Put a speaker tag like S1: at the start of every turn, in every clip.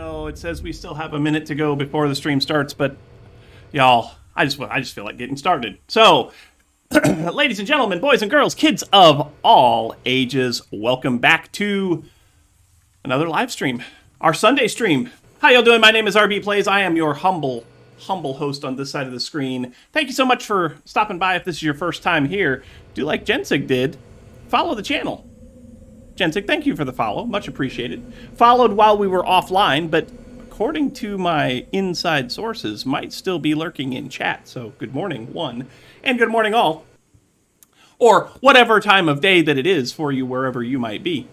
S1: know it says we still have a minute to go before the stream starts, but y'all, I just feel like getting started. So, ladies and gentlemen, boys and girls, kids of all ages, welcome back to another live stream, our Sunday stream. How y'all doing? My name is rbPlays. I am your humble host on this side of the screen. Thank you so much for stopping by. If this is your first time here, do like Jensig did, follow the channel. Jensig, thank you for the follow. Much appreciated. Followed while we were offline, but according to my inside sources, might still be lurking in chat. So good morning, one, and good morning, all. Or whatever time of day that it is for you, wherever you might be.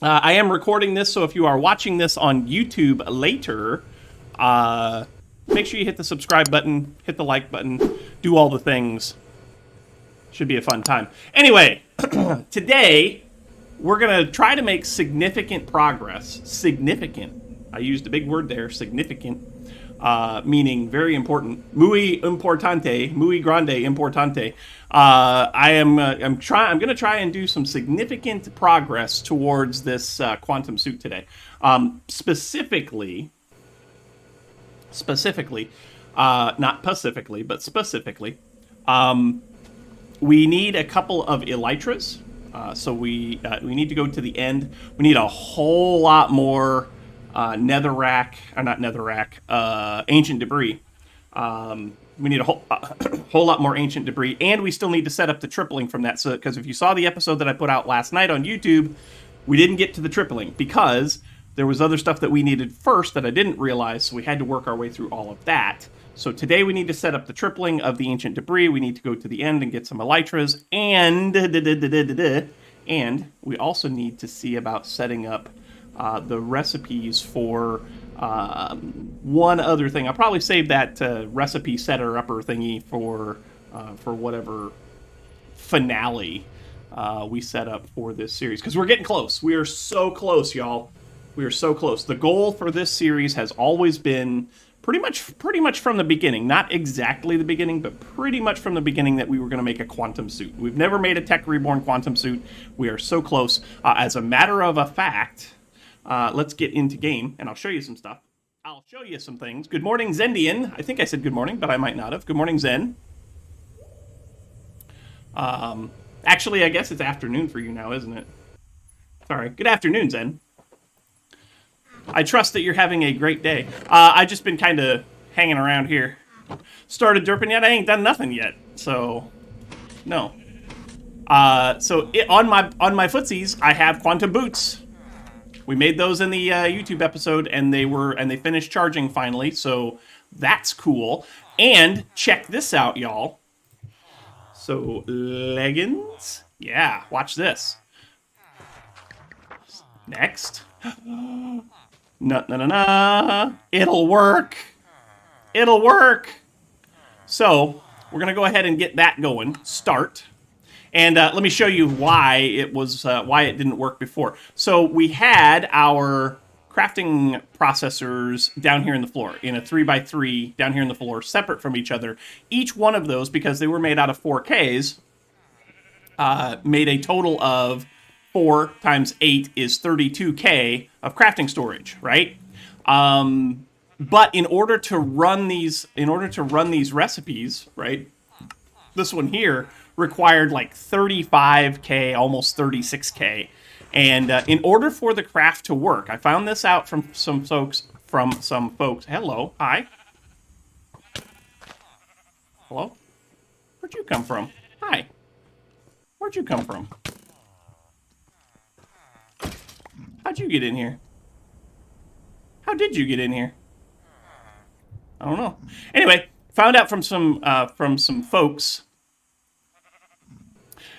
S1: I am recording this, so if you are watching this on YouTube later, make sure you hit the subscribe button, hit the like button, do all the things. Should be a fun time. Anyway, today we're going to try to make significant progress. Significant. I used a big word there, significant, meaning very important. Muy importante, muy grande importante. I'm going to try and do some significant progress towards this quantum suit today. Specifically, not pacifically, but specifically, we need a couple of elytras. So we need to go to the end. We need a whole lot more netherrack, or not netherrack, ancient debris. We need a whole lot more ancient debris, and we still need to set up the tripling from that. So, because if you saw the episode that I put out last night on YouTube, we didn't get to the tripling because there was other stuff that we needed first that I didn't realize, so we had to work our way through all of that. So today we need to set up the tripling of the ancient debris. We need to go to the end and get some elytras, and we also need to see about setting up the recipes for one other thing. I'll probably save that recipe setter upper thingy for whatever finale we set up for this series, because we're getting close. We are so close, y'all. We are so close. The goal for this series has always been pretty much from the beginning, not exactly the beginning, but pretty much from the beginning, that we were going to make a quantum suit. We've never made a Tech Reborn quantum suit. We are so close. As a matter of a fact, let's get into game, and I'll show you some stuff. I'll show you some things. Good morning, Zendian. I think I said good morning, but I might not have. Good morning, Zen. Actually, I guess it's afternoon for you now, isn't it? Sorry. Good afternoon, Zen. I trust that you're having a great day. I've just been kind of hanging around here. Started derping yet? I ain't done nothing yet, so no. On my footsies, I have quantum boots. We made those in the YouTube episode, and they finished charging finally, so that's cool. And check this out, y'all. So leggings, yeah. Watch this. Next. No. It'll work. So we're gonna go ahead and get that going. Start. And let me show you why it didn't work before. So we had our crafting processors down here in the floor, in a 3x3 down here in the floor, separate from each other. Each one of those, because they were made out of 4Ks, made a total of 4 times 8 is 32K of crafting storage, right? But in order to run these recipes, right, this one here required like 35K, almost 36K. And in order for the craft to work, I found this out from some folks. Hello, hi. Hello? Where'd you come from? Hi. Where'd you come from? How'd you get in here? How did you get in here? I don't know. Anyway, found out from some folks.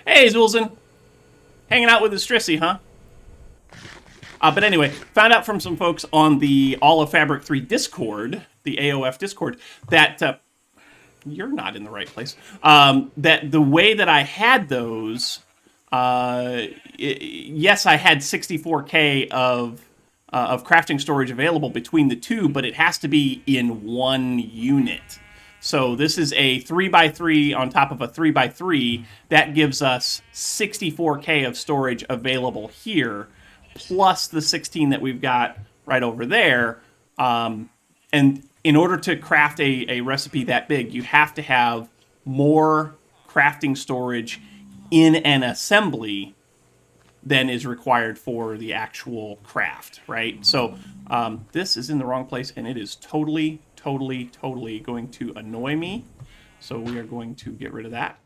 S1: Hey, Zulzin. Hanging out with the Strissy, huh? But anyway, found out from some folks on the All of Fabric 3 Discord, the AOF Discord, that you're not in the right place. That the way that I had those, yes, I had 64K of crafting storage available between the two, but it has to be in one unit. So this is a 3x3 on top of a 3x3. That gives us 64K of storage available here, plus the 16 that we've got right over there. And in order to craft a recipe that big, you have to have more crafting storage in an assembly than is required for the actual craft, right? So this is in the wrong place, and it is totally going to annoy me. So we are going to get rid of that.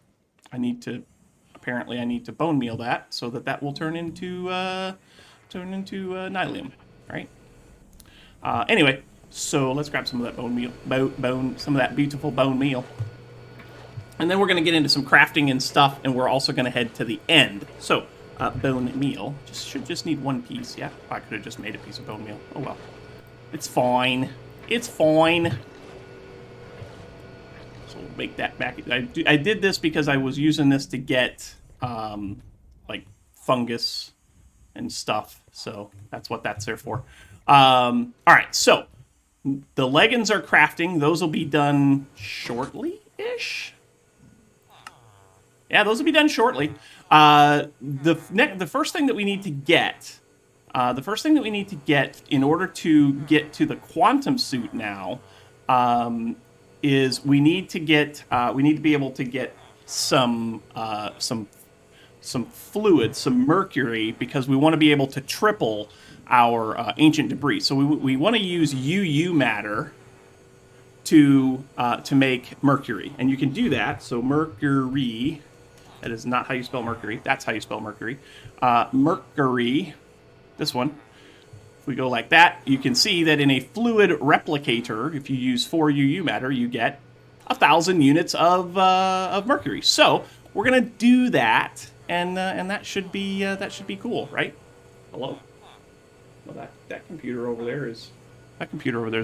S1: Apparently I need to bone meal that so that will turn into nylium, right? Anyway, so let's grab some of that bone meal, some of that beautiful bone meal. And then we're going to get into some crafting and stuff, and we're also going to head to the end. So, bone meal. Should just need one piece. Yeah, I could have just made a piece of bone meal. Oh well. It's fine. It's fine. So we'll make that back. I did this because I was using this to get, like, fungus and stuff. So that's what that's there for. All right, so the leggings are crafting. Those will be done shortly-ish. Yeah, those will be done shortly. The first thing that we need to get, in order to get to the quantum suit now, is we need to be able to get some fluid, some mercury, because we want to be able to triple our ancient debris. So we want to use UU matter to make mercury, and you can do that. So mercury. That is not how you spell mercury. That's how you spell mercury. Mercury, this one. If we go like that, you can see that in a fluid replicator, if you use 4 UU matter, you get 1,000 units of mercury. So we're gonna do that, and that should be cool, right? Hello. Well, that computer over there is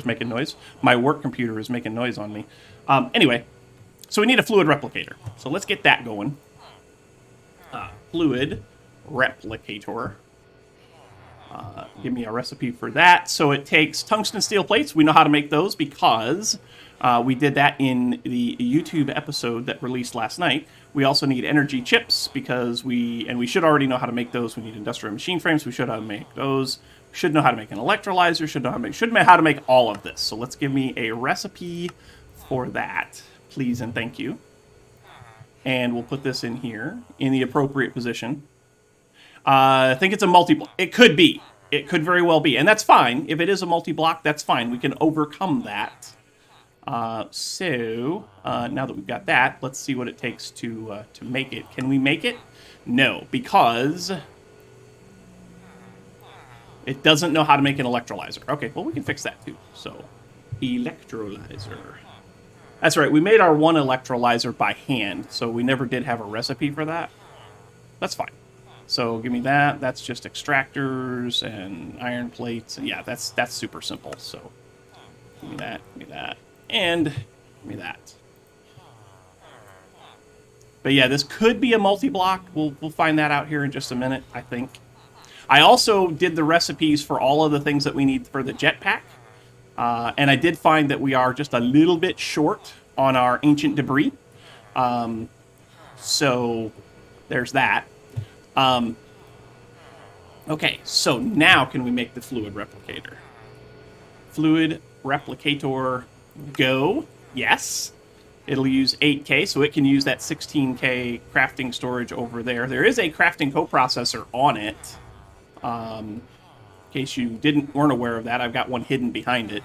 S1: making noise. My work computer is making noise on me. Anyway, so we need a fluid replicator. So let's get that going. Fluid replicator. Give me a recipe for that. So it takes tungsten steel plates. We know how to make those because we did that in the YouTube episode that released last night. We also need energy chips because we should already know how to make those. We need industrial machine frames. We should know how to make those. We should know how to make an electrolyzer. Should know how to make all of this. So let's give me a recipe for that, please and thank you. And we'll put this in here in the appropriate position. I think it's a multi-block. It could be. It could very well be. And that's fine. If it is a multi-block, that's fine. We can overcome that. So now that we've got that, let's see what it takes to make it. Can we make it? No, because it doesn't know how to make an electrolyzer. Okay, well, we can fix that too. So, electrolyzer. That's right, we made our one electrolyzer by hand, so we never did have a recipe for that. That's fine. So give me that. That's just extractors and iron plates. Yeah, that's super simple. So give me that, and give me that. But yeah, this could be a multi-block. We'll find that out here in just a minute, I think. I also did the recipes for all of the things that we need for the jetpack. And I did find that we are just a little bit short on our ancient debris. So there's that. Okay, so now can we make the fluid replicator? Fluid replicator, go. Yes. It'll use 8K, so it can use that 16K crafting storage over there. There is a crafting coprocessor on it. In case you weren't aware of that, I've got one hidden behind it.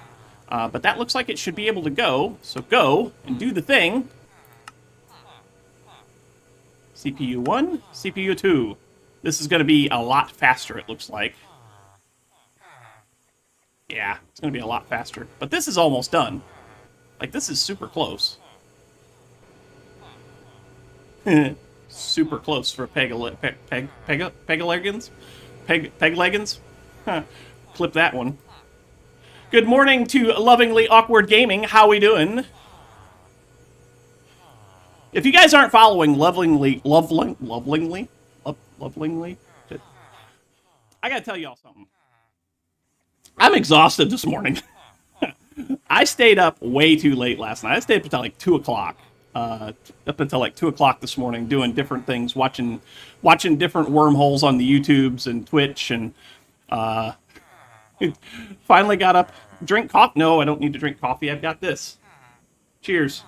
S1: But that looks like it should be able to go. So go and do the thing. CPU 1, CPU 2. This is going to be a lot faster, it looks like. Yeah, it's going to be a lot faster. But this is almost done. Like, this is super close. Super close for peg-leggins. Huh. Clip that one. Good morning to Lovingly Awkward Gaming. How we doing? If you guys aren't following Lovingly, I gotta tell y'all something. I'm exhausted this morning. I stayed up way too late last night. I stayed up until like 2 o'clock. Up until like 2 o'clock this morning, doing different things, watching different wormholes on the YouTubes and Twitch, and Finally got up. Drink coffee. No, I don't need to drink coffee. I've got this. Cheers.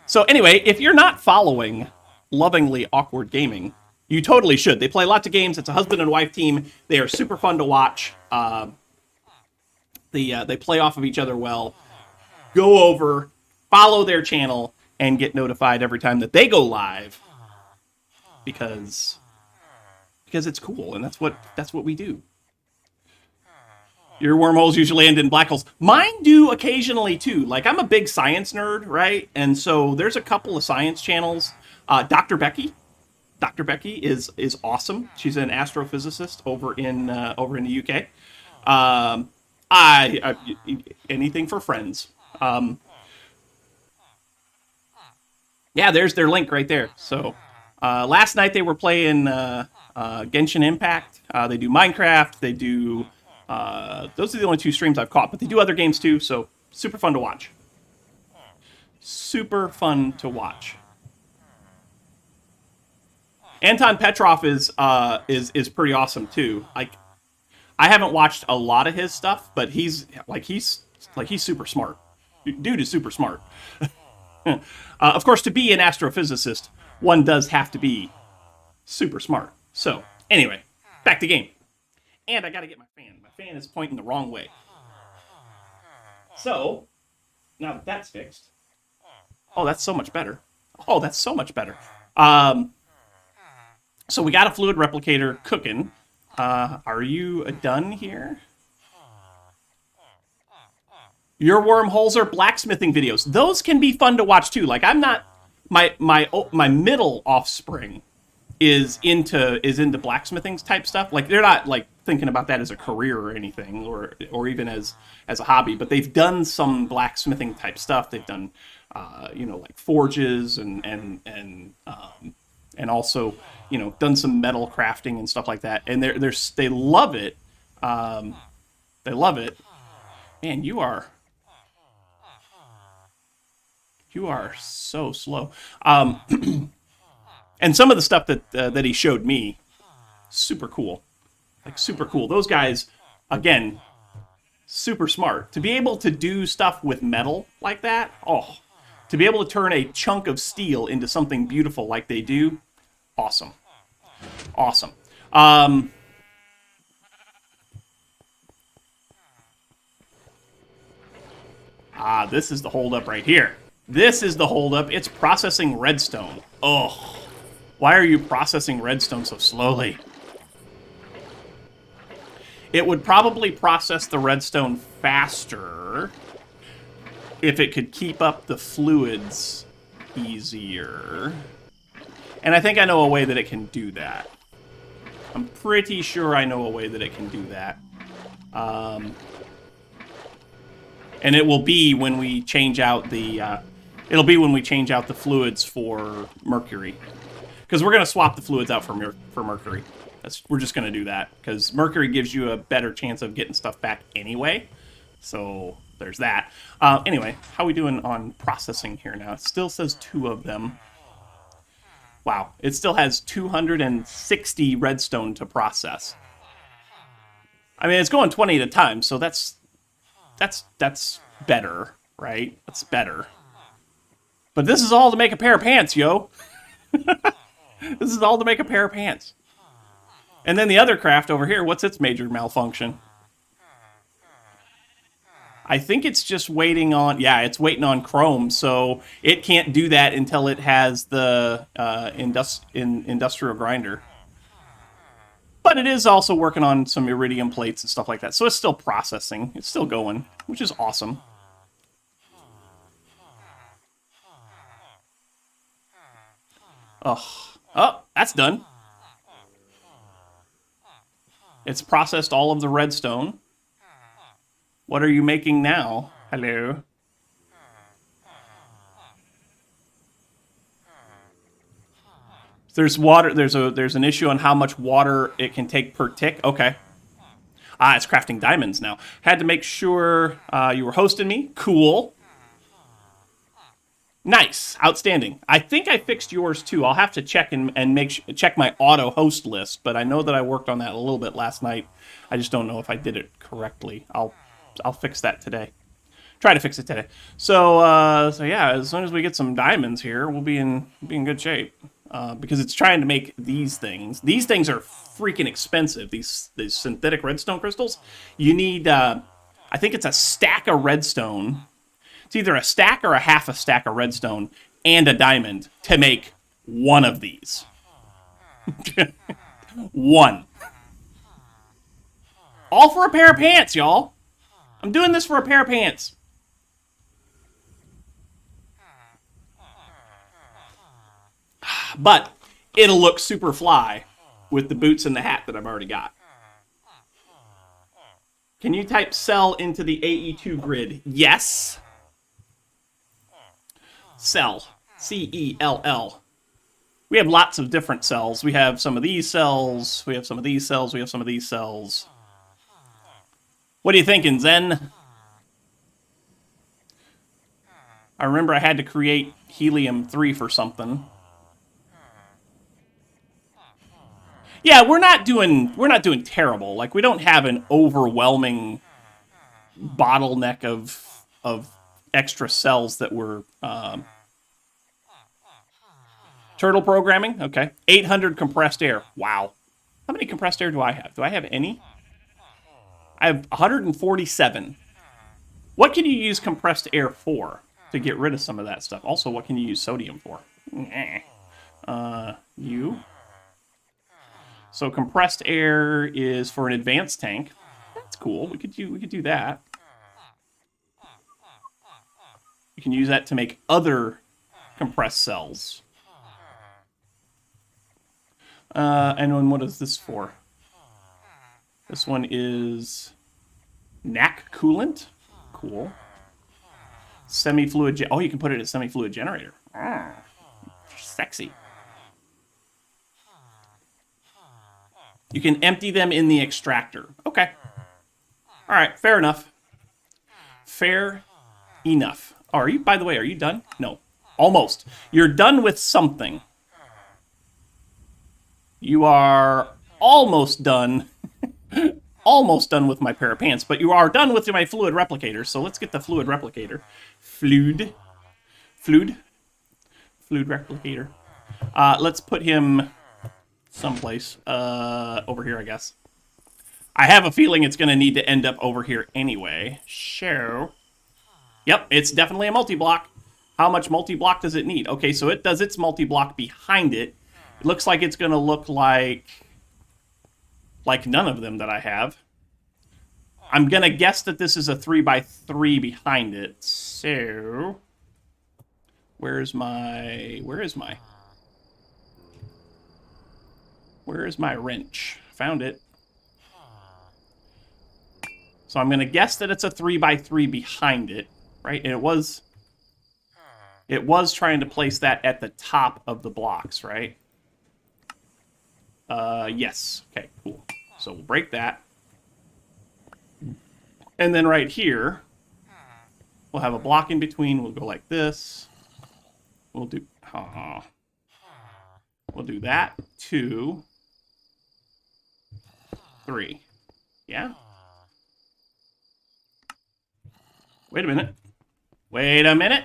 S1: So anyway, if you're not following Lovingly Awkward Gaming, you totally should. They play lots of games. It's a husband and wife team. They are super fun to watch. They play off of each other well. Go over, follow their channel, and get notified every time that they go live, because it's cool, and that's what we do. Your wormholes usually end in black holes. Mine do occasionally too. Like, I'm a big science nerd, right? And so there's a couple of science channels. Dr. Becky is awesome. She's an astrophysicist over in the UK. I anything for friends. Yeah, there's their link right there. So last night they were playing Genshin Impact. They do Minecraft. They do. Those are the only two streams I've caught, but they do other games too. So super fun to watch. Super fun to watch. Anton Petrov is pretty awesome too. Like, I haven't watched a lot of his stuff, but he's super smart. Dude is super smart. Of course, to be an astrophysicist, one does have to be super smart. So anyway, back to game. And I gotta get my fan. My fan is pointing the wrong way. So now that that's fixed. Oh, that's so much better. Oh, that's so much better. So we got a fluid replicator cooking. Are you done here? Your wormholes are blacksmithing videos. Those can be fun to watch too. Like, I'm not, my middle offspring is into blacksmithing type stuff. Like, they're not like thinking about that as a career or anything, or even as a hobby. But they've done some blacksmithing type stuff. They've done like forges and also done some metal crafting and stuff like that. And they love it. They love it. Man, you are so slow. And some of the stuff that he showed me, super cool. Like, super cool. Those guys, again, super smart. To be able to do stuff with metal like that, to be able to turn a chunk of steel into something beautiful like they do, awesome. Awesome. This is the holdup right here. This is the holdup. It's processing redstone. Oh, why are you processing redstone so slowly? It would probably process the redstone faster if it could keep up the fluids easier. And I think I know a way that it can do that. I'm pretty sure I know a way that it can do that. And it will be when we change out the fluids for mercury, because we're gonna swap the fluids out for mercury. We're just gonna do that because mercury gives you a better chance of getting stuff back anyway. So there's that. Anyway, how are we doing on processing here now? It still says 2 of them. Wow, it still has 260 redstone to process. I mean, it's going 20 at a time, so that's better, right? That's better. But this is all to make a pair of pants, yo. This is all to make a pair of pants. And then the other craft over here, what's its major malfunction? I think it's just waiting on, it's waiting on Chrome, so it can't do that until it has the industrial grinder. But it is also working on some iridium plates and stuff like that, so it's still processing. It's still going, which is awesome. Oh, that's done. It's processed all of the redstone. What are you making now? Hello. There's water. There's an issue on how much water it can take per tick. Okay. It's crafting diamonds now. Had to make sure you were hosting me. Cool. Nice. Outstanding. I think I fixed yours too. I'll have to check and check my auto host list, but I know that I worked on that a little bit last night. I just don't know if I did it correctly. I'll fix that today. Try to fix it today. So yeah, as soon as we get some diamonds here, we'll be in good shape. Because it's trying to make these things. These things are freaking expensive. These synthetic redstone crystals. You need, I think it's a stack of redstone. It's either a stack or a half a stack of redstone and a diamond to make one of these. One. All for a pair of pants, y'all. I'm doing this for a pair of pants. But it'll look super fly with the boots and the hat that I've already got. Can you type cell into the AE2 grid? Yes. Cell. C-E-L-L. We have lots of different cells. We have some of these cells. We have some of these cells. We have some of these cells. What are you thinking, Zen? I remember I had to create helium-3 for something. Yeah, we're not doing terrible. Like, we don't have an overwhelming bottleneck of extra cells that we're turtle programming. Okay, 800 compressed air. Wow, how many compressed air do I have? Do I have any? I have 147. What can you use compressed air for to get rid of some of that stuff? Also, what can you use sodium for? You. So compressed air is for an advanced tank. That's cool. We could do that. You can use that to make other compressed cells. And then what is this for? This one is NAC coolant. Cool. Semi-fluid. Oh, you can put it as semi-fluid generator. Sexy. You can empty them in the extractor. Okay. All right, fair enough. Fair enough. Oh, are you, by the way, are you done? No. Almost. You're done with something. You are almost done. Almost done with my pair of pants, but you are done with my fluid replicator, so let's get the fluid replicator. Fluid replicator. Let's put him someplace. Over here, I guess. I have a feeling it's going to need to end up over here anyway. Sure. Yep, it's definitely a multi-block. How much multi-block does it need? Okay, so it does its multi-block behind it. It looks like it's going to look like none of them that I have. I'm going to guess that this is a 3x3 behind it. So, where is my wrench? Found it. So I'm going to guess that it's a 3x3 behind it, right? And it was trying to place that at the top of the blocks, right? Yes. Okay, cool. So we'll break that. And then right here, we'll have a block in between. We'll go like this. We'll do that. 2, 3. Yeah? Wait a minute. Wait a minute.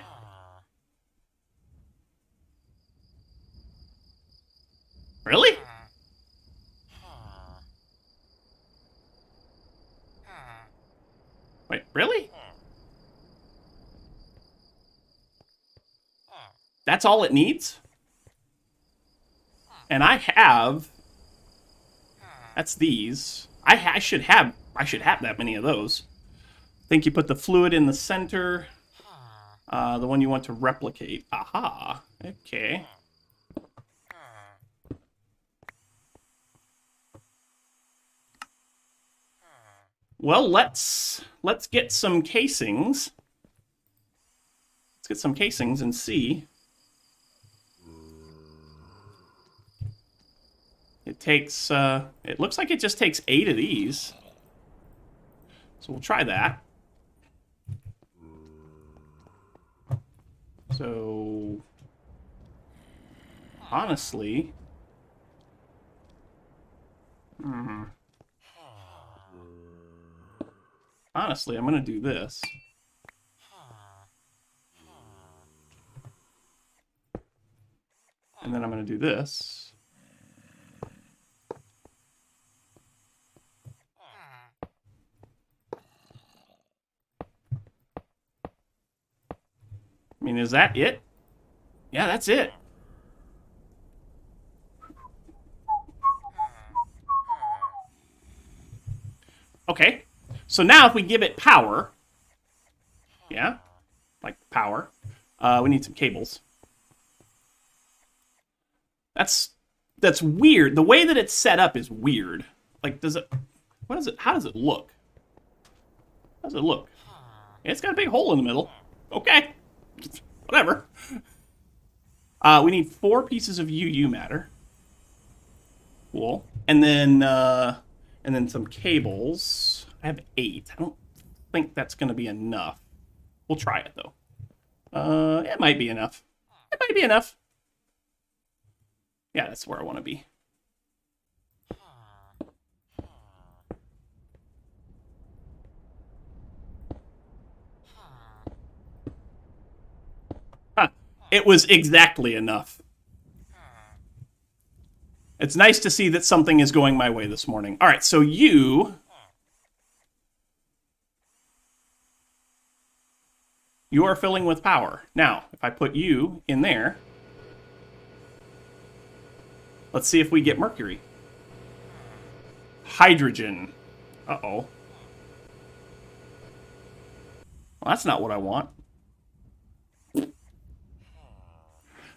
S1: Really? Wait, really? That's all it needs? And I have... That's these. I should have that many of those. I think you put the fluid in the center. The one you want to replicate. Aha. Okay. Well, let's get some casings. Let's get some casings and see. It takes, it looks like it just takes 8 of these. So we'll try that. So, honestly... Honestly, I'm going to do this. And then I'm going to do this. I mean, is that it? Yeah, that's it. Okay. So now if we give it power, yeah, like power, we need some cables. That's weird. The way that it's set up is weird. Like, how does it look? How does it look? It's got a big hole in the middle. Okay. Whatever. We need 4 pieces of UU matter. Cool. And then some cables. I have 8. I don't think that's going to be enough. We'll try it, though. It might be enough. It might be enough. Yeah, that's where I want to be. Huh. It was exactly enough. It's nice to see that something is going my way this morning. All right, so you are filling with power. Now, if I put you in there, let's see if we get mercury. Hydrogen. Uh-oh. Well, that's not what I want.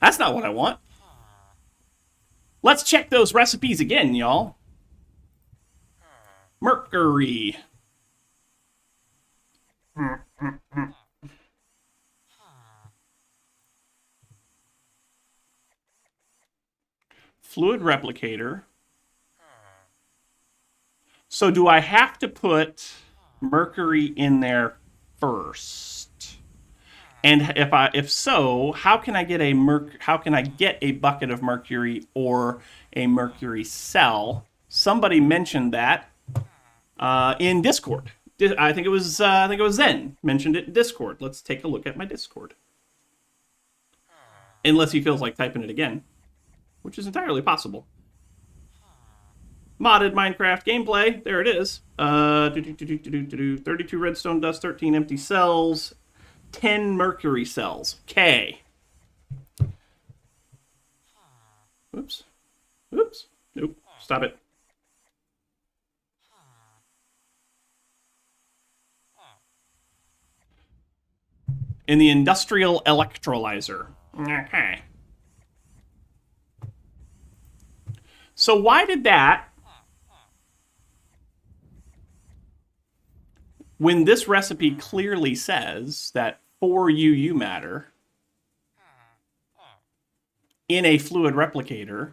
S1: That's not what I want. Let's check those recipes again, y'all. Mercury. Fluid replicator. So do I have to put mercury in there first? And if so, how can I get a bucket of mercury or a mercury cell? Somebody mentioned that in Discord. I think it was Zen mentioned it in Discord. Let's take a look at my Discord. Unless he feels like typing it again, which is entirely possible. Modded Minecraft gameplay. There it is. 32 redstone dust, 13 empty cells, 10 mercury cells. Okay. Oops. Oops. Nope. Stop it. In the industrial electrolyzer. Okay. So why did that... When this recipe clearly says that 4 UU matter in a fluid replicator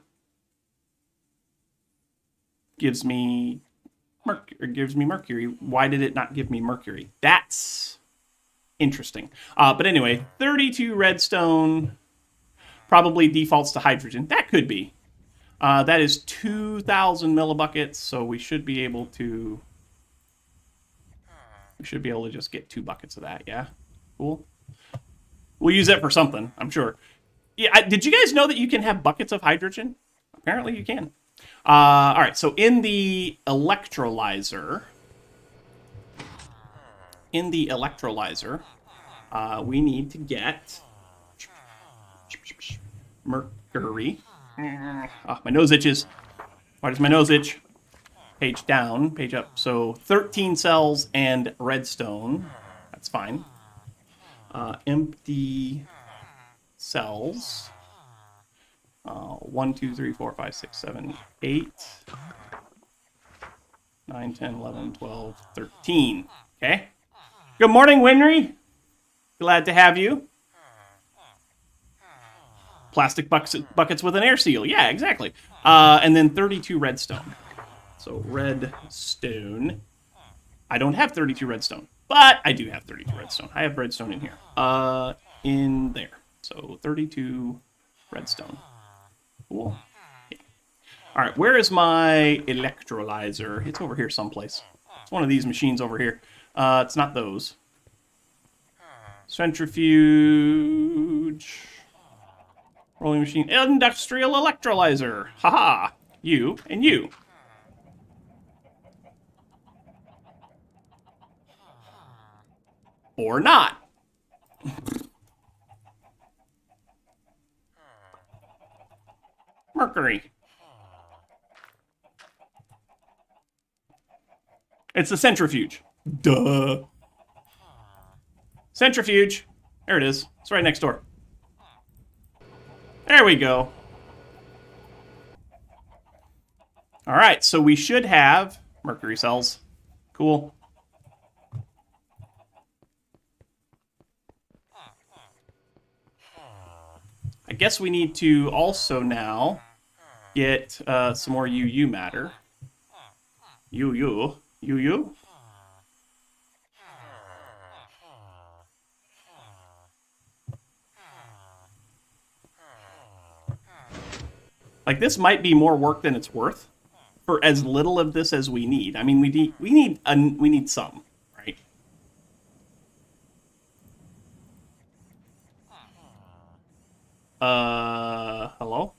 S1: gives me mercury, why did it not give me mercury? That's interesting. But anyway, 32 redstone probably defaults to hydrogen. That could be. That is 2,000 millibuckets, so we should be able to... We should be able to just get 2 buckets of that, yeah? Cool. We'll use that for something, I'm sure. Yeah, did you guys know that you can have buckets of hydrogen? Apparently you can. All right, so in the electrolyzer, we need to get mercury. Oh, my nose itches. Why does my nose itch? Page down, page up. So 13 cells and redstone. That's fine. Empty cells. 1, 2, 3, 4, 5, 6, 7, 8, 9, 10, 11, 12, 13. Okay. Good morning, Winry. Glad to have you. Plastic buckets with an air seal. Yeah, exactly. And then 32 redstone. So redstone. I don't have 32 redstone, but I do have 32 redstone. I have redstone in here. In there. So 32 redstone. Cool. Yeah. All right, where is my electrolyzer? It's over here someplace. It's one of these machines over here. It's not those. Centrifuge. Rolling machine. Industrial electrolyzer. Haha. You and you. Or not. Mercury. It's the centrifuge. Duh. Centrifuge. There it is. It's right next door. There we go. All right, so we should have mercury cells. Cool. I guess we need to also now get some more UU matter. UU. UU? Like, this might be more work than it's worth for as little of this as we need. I mean, we need some, right? Hello?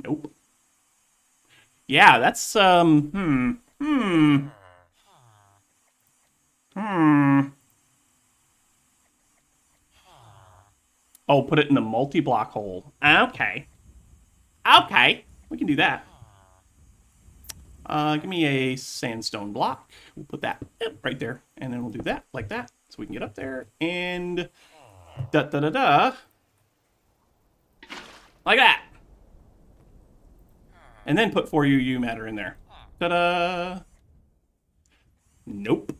S1: Nope. Yeah, that's Oh, put it in the multi-block hole. Okay. Okay, we can do that. Give me a sandstone block. We'll put that right there, and then we'll do that like that, so we can get up there and da-da-da-da, like that. And then put 4 UU matter in there. Ta-da! Nope.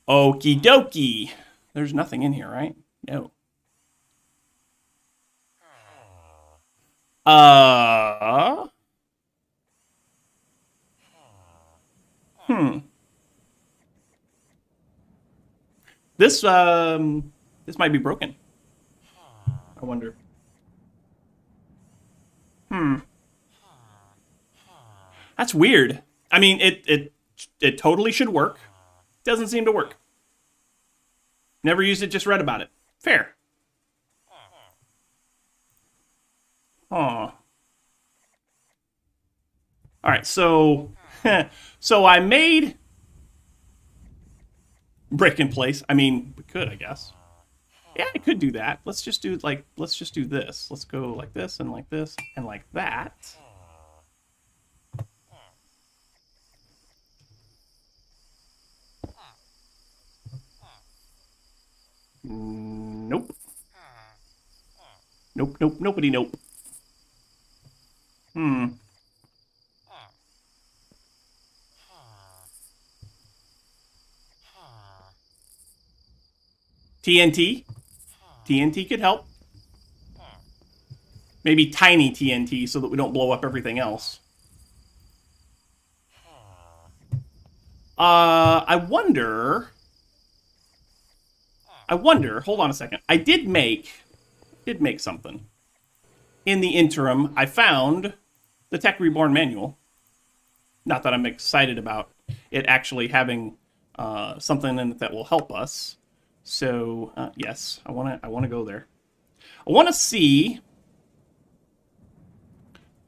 S1: Okie dokie. There's nothing in here, right? No. This might be broken. I wonder. That's weird. I mean, it totally should work. Doesn't seem to work. Never used it, just read about it. Fair. Aw. All right, so so I made brick in place. I mean, we could, I guess. Yeah, I could do that. Let's just do this. Let's go like this and like this and like that. Nope. Nope, nope, nobody, nope. TNT? TNT could help. Maybe tiny TNT so that we don't blow up everything else. I wonder, hold on a second. I did make something. In the interim, I found the Tech Reborn manual. Not that I'm excited about it actually having something in it that will help us. So yes, I want to go there. I want to see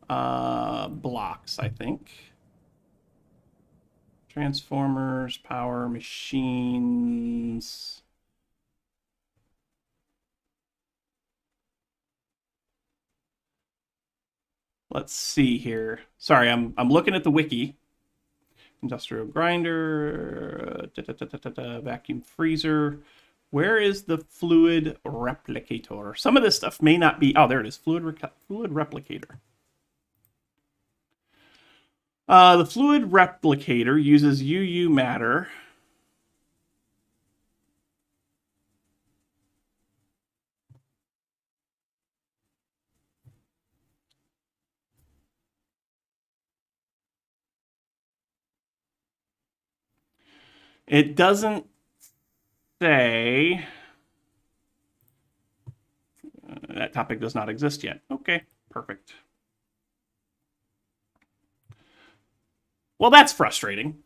S1: blocks. I think transformers, power, machines. Let's see here. Sorry, I'm looking at the wiki. Industrial grinder, vacuum freezer. Where is the fluid replicator? Some of this stuff may not be. Oh, there it is. Fluid replicator. The fluid replicator uses UU matter. It doesn't say... that topic does not exist yet. Okay, perfect. Well, that's frustrating.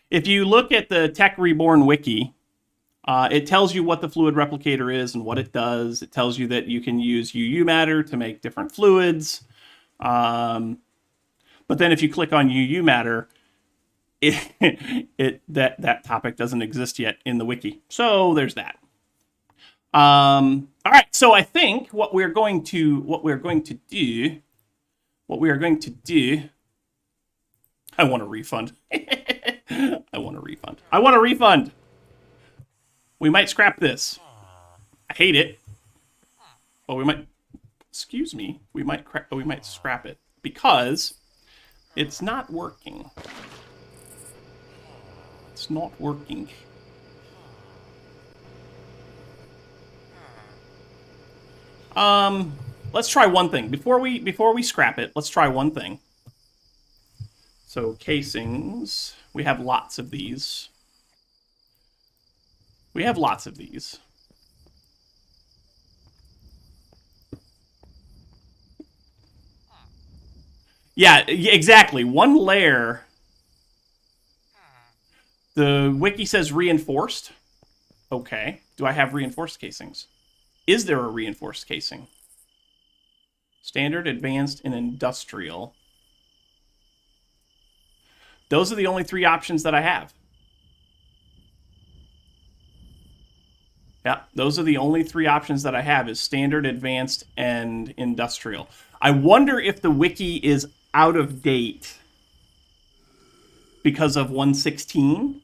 S1: If you look at the Tech Reborn wiki, it tells you what the fluid replicator is and what it does. It tells you that you can use UU matter to make different fluids. But then if you click on UU matter, that topic doesn't exist yet in the wiki. So there's that. All right. So I think what we're going to do. I want a refund. I want a refund. We might scrap this. I hate it. Well, we might. Excuse me. We might scrap it because it's not working. It's not working. Let's try one thing before we scrap it. Let's try one thing. So casings, we have lots of these. Yeah, exactly. One layer. The wiki says reinforced. Okay. Do I have reinforced casings? Is there a reinforced casing? Standard, advanced, and industrial. Those are the only 3 options that I have. Yeah, those are the only 3 options that I have is standard, advanced, and industrial. I wonder if the wiki is out of date because of 1.16.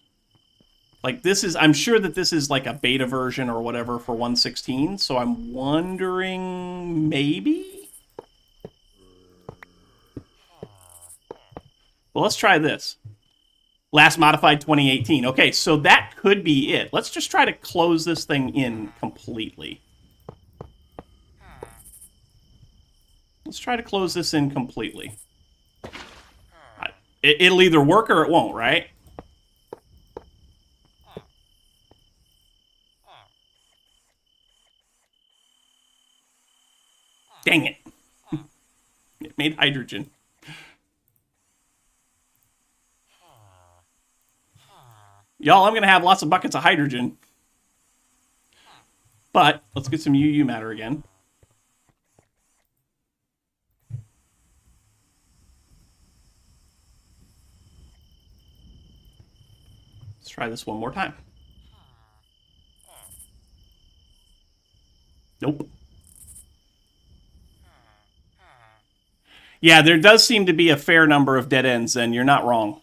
S1: Like this is, I'm sure that this is like a beta version or whatever for 1.16. So I'm wondering maybe? Well, let's try this. Last modified 2018. Okay, so that could be it. Let's just try to close this thing in completely. Let's try to close this in completely. It'll either work or it won't, right? Dang it. It made hydrogen. Y'all, I'm going to have lots of buckets of hydrogen. But let's get some UU matter again. Let's try this one more time. Nope. Yeah, there does seem to be a fair number of dead ends, and you're not wrong.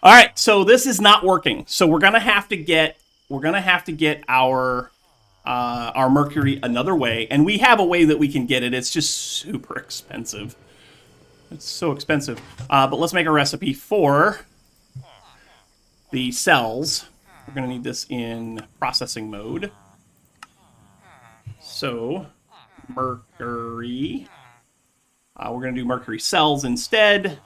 S1: All right, so this is not working. So we're gonna have to get our mercury another way, and we have a way that we can get it. It's just super expensive. It's so expensive. But let's make a recipe for the cells. We're gonna need this in processing mode. So mercury. We're gonna do mercury cells instead.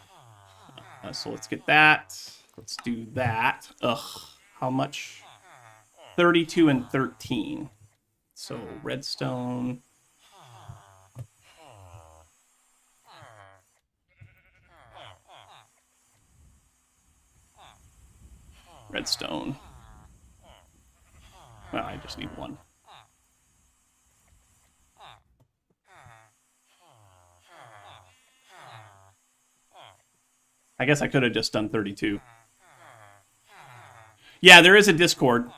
S1: So let's get that. Let's do that. Ugh, how much? 32 and 13. So redstone. Redstone. Well, I just need one. I guess I could have just done 32. Yeah, there is a Discord.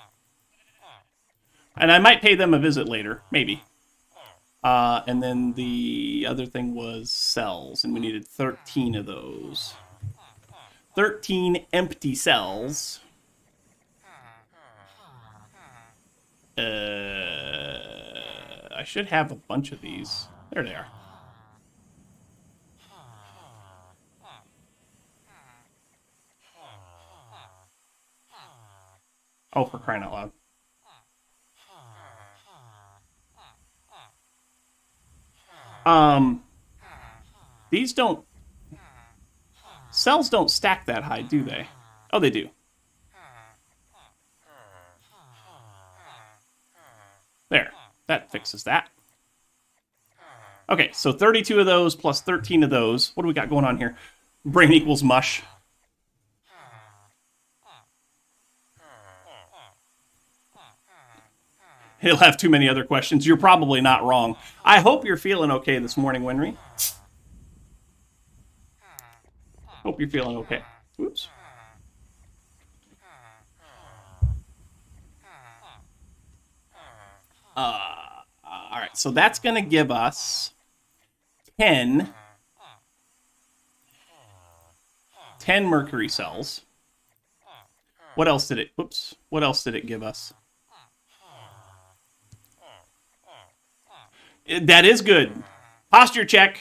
S1: And I might pay them a visit later. Maybe. And then the other thing was cells. And we needed 13 of those. 13 empty cells. I should have a bunch of these. There they are. Oh, for crying out loud. These cells don't stack that high, do they? Oh, they do. that fixes that. Okay, so 32 of those plus 13 of those. What do we got going on here? Brain equals mush. He'll have too many other questions. You're probably not wrong. I hope you're feeling okay this morning, Winry. Hope you're feeling okay. Oops. All right, so that's going to give us 10 mercury cells. What else did it, whoops, what else did it give us? That is good. Posture check.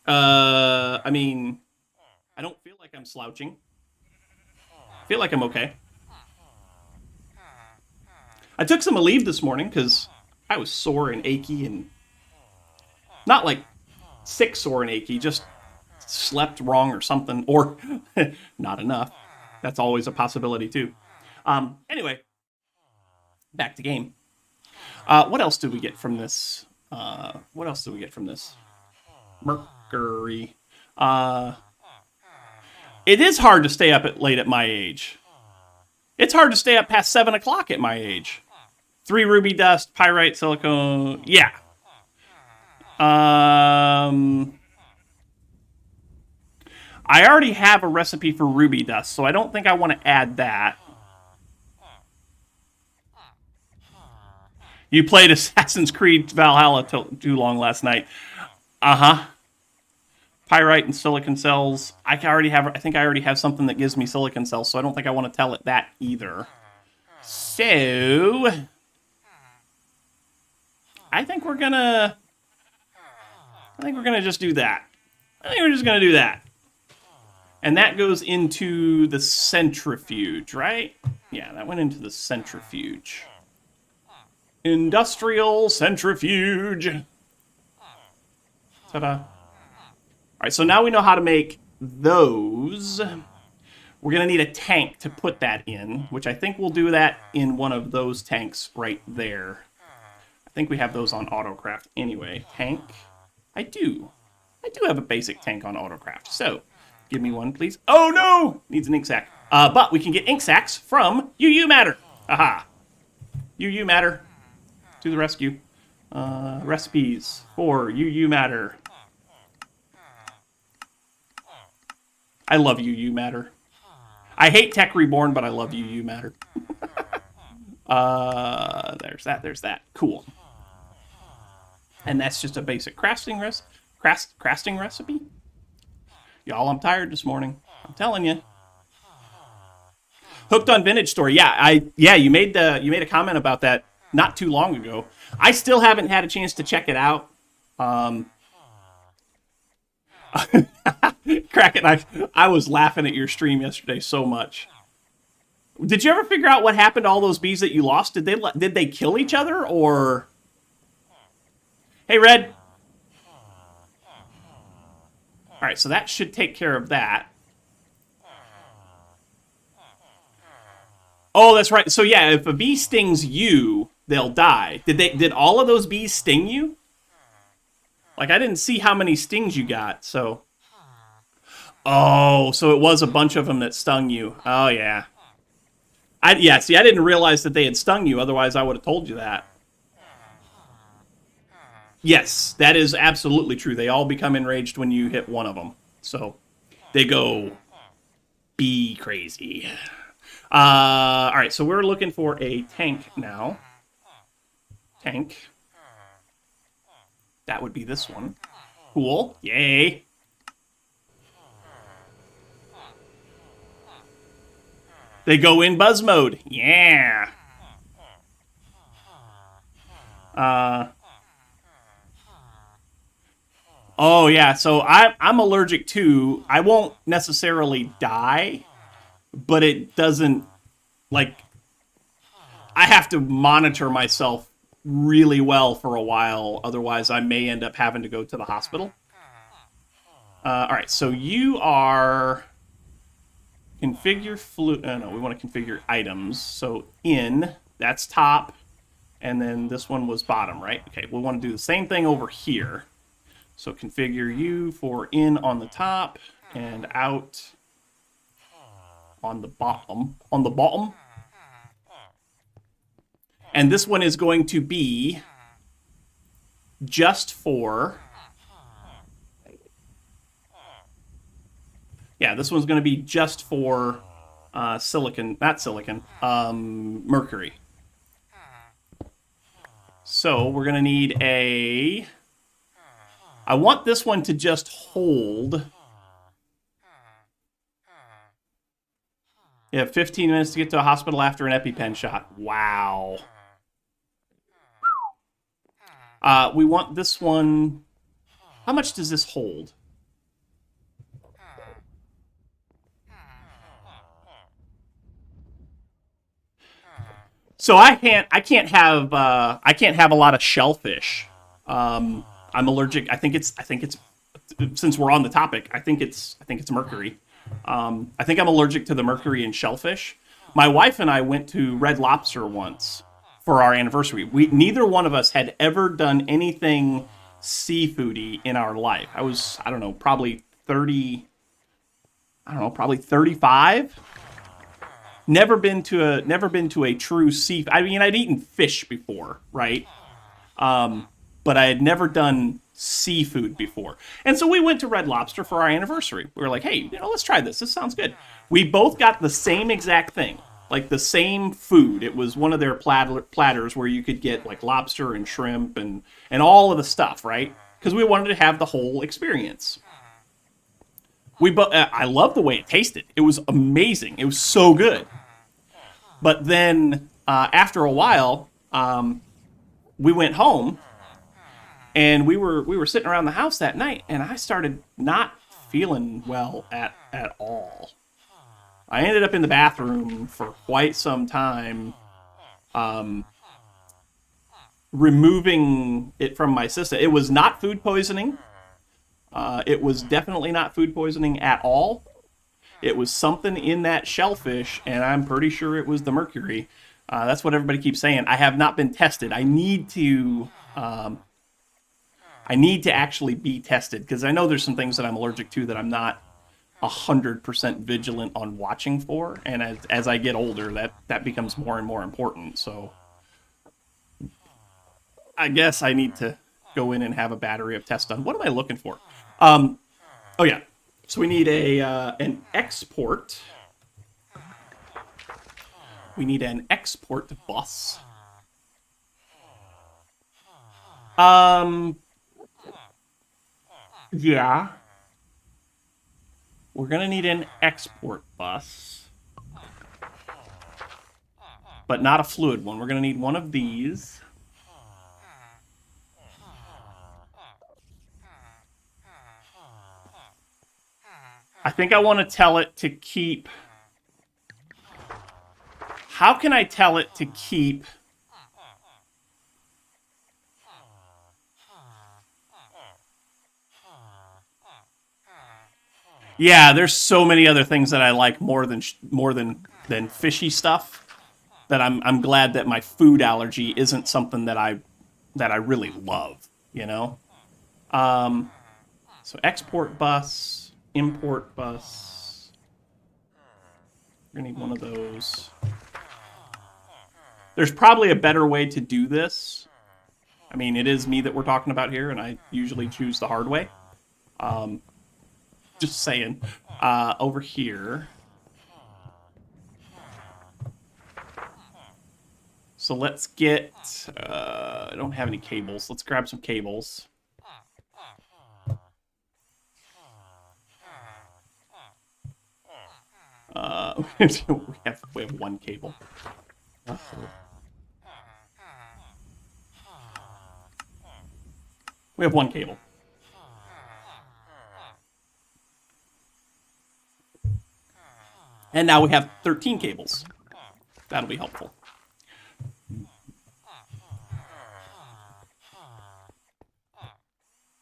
S1: I mean, I don't feel like I'm slouching. I feel like I'm okay. I took some leave this morning because I was sore and achy and not like sick, sore and achy, just slept wrong or something, or not enough. That's always a possibility too. Anyway, back to game. What else do we get from this? Mercury. It is hard to stay up late at my age. It's hard to stay up past 7 o'clock at my age. 3 ruby dust, pyrite, silicone. Yeah. I already have a recipe for ruby dust, so I don't think I want to add that. You played Assassin's Creed Valhalla too long last night. Uh-huh. Pyrite and silicon cells. I think I already have something that gives me silicon cells, so I don't think I want to tell it that either. So I think we're gonna just do that. I think we're just gonna do that. And that goes into the centrifuge, right? Yeah, that went into the centrifuge. Industrial centrifuge. Ta-da. All right, so now we know how to make those. We're going to need a tank to put that in, which I think we'll do that in one of those tanks right there. I think we have those on Autocraft anyway. Tank. I do have a basic tank on Autocraft. So, give me one, please. Oh, no! Needs an ink sac. But we can get ink sacs from UU Matter. Aha. UU Matter. To the rescue. Recipes for UU Matter. I love UU Matter. I hate Tech Reborn, but I love UU Matter. There's that. Cool. And that's just a basic crafting recipe. Y'all, I'm tired this morning. I'm telling you. Hooked on Vintage Store. Yeah, you made a comment about that not too long ago. I still haven't had a chance to check it out. Kraken, I was laughing at your stream yesterday so much. Did you ever figure out what happened to all those bees that you lost? Did they kill each other, or? Hey, Red. All right, so that should take care of that. Oh, that's right. So yeah, if a bee stings you, they'll die. Did all of those bees sting you? Like, I didn't see how many stings you got, so. Oh, so it was a bunch of them that stung you. Oh, yeah. I didn't realize that they had stung you, otherwise I would have told you that. Yes, that is absolutely true. They all become enraged when you hit one of them. So, they go bee crazy. All right, so we're looking for a tank now. Tank. That would be this one. Cool. Yay. They go in buzz mode. Yeah. Oh, yeah. So I'm allergic too. I won't necessarily die, but it doesn't, like, I have to monitor myself really well for a while. Otherwise, I may end up having to go to the hospital. All right. So you are configure no, we want to configure items. So in, that's top, and then this one was bottom, right? Okay, we want to do the same thing over here. So configure U for in on the top and out on the bottom. On the bottom. And this one is going to be just for... Yeah, this one's going to be just for silicon, not silicon, mercury. So we're going to need a... I want this one to just hold... Yeah, 15 minutes to get to a hospital after an EpiPen shot. Wow. We want this one... How much does this hold? So I can't have a lot of shellfish. I'm allergic. I think it's since we're on the topic, I think it's mercury. I think I'm allergic to the mercury in shellfish. My wife and I went to Red Lobster once for our anniversary. Neither one of us had ever done anything seafoody in our life. I don't know, probably 35. Never been to a true sea. I mean, I'd eaten fish before, right? But I had never done seafood before. And so we went to Red Lobster for our anniversary. We were like, hey, let's try this. This sounds good. We both got the same exact thing, like the same food. It was one of their platters where you could get like lobster and shrimp and all of the stuff, right? Because we wanted to have the whole experience. I love the way it tasted. It was amazing. It was so good. But then after a while, we went home, and we were sitting around the house that night, and I started not feeling well at all. I ended up in the bathroom for quite some time, removing it from my system. It was not food poisoning. It was definitely not food poisoning at all. It was something in that shellfish, and I'm pretty sure it was the mercury. That's what everybody keeps saying. I have not been tested. I need to actually be tested, because I know there's some things that I'm allergic to that I'm not 100% vigilant on watching for, and as I get older, that becomes more and more important. So I guess I need to go in and have a battery of tests done. What am I looking for? Oh yeah, so we need an export. We need an export bus. Yeah. We're gonna need an export bus, but not a fluid one. We're gonna need one of these. I think I want to tell it to keep... How can I tell it to keep... Yeah, there's so many other things that I like more than fishy stuff, that I'm glad that my food allergy isn't something that I really love, you know? So export bus, import bus. We're gonna need one of those. There's probably a better way to do this. I mean, it is me that we're talking about here, and I usually choose the hard way. Just saying. Over here. So let's get... I don't have any cables. Let's grab some cables. We have one cable. We have one cable. And now we have 13 cables. That'll be helpful.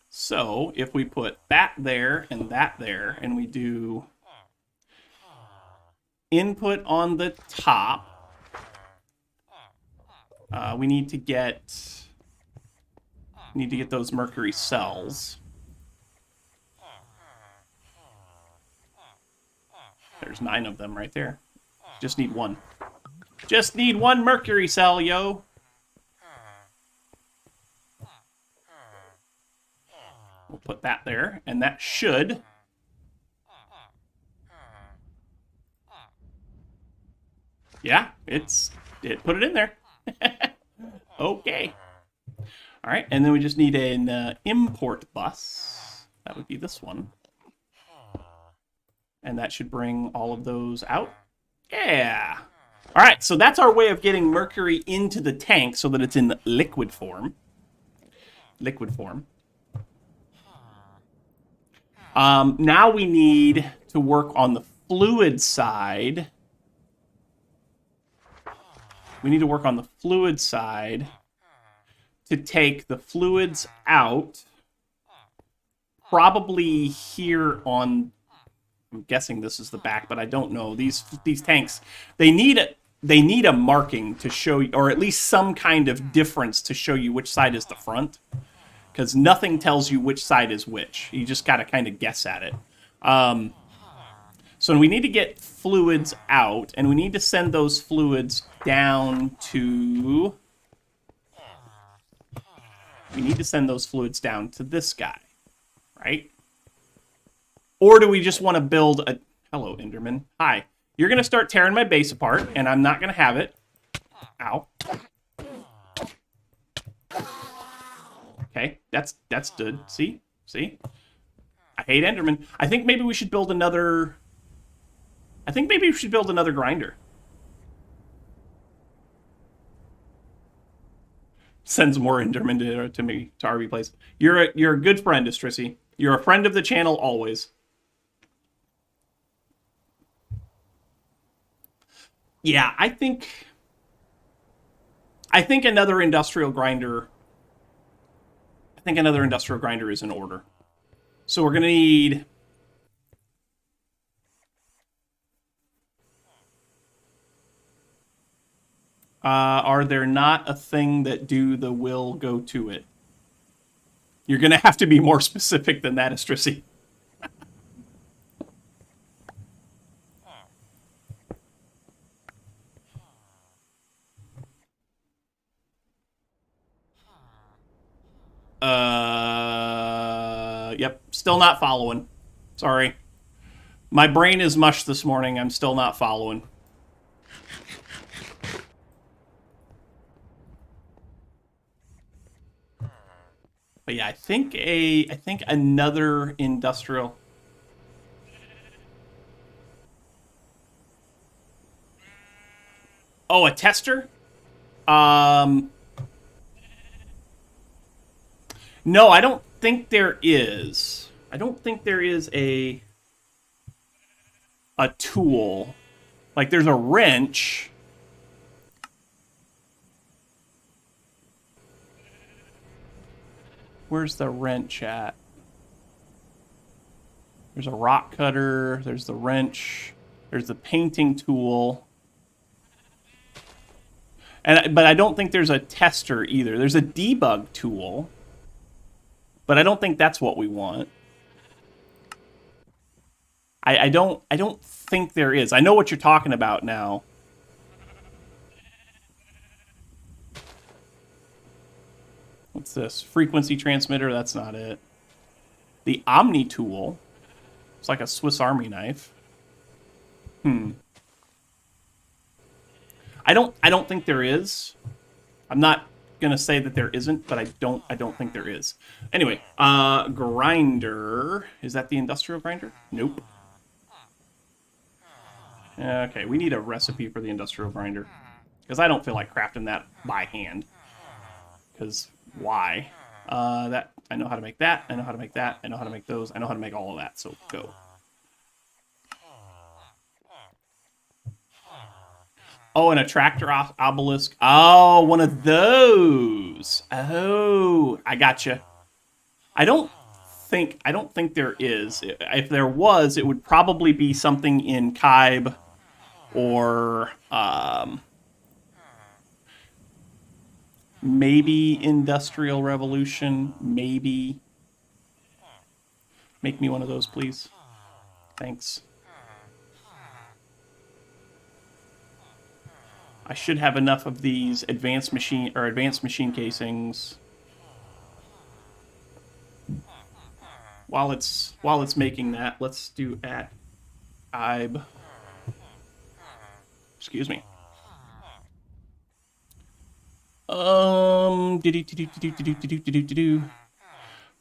S1: So if we put that there, and we do input on the top, We need to get those mercury cells. There's 9 of them right there. Just need one. Just need one mercury cell, yo. We'll put that there, and that should... Yeah, it put it in there. Okay. All right, and then we just need an import bus. That would be this one. And that should bring all of those out. Yeah. All right, so that's our way of getting mercury into the tank so that it's in liquid form. Now we need to work on the fluid side. We need to work on the fluid side to take the fluids out. Probably here on... I'm guessing this is the back, but I don't know. These tanks, they need a marking to show you, or at least some kind of difference to show you which side is the front, because nothing tells you which side is which. You just got to kind of guess at it. So we need to get fluids out, and we need to send those fluids down to... We need to send those fluids down to this guy, right? Or do we just want to build a... Hello, Enderman. Hi. You're going to start tearing my base apart, and I'm not going to have it. Ow. Okay, that's good. See? I hate Enderman. I think maybe we should build another... grinder. Sends more Enderman to me, to rbPlays. You're a good friend, Estrissy. You're a friend of the channel always. Yeah, I think another industrial grinder... I think another industrial grinder is in order. So we're going to need... are there not a thing that do the will go to it? You're going to have to be more specific than that, Estrissy. Yep, still not following. Sorry. My brain is mush this morning. I'm still not following. But yeah, I think another industrial... Oh, a tester? No, I don't think there is. I don't think there is a tool. Like, there's a wrench. Where's the wrench at? There's a rock cutter. There's the wrench. There's the painting tool. But I don't think there's a tester either. There's a debug tool. But I don't think that's what we want. I don't think there is. I know what you're talking about now. What's this? Frequency transmitter? That's not it. The Omni tool. It's like a Swiss Army knife. I don't think there is. I'm not gonna say that there isn't, but I don't think there is. Anyway, grinder. Is that the industrial grinder? Nope. Okay, we need a recipe for the industrial grinder. Because I don't feel like crafting that by hand. Because why? That I know how to make that, I know how to make that, I know how to make those, I know how to make all of that, so go. Oh, and a tractor obelisk. Oh, one of those. Oh, I gotcha. I don't think there is. If there was, it would probably be something in Kybe or Maybe Industrial Revolution. Maybe. Make me one of those, please. Thanks. I should have enough of these advanced machine casings. While it's making that, let's do at IB. Excuse me.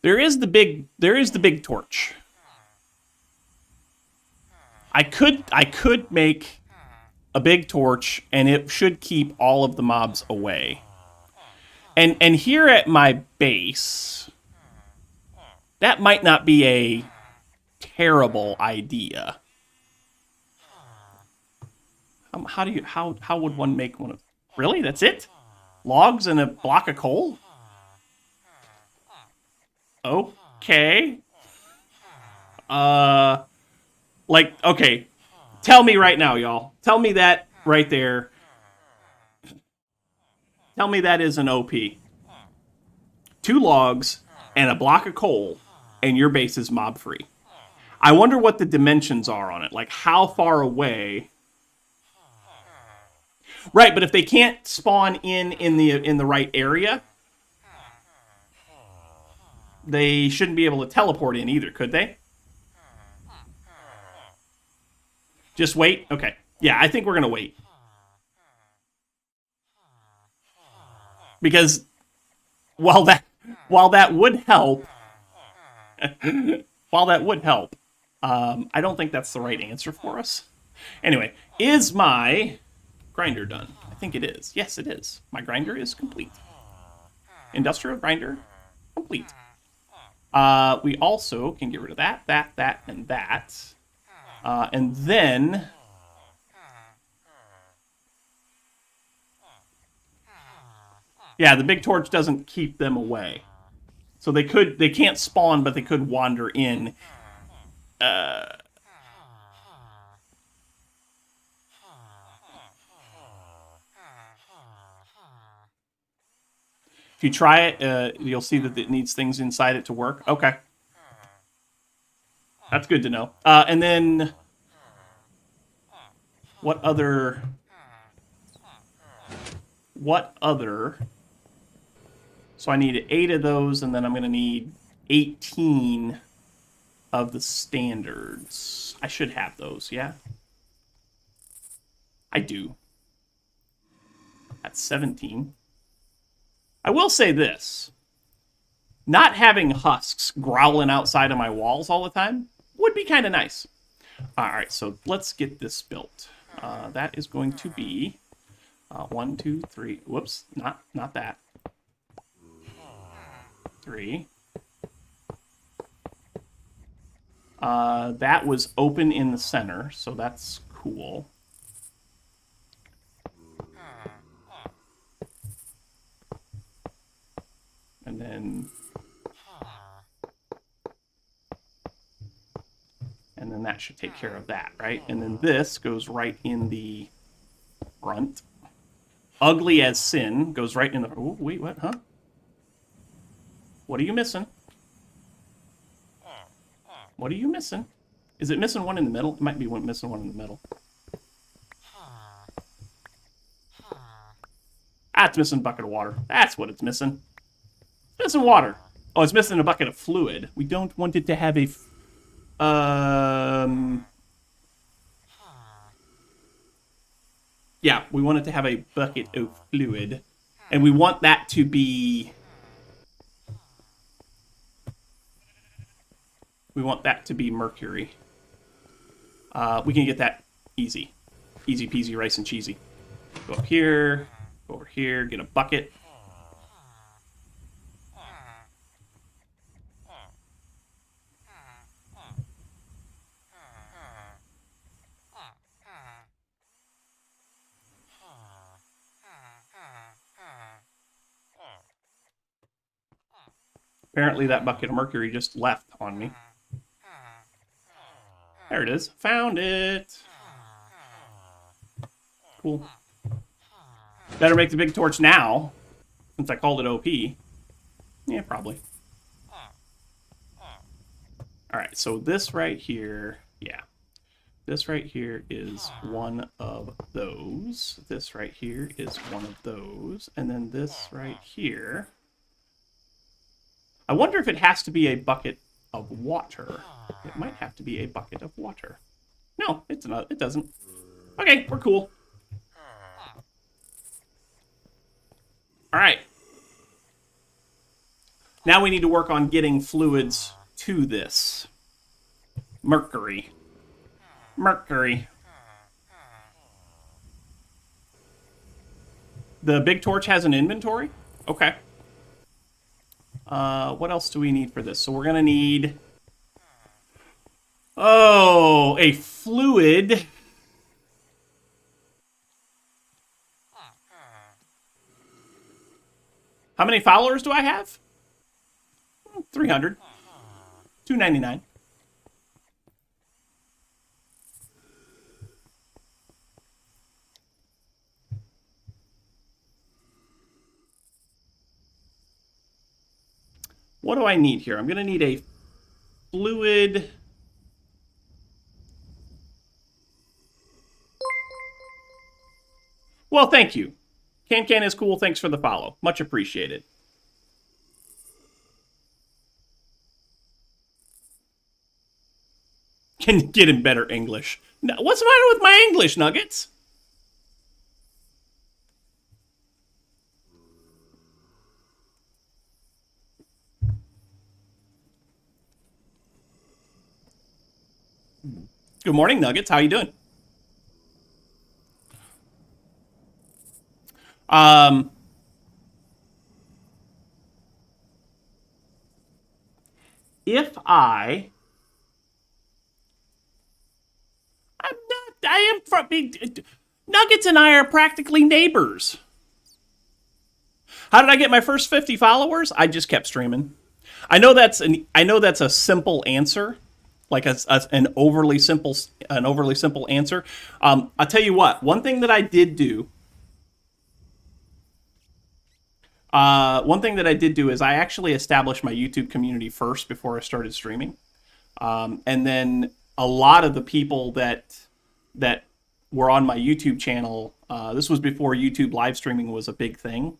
S1: There is the big torch. I could make a big torch, and it should keep all of the mobs away. And here at my base, that might not be a terrible idea. How would one make one of? Really? That's it? Logs and a block of coal? Okay. Okay. Tell me right now, y'all. Tell me that right there. Tell me that is an OP. 2 logs and a block of coal, and your base is mob free. I wonder what the dimensions are on it. Like, how far away? Right, but if they can't spawn in the right area, they shouldn't be able to teleport in either, could they? Just wait? Okay. Yeah, I think we're going to wait. Because while that would help, I don't think that's the right answer for us. Anyway, is my grinder done? I think it is. Yes, it is. My grinder is complete. Industrial grinder complete. We also can get rid of that, and that. And then yeah, the big torch doesn't keep them away. So they can't spawn, but they could wander in. If you try it, you'll see that it needs things inside it to work. Okay. That's good to know. And then what other? So I need 8 of those, and then I'm going to need 18 of the standards. I should have those, yeah? I do. That's 17. I will say this. Not having husks growling outside of my walls all the time would be kind of nice. All right, so let's get this built. That is going to be 1, 2, 3. Whoops, not that. 3. That was open in the center, so that's cool. And then that should take care of that, right? And then this goes right in the front. Ugly as sin goes right in the... Oh, wait, what? Huh? What are you missing? What are you missing? Is it missing one in the middle? It might be missing one in the middle. Ah, it's missing a bucket of water. That's what it's missing. It's missing water. Oh, it's missing a bucket of fluid. We don't want it to have a... Yeah, we want it to have a bucket of fluid. And we want that to be... We want that to be mercury. We can get that easy. Easy peasy, rice and cheesy. Go up here, go over here, get a bucket. Apparently that bucket of mercury just left on me. There it is. Found it. Cool. Better make the big torch now. since I called it OP. Yeah, probably. All right, so this right here, yeah. This right here is one of those. This right here is one of those. And then this right here. I wonder if it has to be a bucket of water. It might have to be a bucket of water. No, it's not. It doesn't. Okay, we're cool. All right. Now we need to work on getting fluids to this. Mercury. Mercury. The big torch has an inventory? Okay. What else do we need for this? So we're going to need... Oh, a fluid. How many followers do I have? 300. 299. What do I need here? I'm going to need a fluid. Well, thank you. Can is cool. Thanks for the follow. Much appreciated. Can you get in better English? No, what's the matter with my English, Nuggets? Good morning, Nuggets. How you doing? If I'm not, I am from, Nuggets and I are practically neighbors. How did I get my first 50 followers? I just kept streaming. I know that's a simple answer, like an overly simple answer. I'll tell you what. One thing that I did do. Is I actually established my YouTube community first before I started streaming, and then a lot of the people that were on my YouTube channel. This was before YouTube live streaming was a big thing.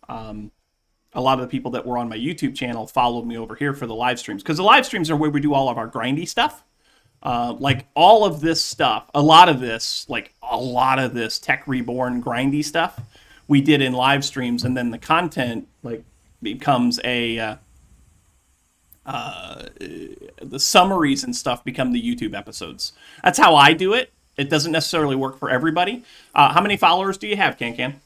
S1: A lot of the people that were on my YouTube channel followed me over here for the live streams, because the live streams are where we do all of our grindy stuff. Like all of this stuff, a lot of this Tech Reborn grindy stuff we did in live streams, and then the content like becomes the summaries and stuff become the YouTube episodes. That's how I do it. It doesn't necessarily work for everybody. How many followers do you have, Can?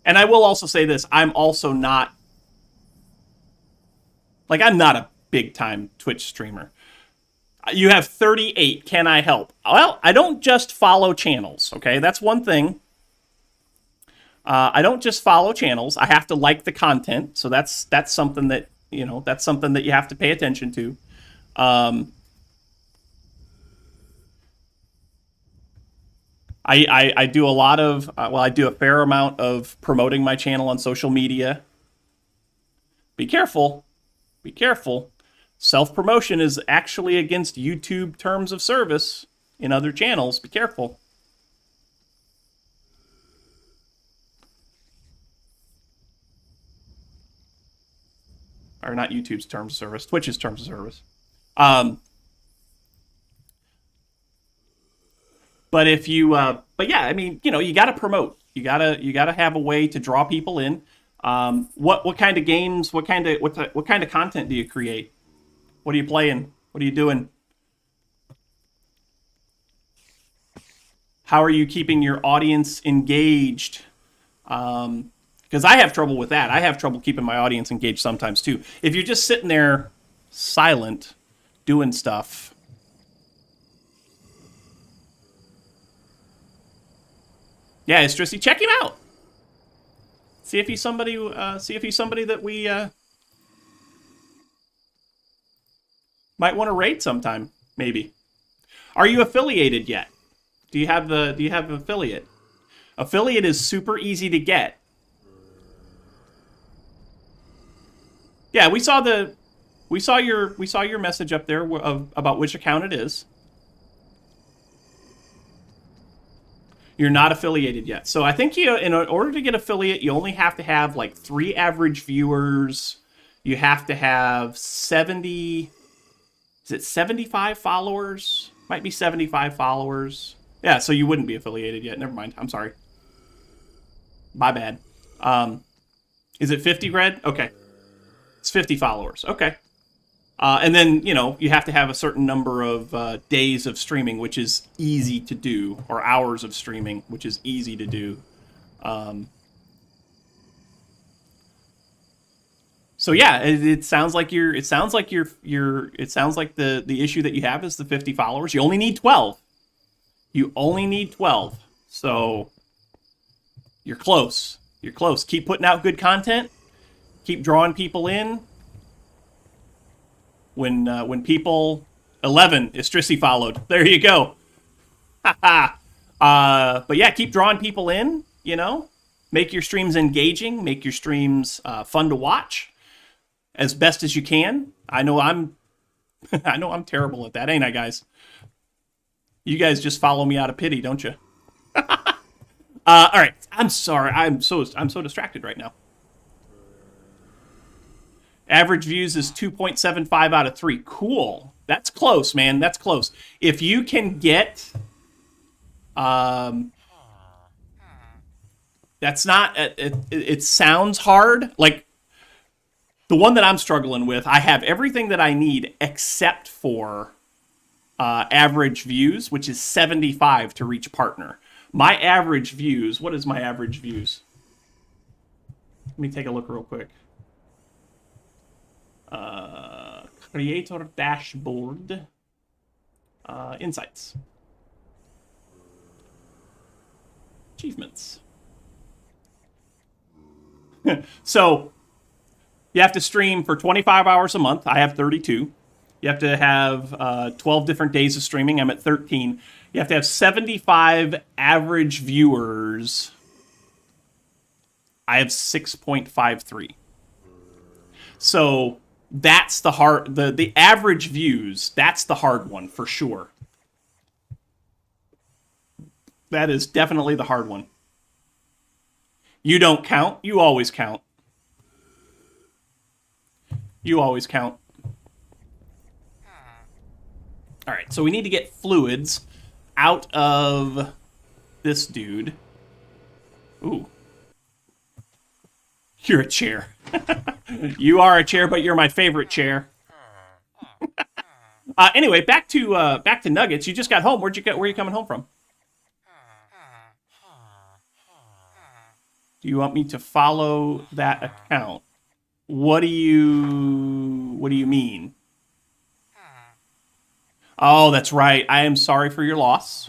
S1: And I will also say this, I'm not a big-time Twitch streamer. You have 38, can I help? Well, I don't just follow channels, okay? That's one thing. I don't just follow channels. I have to like the content, so that's something that, that's something that you have to pay attention to. I do a lot of, I do a fair amount of promoting my channel on social media. Be careful. Be careful. Self-promotion is actually against YouTube terms of service in other channels. Be careful. Or not YouTube's terms of service, Twitch's terms of service. But if you, but yeah, I mean, you got to promote. You gotta have a way to draw people in. What kind of games? What kind of content do you create? What are you playing? What are you doing? How are you keeping your audience engaged? Because I have trouble with that. I have trouble keeping my audience engaged sometimes too. If you're just sitting there silent, doing stuff. Yeah, Strissy, check him out. See if he's somebody. See if he's somebody that we. Might want to raid sometime, maybe. Are you affiliated yet? Do you have affiliate? Affiliate is super easy to get. Yeah, we saw your message up there about which account it is. You're not affiliated yet. So I think in order to get affiliate, you only have to have like 3 average viewers. You have to have 70. Is it 75 followers? Might be 75 followers. Yeah, so you wouldn't be affiliated yet. Never mind. I'm sorry. My bad. Is it 50, Red? Okay. It's 50 followers. Okay. And then, you have to have a certain number of days of streaming, which is easy to do, or hours of streaming, which is easy to do. So yeah, it sounds like the issue that you have is the 50 followers. You only need 12. You only need 12. So you're close. You're close. Keep putting out good content. Keep drawing people in. When people 11 Istrisi followed. There you go. But yeah, keep drawing people in, Make your streams engaging, make your streams fun to watch as best as you can. I know I'm terrible at that, ain't I, guys? You guys just follow me out of pity, don't you? All right. I'm sorry. I'm so distracted right now. Average views is 2.75 out of 3. Cool. That's close, man. That's close. If you can get... that's not... It sounds hard. Like, the one that I'm struggling with, I have everything that I need except for average views, which is 75 to reach partner. My average views... What is my average views? Let me take a look real quick. Creator dashboard, insights, achievements. So you have to stream for 25 hours a month. I have 32. You have to have 12 different days of streaming. I'm at 13. You have to have 75 average viewers. I have 6.53. So that's the hard, the average views, that's the hard one for sure. That is definitely the hard one. You don't count. You always count. You always count. All right, so we need to get fluids out of this dude. Ooh. You're a chair. You are a chair, but you're my favorite chair. Anyway, back to Nuggets. You just got home. Where are you coming home from? Do you want me to follow that account? What do you mean? Oh, that's right. I am sorry for your loss.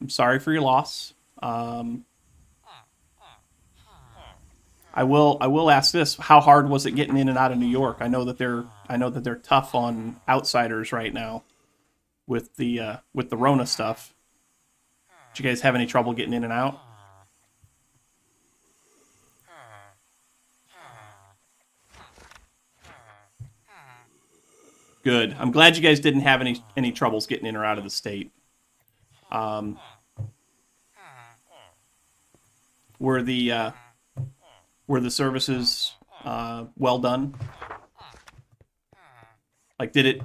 S1: I'm sorry for your loss. I will ask this: how hard was it getting in and out of New York? I know that they're tough on outsiders right now with the Rona stuff. Did you guys have any trouble getting in and out? Good. I'm glad you guys didn't have any troubles getting in or out of the state. Were the services well done? Like, did it?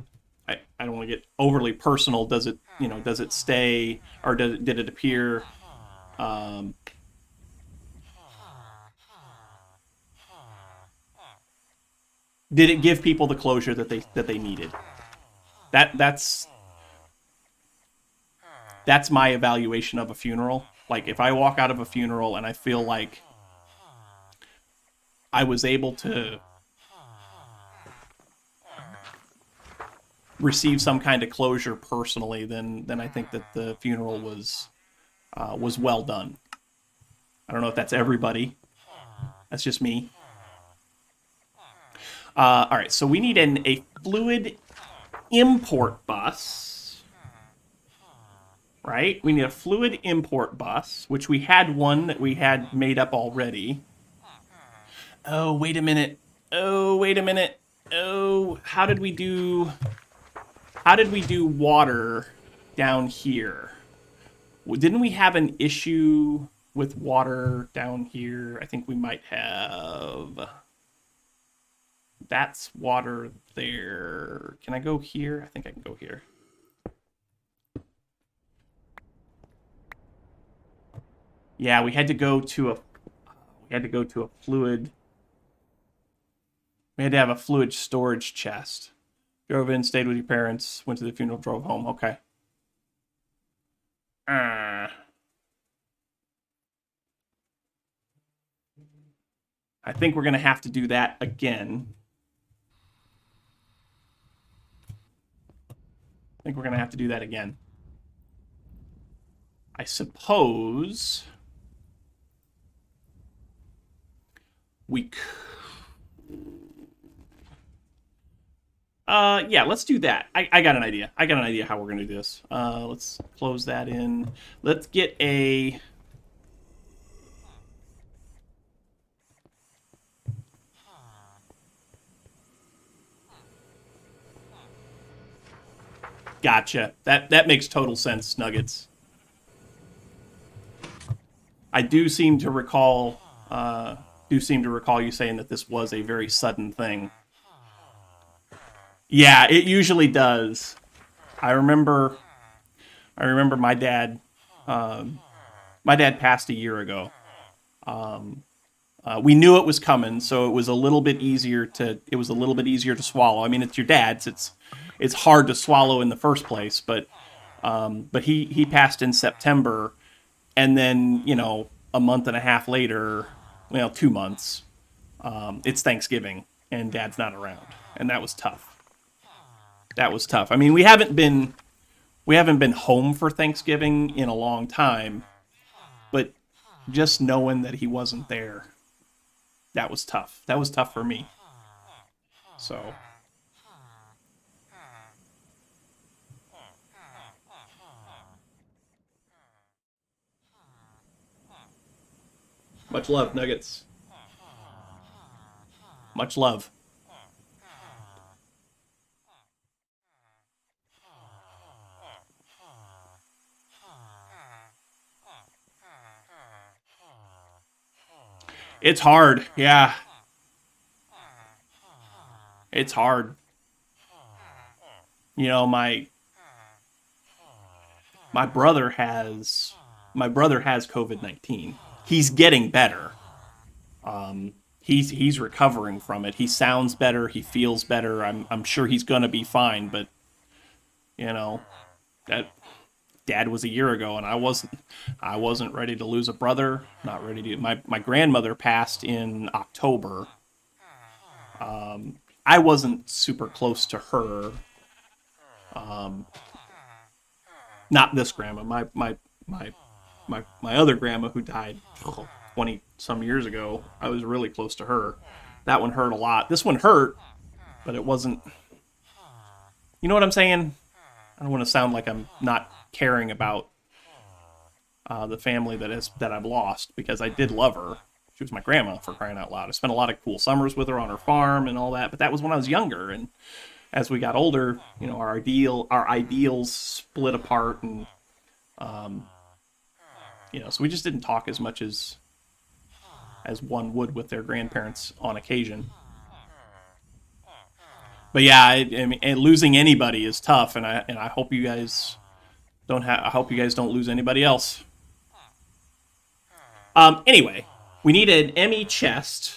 S1: I don't want to get overly personal. Does it stay, or did it appear? Did it give people the closure that they needed? That's my evaluation of a funeral. Like, if I walk out of a funeral and I feel like I was able to receive some kind of closure personally, then I think that the funeral was well done. I don't know if that's everybody. That's just me. All right, so we need a fluid import bus, right? We need a fluid import bus, which we had one that we had made up already. Oh, wait a minute. Oh, wait a minute. Oh, how did we do water down here? Didn't we have an issue with water down here? I think we might have. That's water there. Can I go here? I think I can go here. Yeah, we had to go to a fluid. We had to have a fluid storage chest. Drove in, stayed with your parents, went to the funeral, drove home. Okay. I think we're going to have to do that again. I suppose we could. Yeah, let's do that. I got an idea. I got an idea how we're going to do this. Let's close that in. Let's get a... Gotcha. That makes total sense, Nuggets. I do seem to recall you saying that this was a very sudden thing. Yeah, it usually does. I remember my dad passed a year ago. We knew it was coming, so it was a little bit easier to swallow. I mean, it's your dad's. It's hard to swallow in the first place, but he passed in September, and then, a month and a half later, 2 months, it's Thanksgiving, and Dad's not around, and that was tough. I mean, we haven't been home for Thanksgiving in a long time, but just knowing that he wasn't there, that was tough. That was tough for me. So. Much love, Nuggets. Much love. It's hard, yeah. It's hard. My brother has COVID-19. He's getting better. He's recovering from it. He sounds better. He feels better. I'm sure he's gonna be fine. But that Dad was a year ago, and I wasn't ready to lose a brother. Not ready to. My grandmother passed in October. I wasn't super close to her. Not this grandma. My other grandma who died 20 some years ago. I was really close to her. That one hurt a lot. This one hurt, but it wasn't. You know what I'm saying? I don't want to sound like I'm not caring about the family that I've lost, because I did love her. She was my grandma, for crying out loud. I spent a lot of cool summers with her on her farm and all that, but that was when I was younger. And as we got older, our ideals split apart, and so we just didn't talk as much as one would with their grandparents on occasion. But yeah, I mean, and losing anybody is tough, and I hope you guys don't lose anybody else. Anyway, we need an ME chest.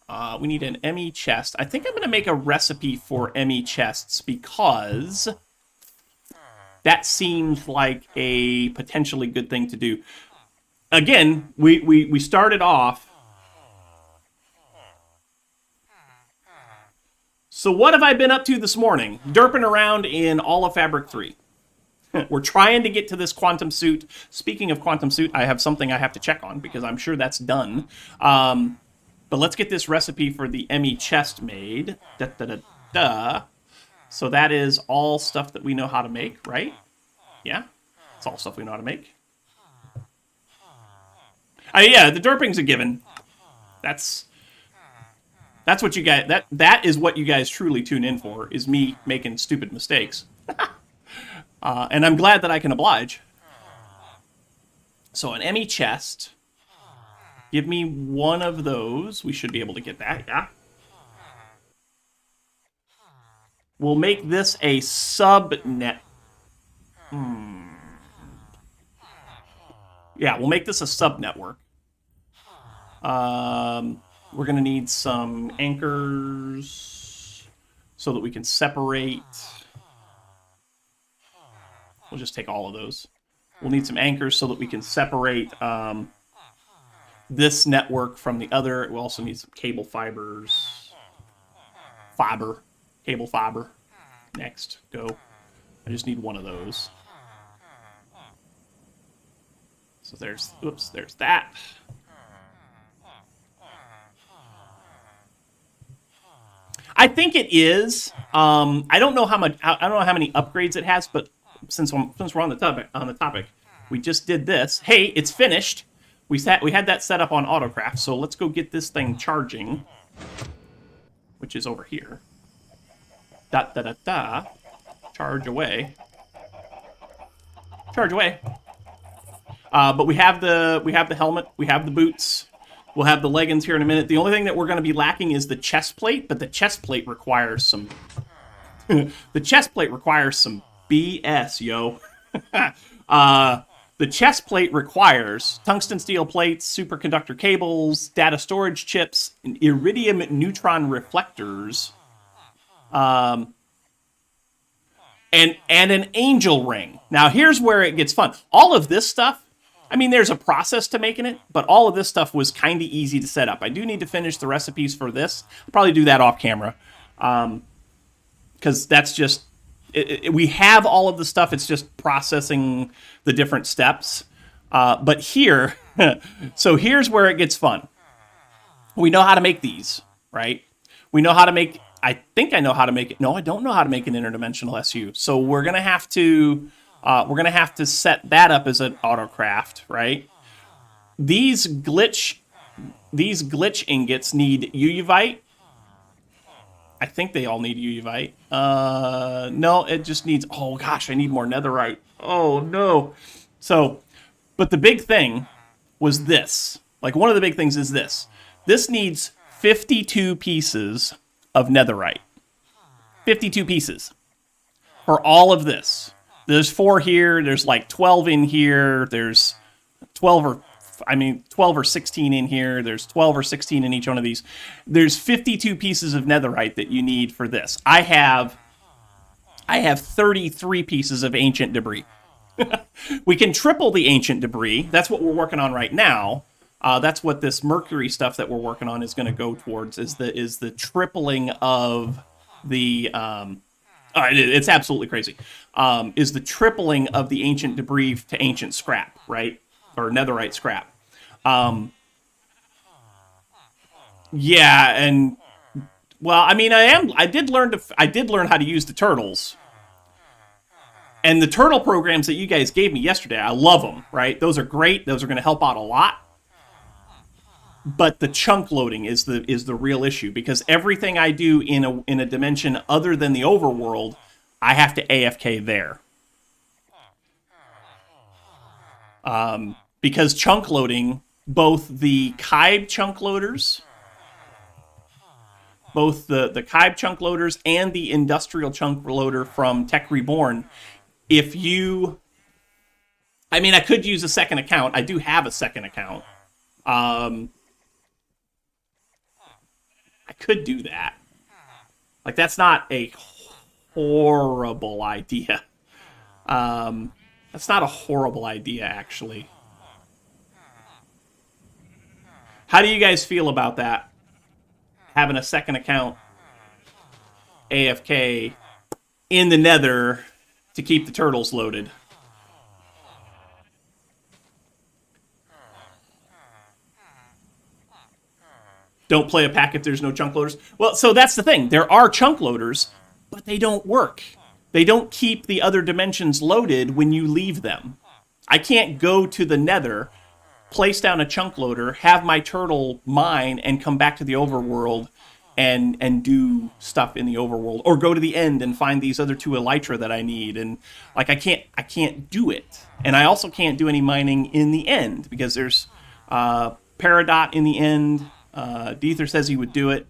S1: I think I'm going to make a recipe for ME chests, because that seems like a potentially good thing to do. Again, we started off. So what have I been up to this morning? Derping around in all of Fabric 3. We're trying to get to this quantum suit. Speaking of quantum suit, I have something I have to check on, because I'm sure that's done. But let's get this recipe for the ME chest made. Da-da-da. So that is all stuff that we know how to make, right? Yeah, it's all stuff we know how to make. Yeah, the derping's a given. That's what you guys, that is what you guys truly tune in for, is me making stupid mistakes. And I'm glad that I can oblige. So an ME chest. Give me one of those. We should be able to get that, yeah. We'll make this a subnet. Yeah, we'll make this a subnetwork. We're going to need some anchors so that we can separate. We'll just take all of those. We'll need some anchors so that we can separate this network from the other. We'll also need some cable fibers. Cable fiber. Next, go. I just need one of those. So there's that. I think it is. I don't know how much. I don't know how many upgrades it has, but since we're on the topic, we just did this. Hey, it's finished. We had that set up on Autocraft, so let's go get this thing charging, which is over here. Charge away. Charge away. But we have the helmet. We have the boots. We'll have the leggings here in a minute. The only thing that we're going to be lacking is the chest plate, but the chest plate requires some... the chest plate requires some BS, yo. The chest plate requires tungsten steel plates, superconductor cables, data storage chips, and iridium neutron reflectors, and an angel ring. Now, here's where it gets fun. All of this stuff, I mean, there's a process to making it, but all of this stuff was kind of easy to set up. I do need to finish the recipes for this. I'll probably do that off camera, because that's just... we have all of the stuff. It's just processing the different steps. But here, so here's where it gets fun. We know how to make these, right? We know how to make... I think I know how to make it. No, I don't know how to make an interdimensional SU. So we're gonna have to set that up as an autocraft, right? These glitch ingots need UUvite. I think they all need UUvite. No, it just needs... oh gosh, I need more netherite. Oh no. So, but the big thing was this. Like, one of the big things is this. This needs 52 pieces of netherite. 52 pieces for all of this. There's 4 here. There's like 12 in here. There's 12 or 16 in here. There's 12 or 16 in each one of these. There's 52 pieces of netherite that you need for this. I have 33 pieces of ancient debris. We can triple the ancient debris. That's what we're working on right now. That's what this mercury stuff that we're working on is going to go towards, is the tripling of the... it's absolutely crazy. Is the tripling of the ancient debris to ancient scrap, right? Or netherite scrap. Yeah, and... well, I mean, I did learn how to use the turtles. And the turtle programs that you guys gave me yesterday, I love them, right? Those are great. Those are going to help out a lot. But the chunk loading is the real issue, because everything I do in a dimension other than the overworld, I have to AFK there. Because chunk loading, both the Kybe chunk loaders, both the Kybe chunk loaders and the industrial chunk loader from Tech Reborn, if you... I mean, I could use a second account. I do have a second account. I could do that. Like, that's not a horrible idea. That's not a horrible idea, actually. How do you guys feel about that? Having a second account AFK in the nether to keep the turtles loaded. Don't play a pack if there's no chunk loaders. Well, so that's the thing. There are chunk loaders, but they don't work. They don't keep the other dimensions loaded when you leave them. I can't go to the nether, place down a chunk loader, have my turtle mine, and come back to the overworld and do stuff in the overworld, or go to the end and find these other 2 elytra that I need. And like I can't do it. And I also can't do any mining in the end because there's Peridot in the end. Deether says he would do it.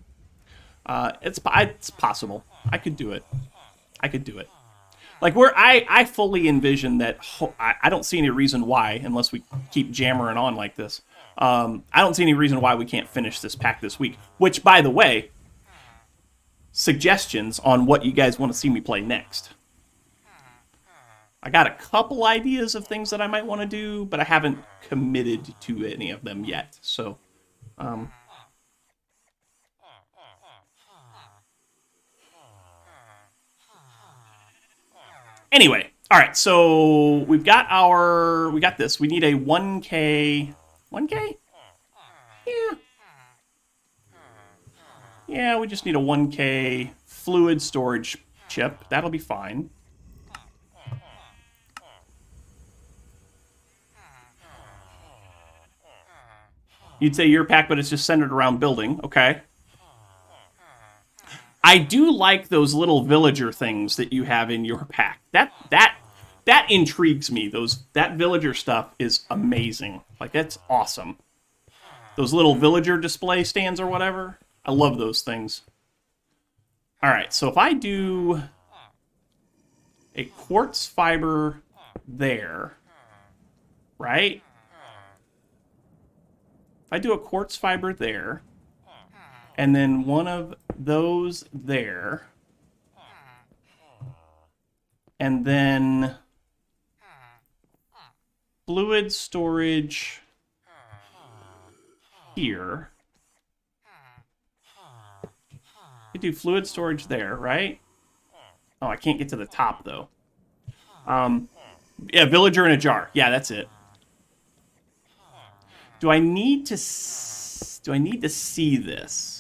S1: It's possible. I could do it. Like I fully envision that. I don't see any reason why, unless we keep jammering on like this. I don't see any reason why we can't finish this pack this week. Which, by the way, suggestions on what you guys want to see me play next. I got a couple ideas of things that I might want to do, but I haven't committed to any of them yet. So, anyway, all right. So we got this. We need a 1K. 1K? Yeah. Yeah, we just need a 1K fluid storage chip. That'll be fine. You'd say your pack, but it's just centered around building. Okay. I do like those little villager things that you have in your pack. That intrigues me. That villager stuff is amazing. Like, that's awesome. Those little villager display stands or whatever. I love those things. All right, so if I do a quartz fiber there, right? If I do a quartz fiber there, and then one of those there, and then fluid storage here. I do fluid storage there, right? Oh, I can't get to the top though. Yeah, villager in a jar. Yeah, that's it. Do I need to see this?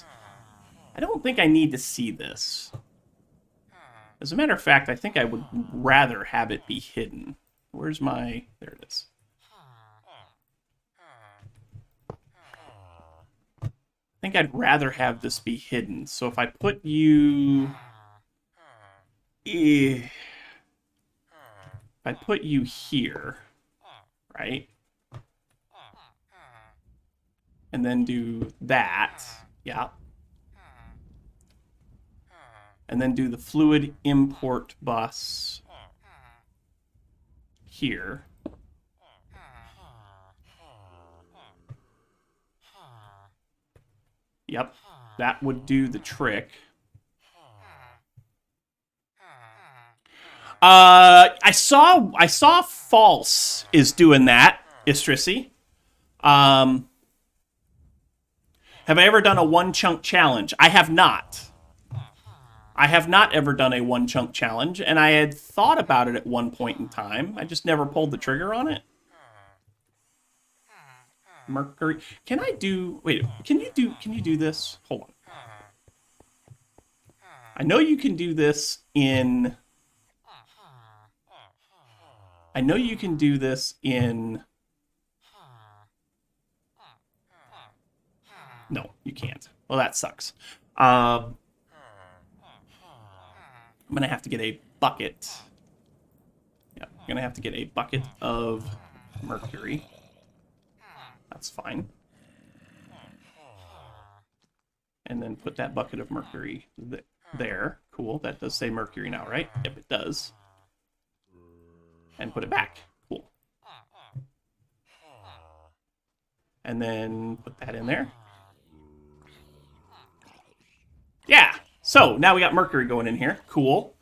S1: I don't think I need to see this. As a matter of fact, I think I would rather have it be hidden. Where's my... There it is. I think I'd rather have this be hidden. So if I put you... If I put you here, right? And then do that. Yeah. And then do the fluid import bus here. Yep, that would do the trick. I saw False is doing that, Istrisi. Have I ever done a one chunk challenge? I have not. I have not ever done a one chunk challenge, and I had thought about it at one point in time. I just never pulled the trigger on it. Mercury. Can I do... Wait, can you do this? Hold on. I know you can do this in... No, you can't. Well, that sucks. I'm going to have to get a bucket. Yeah, I'm going to have to get a bucket of mercury. That's fine. And then put that bucket of mercury there. Cool. That does say mercury now, right? Yep, it does. And put it back. Cool. And then put that in there. Yeah. So now we got mercury going in here. Cool.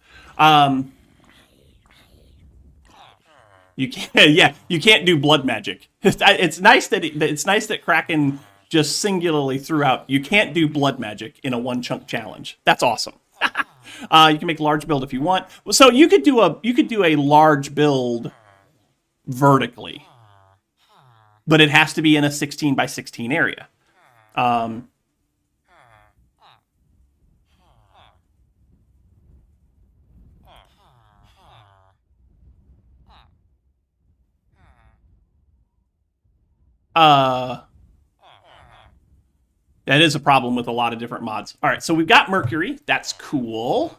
S1: You can't. Yeah, you can't do blood magic. It's nice that Kraken just singularly threw out. You can't do blood magic in a one chunk challenge. That's awesome. You can make a large build if you want. So you could do a large build vertically, but it has to be in a 16 by 16 area. That is a problem with a lot of different mods. All right, so we've got mercury. That's cool.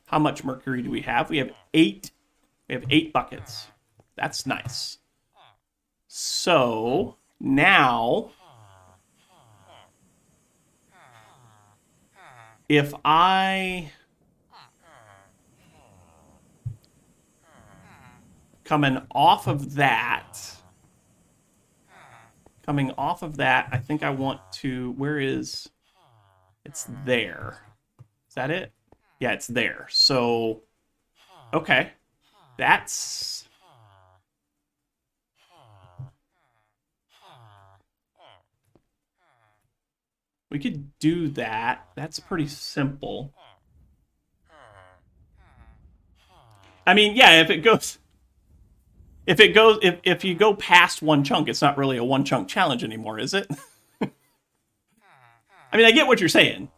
S1: How much mercury do we have? We have 8. We have 8 buckets. That's nice. So now, if I coming off of that, I think I want to, where is, it's there. Is that it? Yeah, it's there. So, okay. That's, we could do that. That's pretty simple. I mean, yeah, if you go past one chunk, it's not really a one chunk challenge anymore, is it? I mean, I get what you're saying.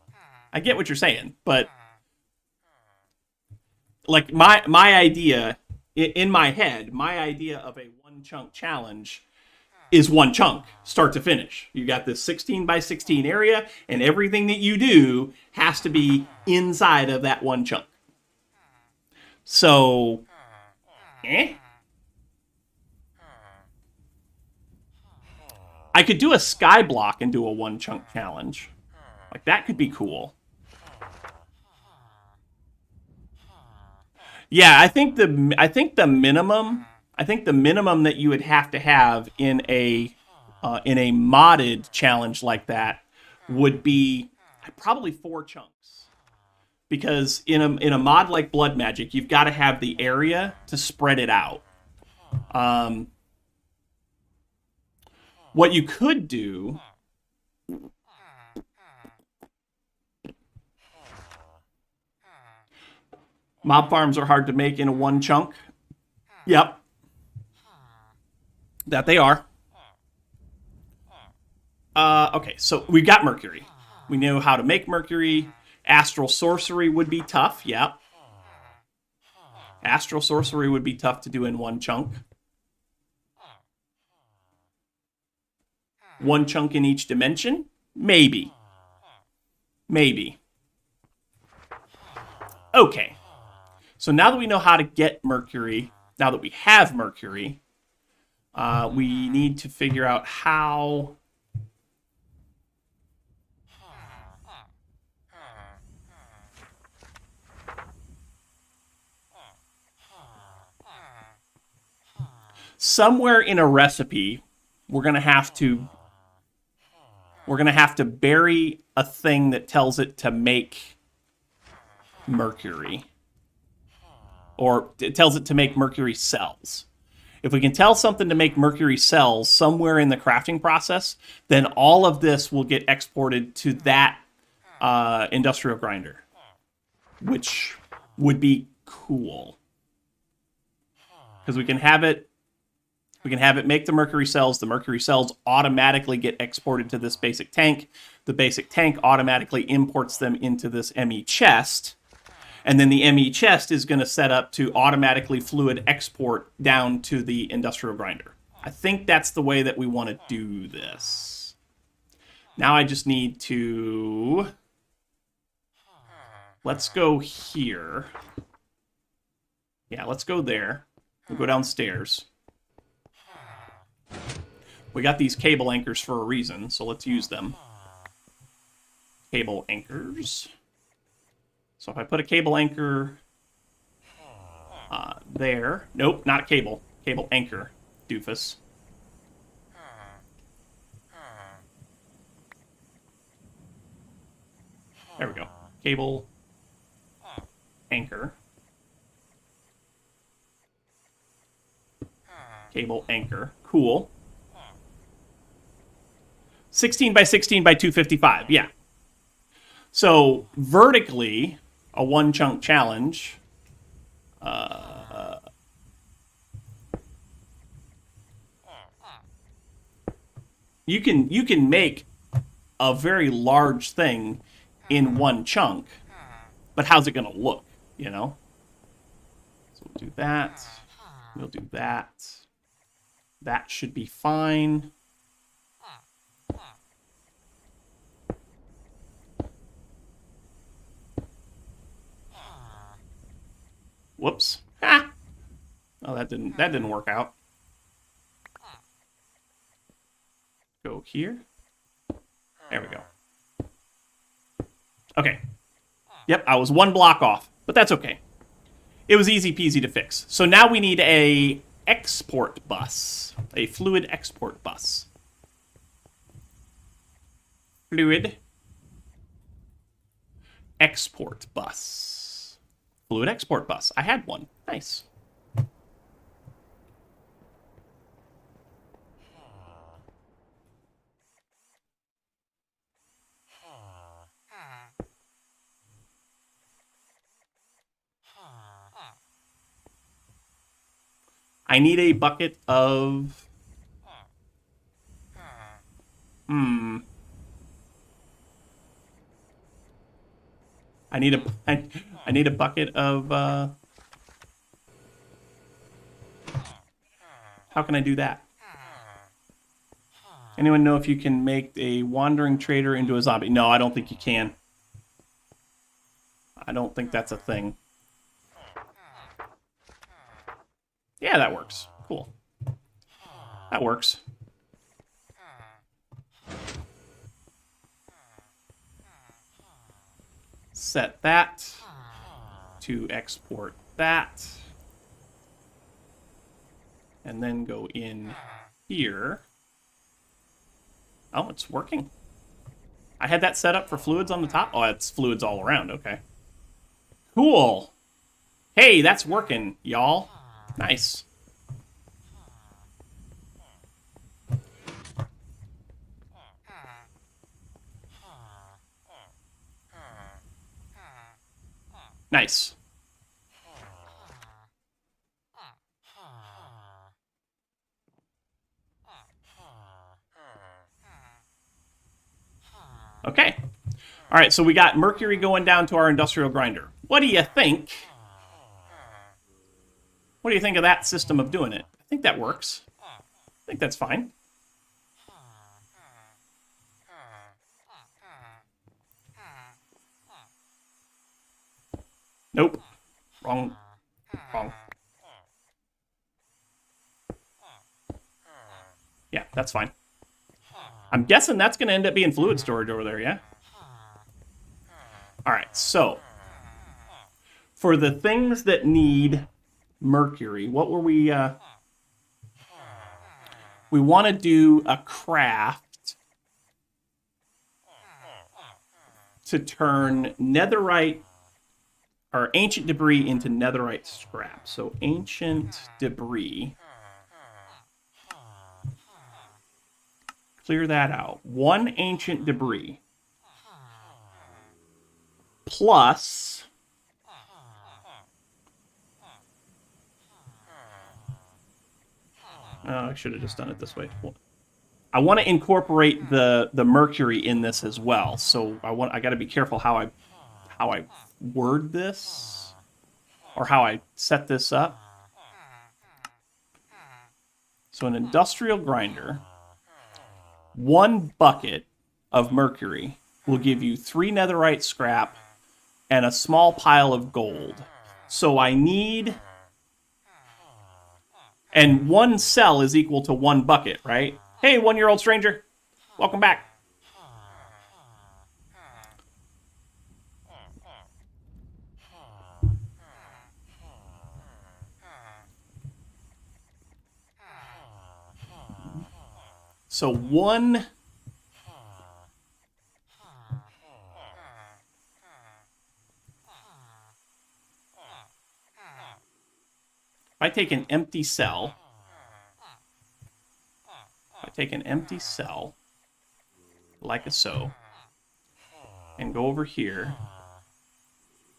S1: But like my idea in my head, my idea of a one chunk challenge is one chunk, start to finish. You got this 16 by 16 area, and everything that you do has to be inside of that one chunk. So, I could do a sky block and do a one chunk challenge. Like, that could be cool. Yeah, I think the minimum that you would have to have in a modded challenge like that would be probably 4 chunks, because in a mod like Blood Magic, you've got to have the area to spread it out. What you could do, mob farms are hard to make in a one chunk. Yep. That they are. Okay, so we've got mercury. We know how to make mercury. Astral sorcery would be tough. Yep. Astral sorcery would be tough to do in one chunk. One chunk in each dimension? Maybe. Okay. So now that we know how to get mercury, now that we have mercury, we need to figure out how... Somewhere in a recipe, we're going to have to bury a thing that tells it to make mercury. Or it tells it to make mercury cells. If we can tell something to make mercury cells somewhere in the crafting process, then all of this will get exported to that industrial grinder, which would be cool. Because we can have it make the mercury cells. The mercury cells automatically get exported to this basic tank. The basic tank automatically imports them into this ME chest. And then the ME chest is going to set up to automatically fluid export down to the industrial grinder. I think that's the way that we want to do this. Now I just need to... Let's go here. Yeah, let's go there. We'll go downstairs. We got these cable anchors for a reason, so let's use them. Cable anchors. So if I put a cable anchor there... Nope, not cable. Cable anchor, doofus. There we go. Cable anchor. Cable anchor. Cool. 16 by 16 by 255. Yeah. So vertically, a one chunk challenge. You can make a very large thing in one chunk, but how's it going to look? You know. So we'll do that. We'll do that. That should be fine. Whoops. Ha! Oh, that didn't work out. Go here. There we go. Okay. Yep, I was one block off, but that's okay. It was easy peasy to fix. So now we need a export bus, a fluid export bus. Fluid export bus. Fluid export bus. I had one. Nice. I need a bucket of... I need a bucket of... How can I do that? Anyone know if you can make a wandering trader into a zombie? No, I don't think you can. I don't think that's a thing. Yeah, that works. Cool. That works. Set that to export that. And then go in here. Oh, it's working. I had that set up for fluids on the top. Oh, it's fluids all around. Okay. Cool. Hey, that's working, y'all. Nice. Nice. Okay. All right, so we got mercury going down to our industrial grinder. What do you think? What do you think of that system of doing it? I think that works. I think that's fine. Nope. Wrong. Wrong. Yeah, that's fine. I'm guessing that's going to end up being fluid storage over there, yeah? All right, so for the things that need mercury, what were we... we want to do a craft to turn netherite or ancient debris into netherite scrap. So ancient debris. Clear that out. One ancient debris plus I should have just done it this way. I want to incorporate the mercury in this as well. So I got to be careful how I word this or how I set this up. So an industrial grinder, one bucket of mercury will give you 3 netherite scrap and a small pile of gold. So I need... And 1 cell is equal to 1 bucket, right? Hey, 1-year-old stranger. Welcome back. So 1... If I take an empty cell, like so, and go over here,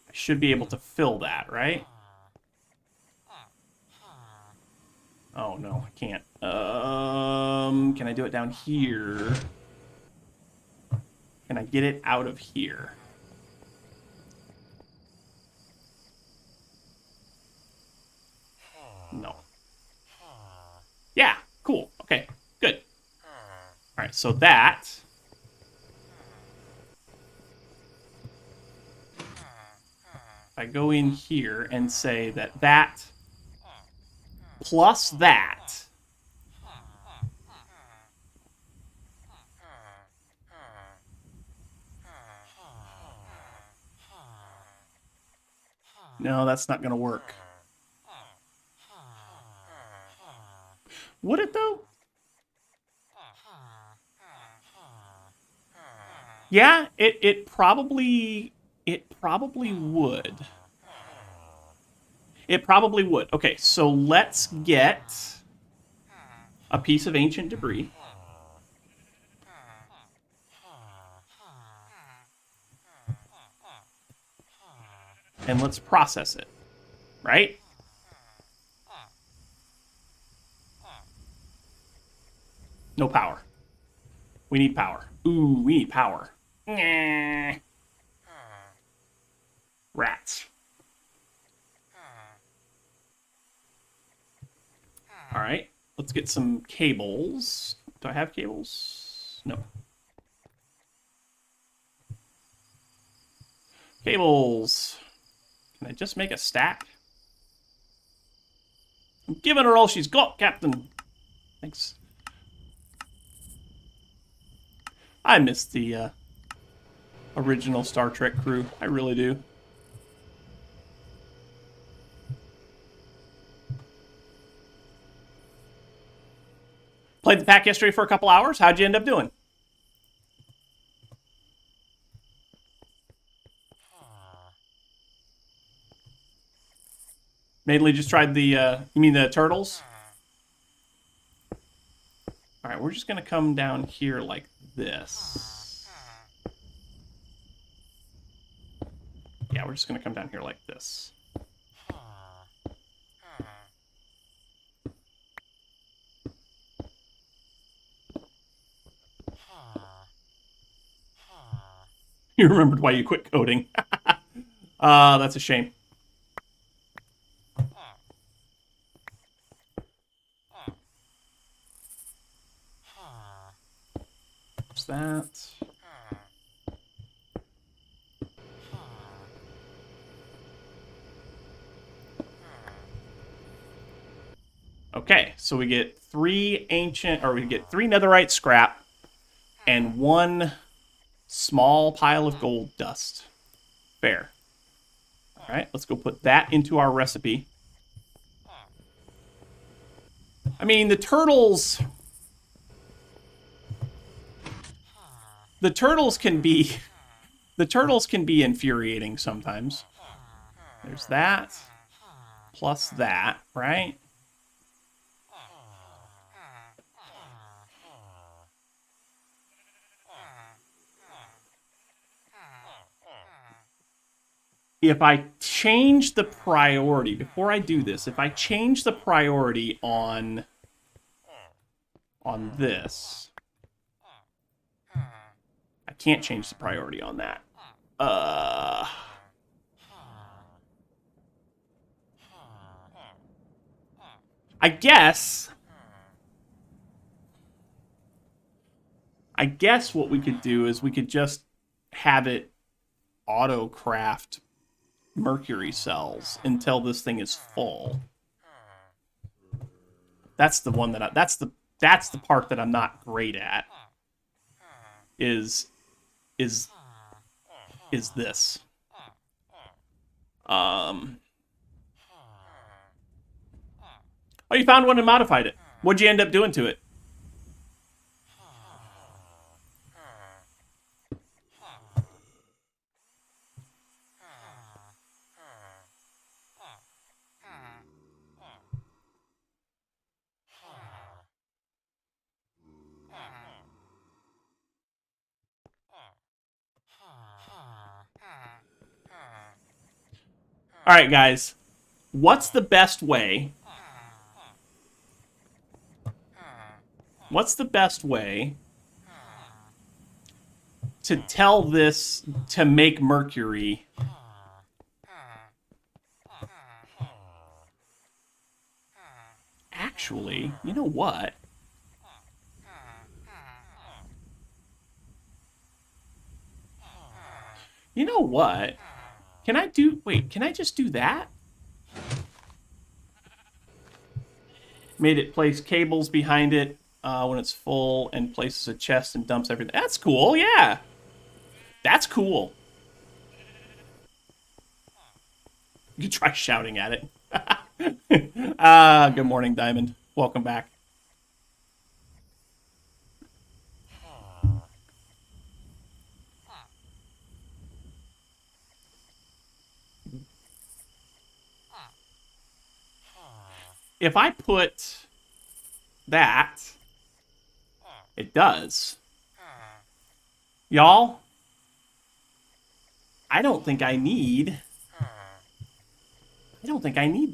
S1: I should be able to fill that, right? Oh, no, I can't. Can I do it down here? Can I get it out of here? No. Yeah, cool. Okay, good. All right, so that... If I I go in here and say that that plus that no, that's not going to work. Would it though? Yeah, it probably would. It probably would. Okay, so let's get a piece of ancient debris. And let's process it, right? No power. We need power. Ooh, we need power. Rats. All right, let's get some cables. Do I have cables? No. Cables. Can I just make a stack? I'm giving her all she's got, Captain. Thanks. I miss the original Star Trek crew. I really do. Played the pack yesterday for a couple hours. How'd you end up doing? Mainly just tried the, you mean the turtles? All right, we're just going to come down here like this. Yeah, we're just going to come down here like this. You remembered why you quit coding. That's a shame. What's that? Okay, so we get 3 ancient, or we get 3 netherite scrap and 1 small pile of gold dust. Fair. All right, let's go put that into our recipe. I mean, the turtles can be infuriating sometimes. There's that plus that, right? If I change the priority, before I do this, if I change the priority on this, I can't change the priority on that. I guess what we could do is we could just have it auto craft mercury cells until this thing is full. That's the one that that's the part that I'm not great at. Is this. Oh, you found one and modified it. What'd you end up doing to it? All right, guys. What's the best way? What's the best way to tell this to make mercury? Actually, you know what? You know what? Can I do... Wait, can I just do that? Made it place cables behind it when it's full and places a chest and dumps everything. That's cool, yeah. That's cool. You can try shouting at it. Good morning, Diamond. Welcome back. If I put that, it does. Y'all, I don't think I need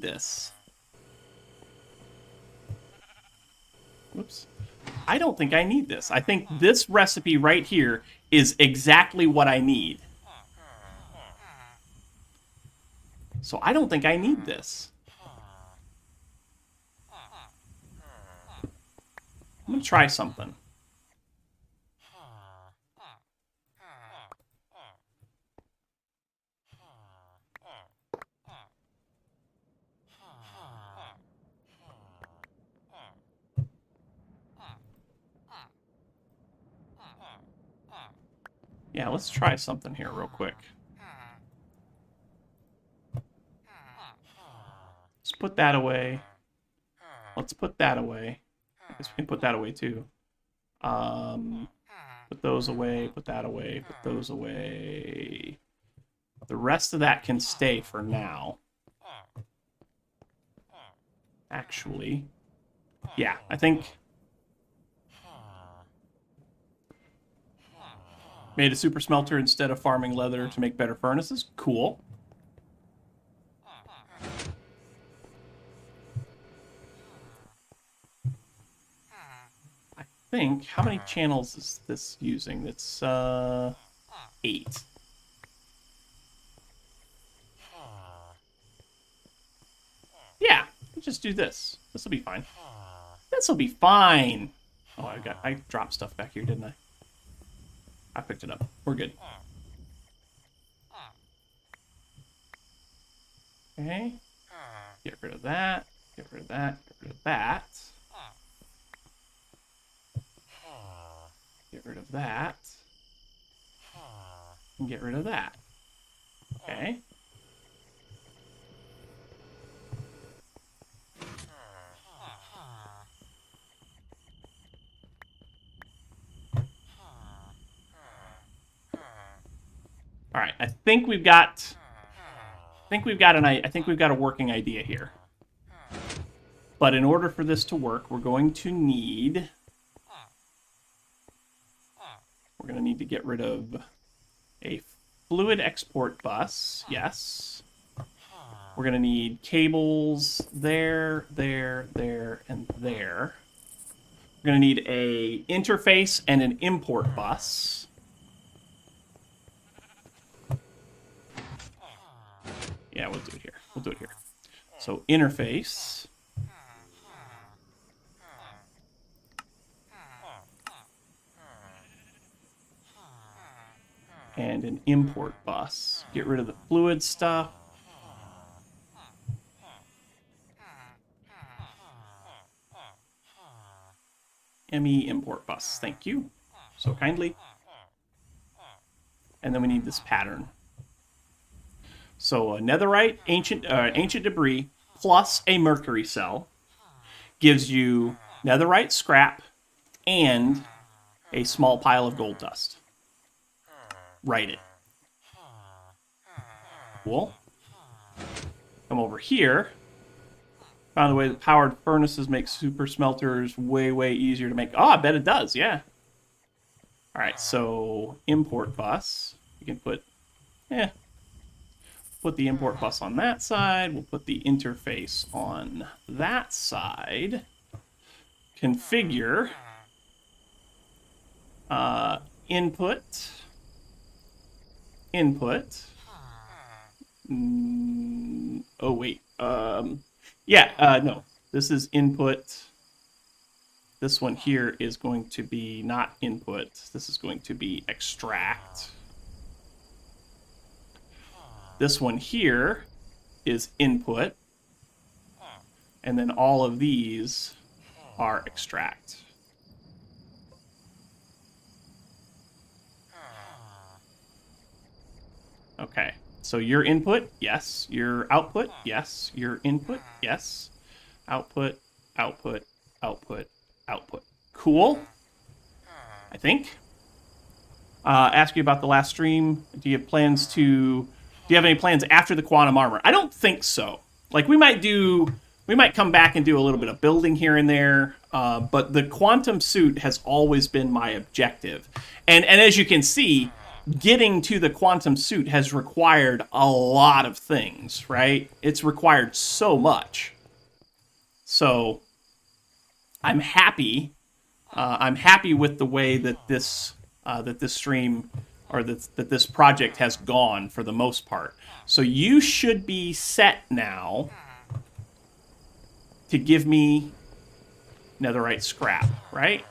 S1: this. Whoops. I don't think I need this. I think this recipe right here is exactly what I need. So I don't think I need this. I'm gonna try something. Yeah, let's try something here real quick. Let's put that away. Let's put that away. I guess we can put that away too. Put those away, put that away, put those away. The rest of that can stay for now. Actually, yeah, I think... Made a super smelter instead of farming leather to make better furnaces. Cool. I think, how many channels is this using? It's 8. Yeah, just do this. This will be fine. This will be fine. Oh, I dropped stuff back here, didn't I? I picked it up. We're good. Okay. Get rid of that. Get rid of that. Get rid of that. Get rid of that. And get rid of that. Okay. All right, I think we've got a working idea here. But in order for this to work, we're going to need to get rid of a fluid export bus. Yes. We're going to need cables there, there, there, and there. We're going to need a interface and an import bus. Yeah, we'll do it here. We'll do it here. So interface. And an import bus. Get rid of the fluid stuff. ME import bus. Thank you so kindly. And then we need this pattern. So a netherite, ancient debris, plus a mercury cell gives you netherite scrap and a small pile of gold dust. Write it. Cool. Come over here. Found a way that powered furnaces make super smelters way, way easier to make. Oh, I bet it does, yeah. All right, so import bus. You can put, put the import bus on that side. We'll put the interface on that side. Configure. Input. Oh, wait. No. This is input. This one here is going to be not input. This is going to be extract. This one here is input. And then all of these are extract. Okay, so your input, yes. Your output, yes. Your input, yes. Output, output, output, output. Cool, I think. Ask you about the last stream. Do you have any plans after the quantum armor? I don't think so. Like, we might come back and do a little bit of building here and there, but the quantum suit has always been my objective. And as you can see, getting to the quantum suit has required a lot of things, right? It's required so much. So I'm happy. I'm happy with the way that this stream or that this project has gone for the most part. So you should be set now to give me netherite scrap, right?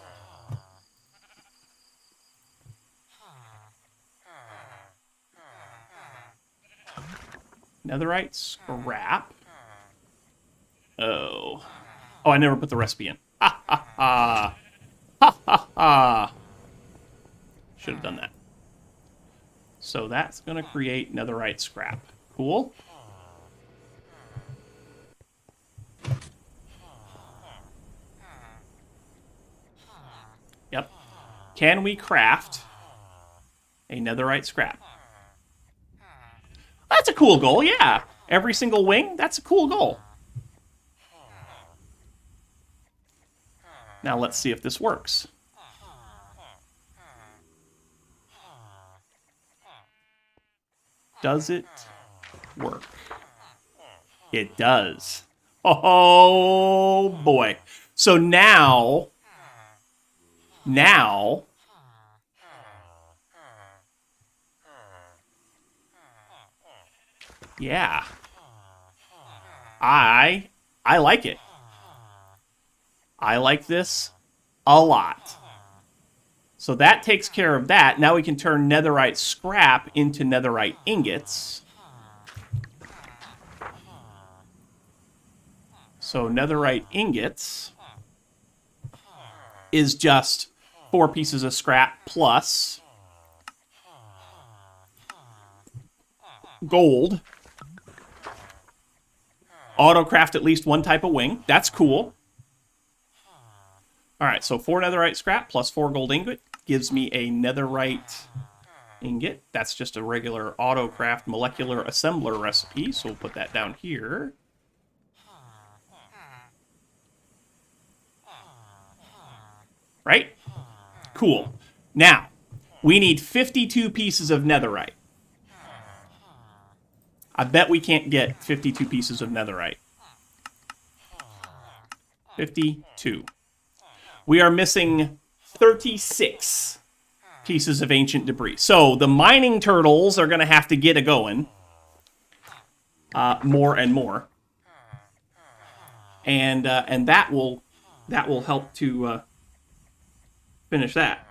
S1: Netherite scrap. Oh, I never put the recipe in. Ha ha ha. Ha ha ha. Should have done that. So that's going to create netherite scrap. Cool. Yep. Can we craft a netherite scrap? That's a cool goal, yeah. Every single wing, that's a cool goal. Now let's see if this works. Does it work? It does. Oh boy. So now, yeah, I like it. I like this a lot. So that takes care of that. Now we can turn netherite scrap into netherite ingots. So netherite ingots is just 4 pieces of scrap plus gold. Autocraft at least 1 type of wing. That's cool. All right, so 4 netherite scrap plus 4 gold ingot gives me a netherite ingot. That's just a regular autocraft molecular assembler recipe, so we'll put that down here. Right? Cool. Now, we need 52 pieces of netherite. I bet we can't get 52 pieces of netherite. 52. We are missing 36 pieces of ancient debris. So the mining turtles are going to have to get a going. More and more. And that will help to finish that.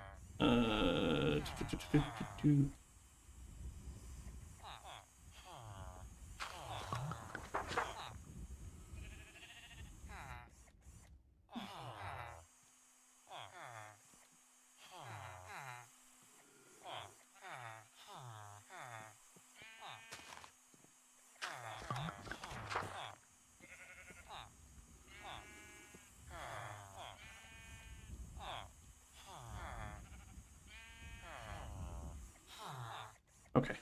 S1: Okay.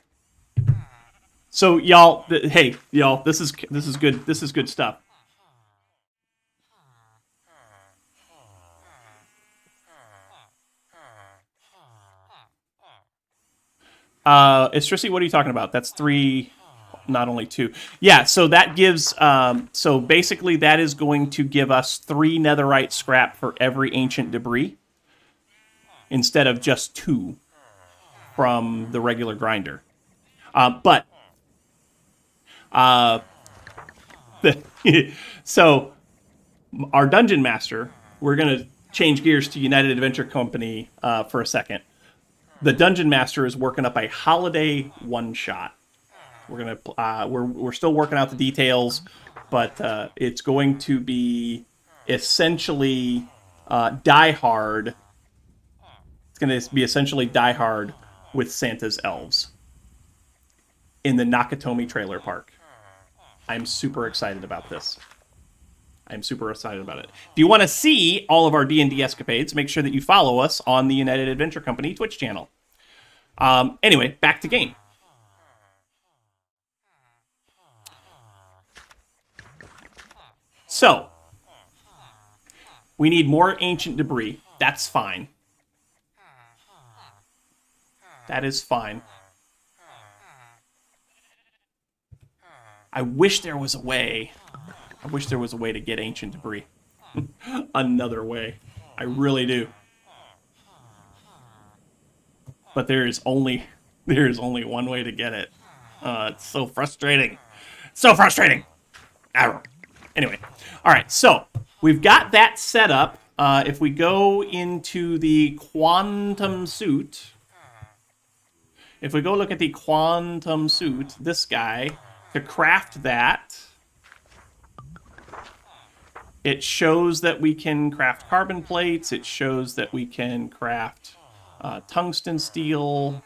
S1: So y'all, hey y'all, this is good. This is good stuff. Estrisi, what are you talking about? That's 3, not only 2. Yeah, so that gives, so basically that is going to give us 3 netherite scrap for every ancient debris instead of just 2 from the regular grinder. So our dungeon master, we're going to change gears to United Adventure Company for a second. The dungeon master is working up a holiday one-shot. We're still working out the details, but it's going to be essentially Die Hard. It's going to be essentially Die Hard with Santa's elves in the Nakatomi Trailer Park. I'm super excited about this. I'm super excited about it. If you want to see all of our D&D escapades, make sure that you follow us on the United Adventure Company Twitch channel. Anyway, back to game. So, we need more ancient debris. That's fine. That is fine. I wish there was a way. I wish there was a way to get ancient debris. Another way. I really do. But there is only one way to get it. It's so frustrating. So frustrating. Arrow. Anyway. All right, so we've got that set up. If we go into the quantum suit, if we go look at the quantum suit, this guy, to craft that, it shows that we can craft carbon plates. It shows that we can craft tungsten steel.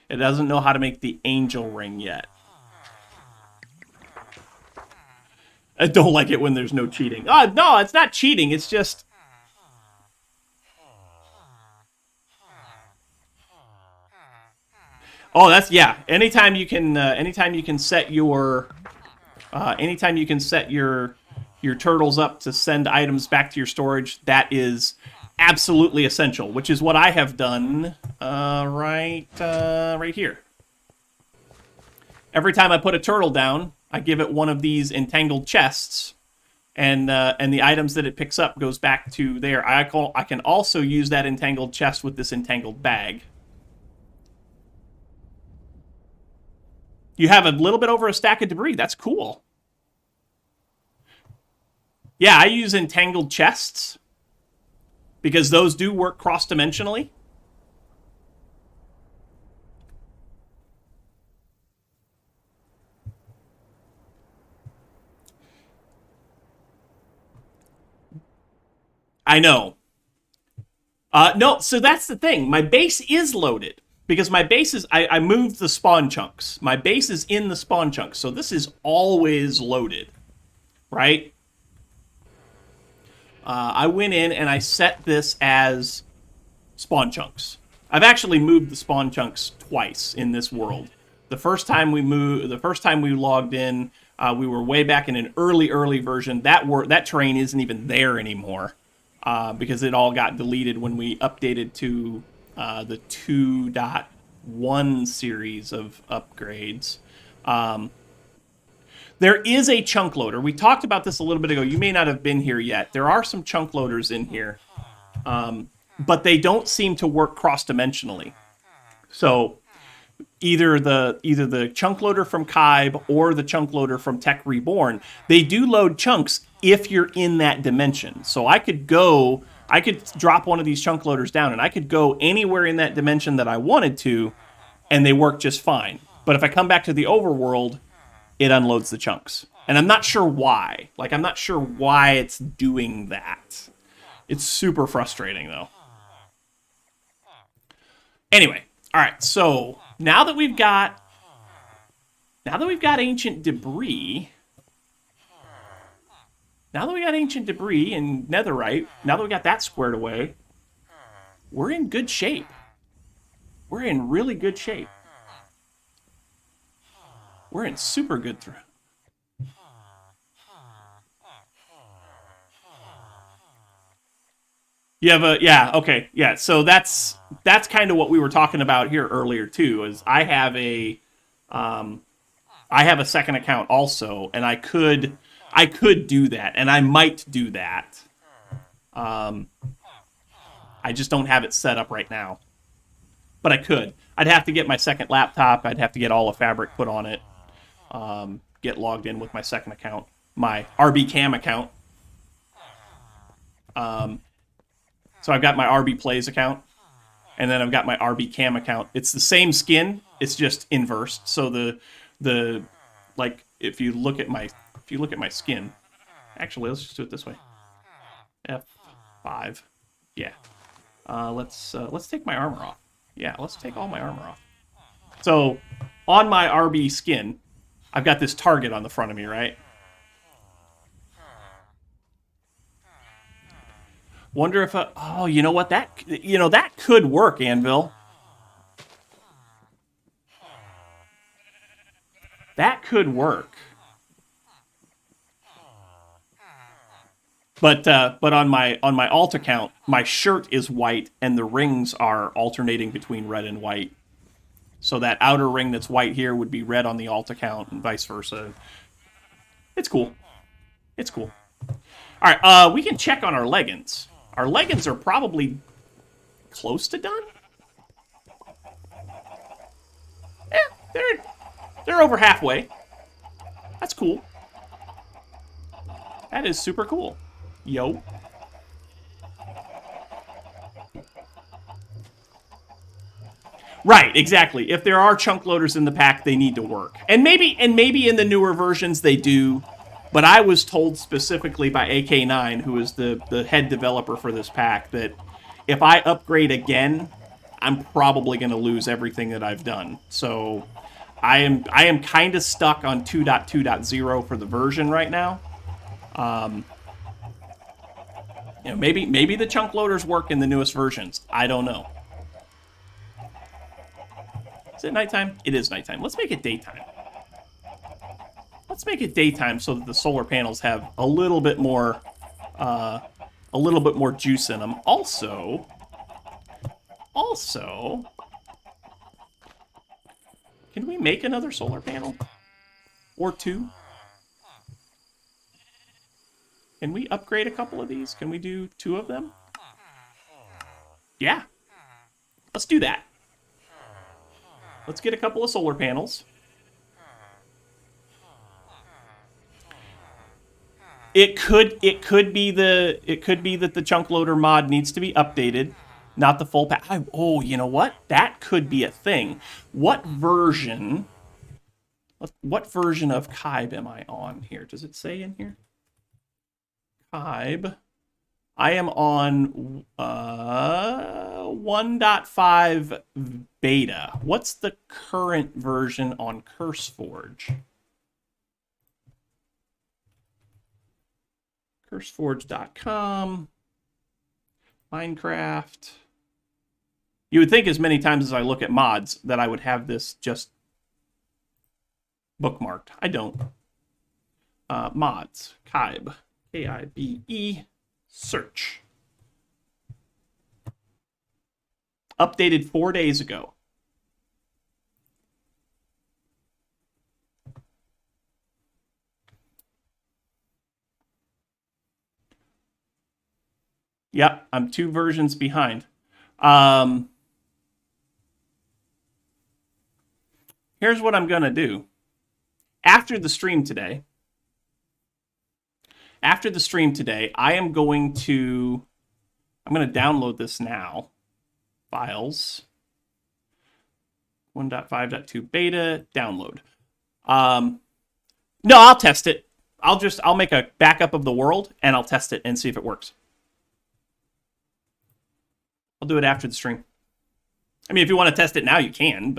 S1: It doesn't know how to make the angel ring yet. I don't like it when there's no cheating. Oh, no, it's not cheating. It's just... Oh, that's... Yeah. Anytime you can set your... anytime you can set your turtles up to send items back to your storage, that is absolutely essential, which is what I have done right here. Every time I put a turtle down, I give it one of these entangled chests, and the items that it picks up goes back to there. I can also use that entangled chest with this entangled bag. You have a little bit over a stack of debris. That's cool. Yeah, I use entangled chests because those do work cross-dimensionally. I know. No, so that's the thing. My base is loaded. Because my base is... I moved the spawn chunks. My base is in the spawn chunks. So this is always loaded. Right? I went in and I set this as spawn chunks. I've actually moved the spawn chunks twice in this world. The first time we logged in, we were way back in an early version. That terrain isn't even there anymore. Because it all got deleted when we updated to the 2.1 series of upgrades. There is a chunk loader. We talked about this a little bit ago. You may not have been here yet. There are some chunk loaders in here, but they don't seem to work cross-dimensionally. So either the chunk loader from Kybe or the chunk loader from Tech Reborn, they do load chunks if you're in that dimension. So I could drop one of these chunk loaders down and I could go anywhere in that dimension that I wanted to, and they work just fine. But if I come back to the overworld, it unloads the chunks. And I'm not sure why. Like, I'm not sure why it's doing that. It's super frustrating, though. Anyway, all right, so now that we've got ancient debris, and netherite, now that we got that squared away, we're in good shape. We're in really good shape. We're in super good You have okay, yeah. So that's kind of what we were talking about here earlier too. Is I have a second account also, and I could do that, and I might do that. I just don't have it set up right now, but I could. I'd have to get my second laptop. I'd have to get all the fabric put on it. Get logged in with my second account, my rbCam account. So I've got my rbPlays account, And then I've got my RB cam account. It's the same skin, it's just inversed. So the like if you look at my skin, actually let's just do it this way. F5. Yeah. Let's take my armor off. Yeah, let's take all my armor off. So on my RB skin, I've got this target on the front of me, right? Wonder if oh, you know what, that could work, Anvil. That could work. But on my alt account, my shirt is white and the rings are alternating between red and white. So that outer ring that's white here would be red on the alt account and vice versa. It's cool. It's cool. All right, we can check on our leggings. Our leggings are probably close to done. Yeah, they're over halfway. That's cool. That is super cool. Yo. Right, exactly. If there are chunk loaders in the pack, they need to work. And maybe in the newer versions they do. But I was told specifically by AK9, who is the head developer for this pack, that if I upgrade again, I'm probably going to lose everything that I've done. So I am kind of stuck on 2.2.0 for the version right now. Maybe the chunk loaders work in the newest versions. I don't know. Is it nighttime? It is nighttime. Let's make it daytime. Let's make it daytime so that the solar panels have a little bit more juice in them. Also, can we make another solar panel or two? Can we upgrade a couple of these? Can we do 2 of them? Yeah. Let's do that. Let's get a couple of solar panels. It could be that the chunk loader mod needs to be updated, not the full pack. Oh, you know what? That could be a thing. What version of Kybe am I on here? Does it say in here? Kybe. I am on 1.5 beta. What's the current version on CurseForge? CurseForge.com. Minecraft. You would think as many times as I look at mods that I would have this just bookmarked. I don't. Mods. Kybe. K-I-B-E. Search. Updated 4 days ago. Yep, I'm 2 versions behind. Here's what I'm going to do. After the stream today, I am going to download this now. Files. 1.5.2 beta, download. No, I'll test it. I'll make a backup of the world and I'll test it and see if it works. I'll do it after the stream. I mean, if you want to test it now, you can,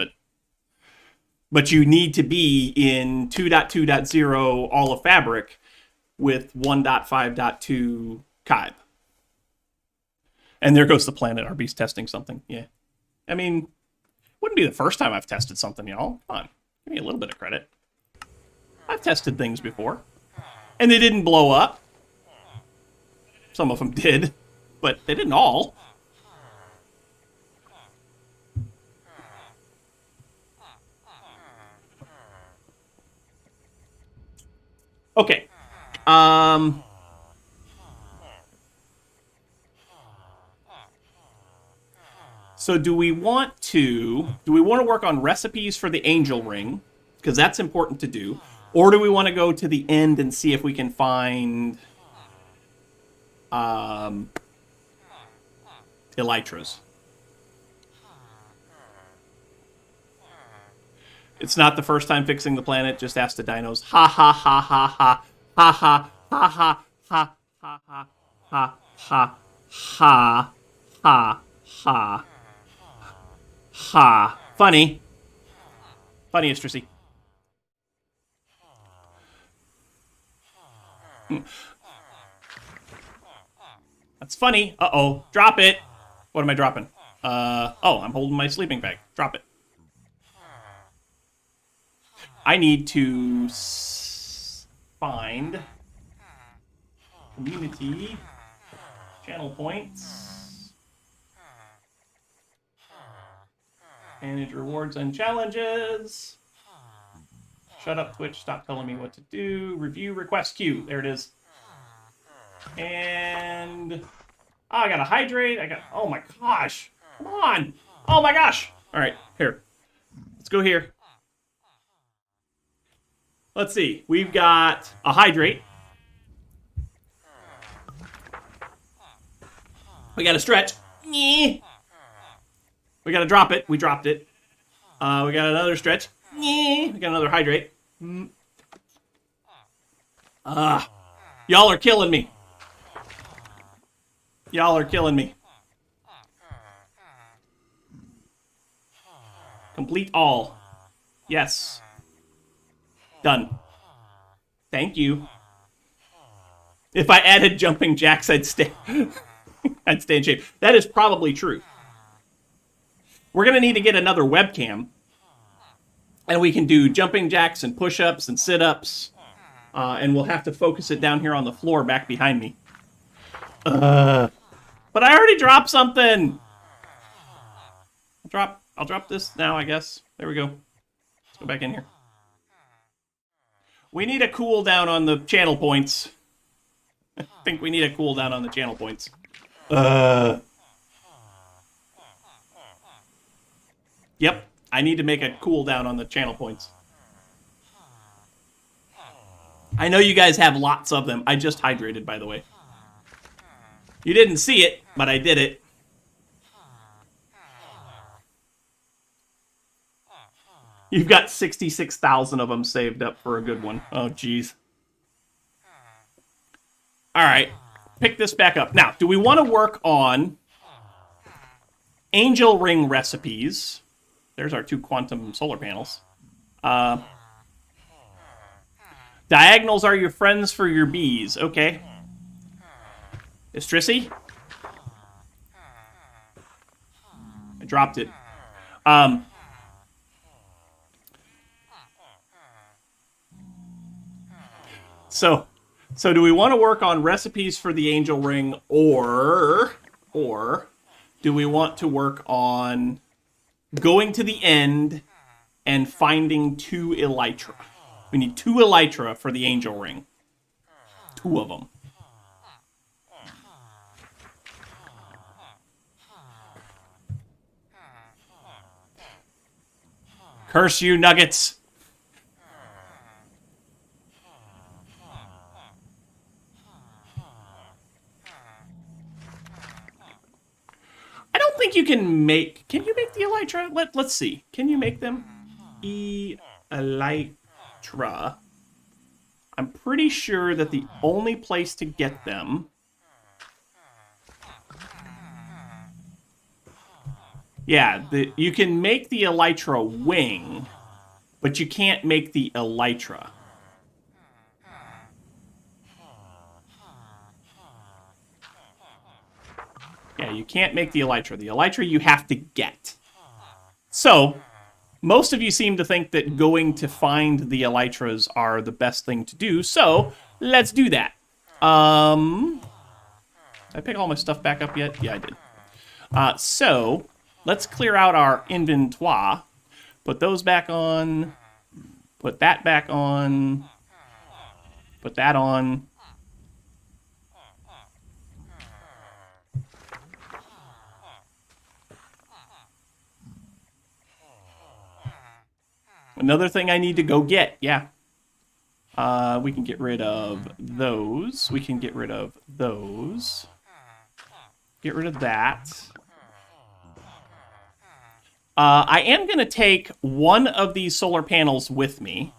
S1: but you need to be in 2.2.0 all of Fabric with 1.5.2 Kybe. And there goes the planet. RB's testing something. Yeah. I mean, wouldn't be the first time I've tested something, y'all. Come on. Give me a little bit of credit. I've tested things before. And they didn't blow up. Some of them did. But they didn't all. Okay. So do we want to work on recipes for the angel ring? Because that's important to do. Or do we want to go to the end and see if we can find elytras? It's not the first time fixing the planet. Just ask the dinos. Ha ha ha ha ha ha ha ha ha ha ha ha ha ha ha ha ha ha. Funny. Funniest, Trissy. That's funny. Uh-oh. Drop it. What am I dropping? Oh, I'm holding my sleeping bag. Drop it. I need to find community channel points, manage rewards and challenges. Shut up, Twitch. Stop telling me what to do. Review request queue. There it is. And I gotta hydrate. Oh my gosh. Come on. Oh my gosh. All right, here. Let's go here. Let's see. We've got a hydrate. We got a stretch. We got to drop it. We dropped it. We got another stretch. We got another hydrate. Y'all are killing me. Y'all are killing me. Complete all. Yes. Done. Thank you. If I added jumping jacks, I'd stay I'd stay in shape. That is probably true. We're going to need to get another webcam. And we can do jumping jacks and push-ups and sit-ups. And we'll have to focus it down here on the floor back behind me. But I already dropped something. I'll drop this now, I guess. There we go. Let's go back in here. We need a cooldown on the channel points. I think we need a cooldown on the channel points. Yep, I need to make a cooldown on the channel points. I know you guys have lots of them. I just hydrated, by the way. You didn't see it, but I did it. You've got 66,000 of them saved up for a good one. Oh, jeez. All right. Pick this back up. Now, do we want to work on angel ring recipes? There's our 2 quantum solar panels. Diagonals are your friends for your bees. Okay. Is Trissy? I dropped it. So do we want to work on recipes for the angel ring, or do we want to work on going to the end and finding 2 elytra? We need 2 elytra for the angel ring. 2 of them. Curse you, Nuggets! I don't think you can make... Can you make the elytra? Let's see. Can you make them? Elytra. I'm pretty sure that the only place to get them... Yeah, you can make the elytra wing, but you can't make the elytra. Yeah, you can't make the elytra. The elytra you have to get. So, most of you seem to think that going to find the elytras are the best thing to do, so let's do that. Did I pick all my stuff back up yet? Yeah, I did. So, let's clear out our inventory. Put those back on. Put that back on. Put that on. Another thing I need to go get, yeah. We can get rid of those. We can get rid of those. Get rid of that. I am going to take one of these solar panels with me.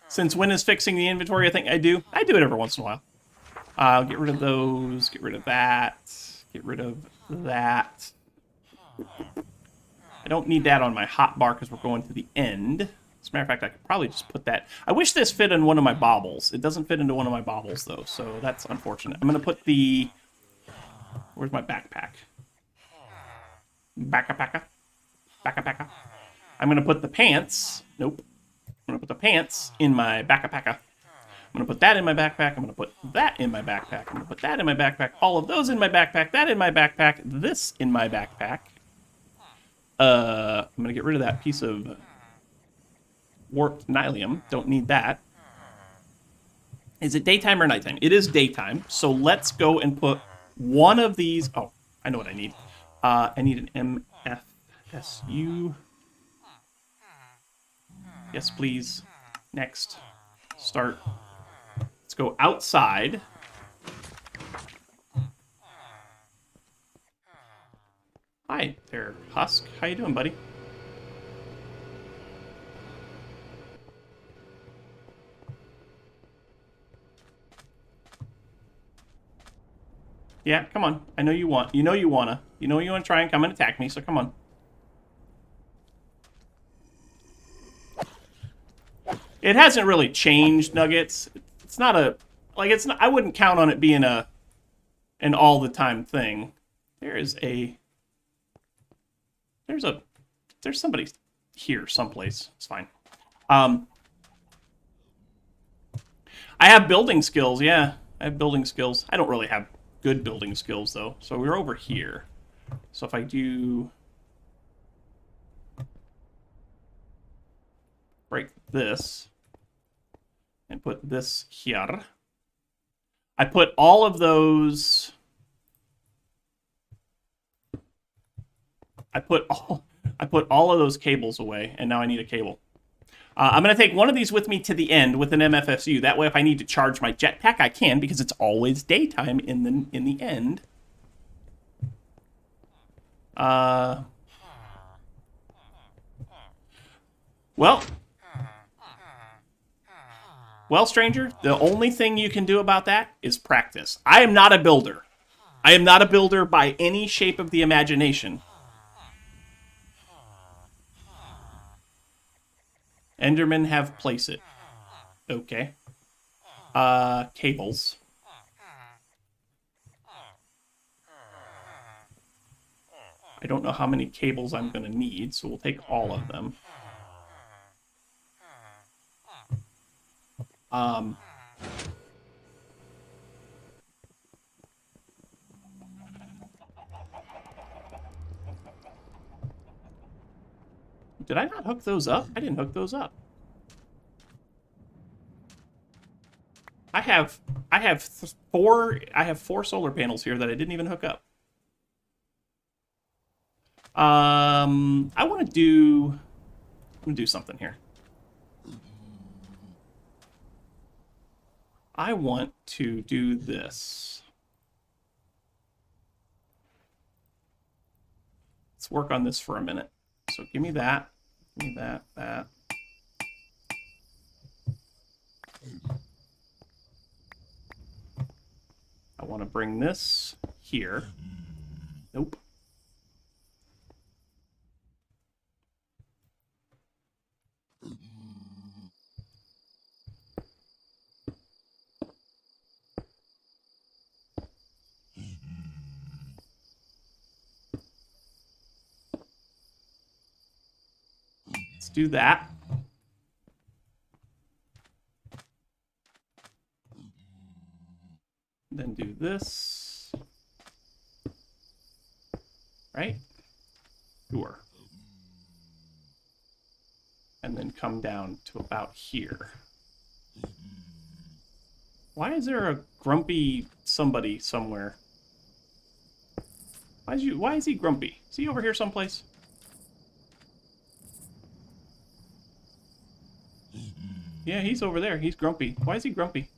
S1: Since when is fixing the inventory a thing? I do it every once in a while. I'll get rid of those, get rid of that, get rid of that. I don't need that on my hotbar because we're going to the end. As a matter of fact, I could probably just put that. I wish this fit in one of my baubles. It doesn't fit into one of my baubles, though, so that's unfortunate. I'm going to put the... Where's my backpack? Backpack. I'm going to put the pants... Nope. I'm going to put the pants in my backpack. I'm going to put that in my backpack. I'm going to put that in my backpack. I'm going to put that in my backpack. All of those in my backpack. That in my backpack. This in my backpack. I'm going to get rid of that piece of warped nylium. Don't need that. Is it daytime or nighttime? It is daytime. So let's go and put one of these. Oh, I know what I need. I need an MFSU. Yes, please. Next. Start. Let's go outside. Hi there, Husk. How you doing, buddy? Yeah, come on. I know you want. You know you wanna. You know you wanna try and come and attack me. So come on. It hasn't really changed, Nuggets. It's not a like. It's not. I wouldn't count on it being an all the time thing. There's somebody here someplace. It's fine. I have building skills. Yeah, I have building skills. I don't really have good building skills though. So we're over here. So if I do break this and put this here, I put all of those. I put all of those cables away, and now I need a cable. I'm going to take one of these with me to the end with an MFSU. That way, if I need to charge my jetpack, I can, because it's always daytime in the end. Well, stranger, the only thing you can do about that is practice. I am not a builder. I am not a builder by any shape of the imagination. Endermen have place it. Okay. Cables. I don't know how many cables I'm going to need, so we'll take all of them. Did I not hook those up? I didn't hook those up. I have four solar panels here that I didn't even hook up. I'm gonna do something here. I want to do this. Let's work on this for a minute. So give me that. Give me that. I want to bring this here. Nope. Let's do that. Then do this. Right? Sure. And then come down to about here. Why is there a grumpy somebody somewhere? Why is he grumpy? Is he over here someplace? Yeah, he's over there. He's grumpy. Why is he grumpy?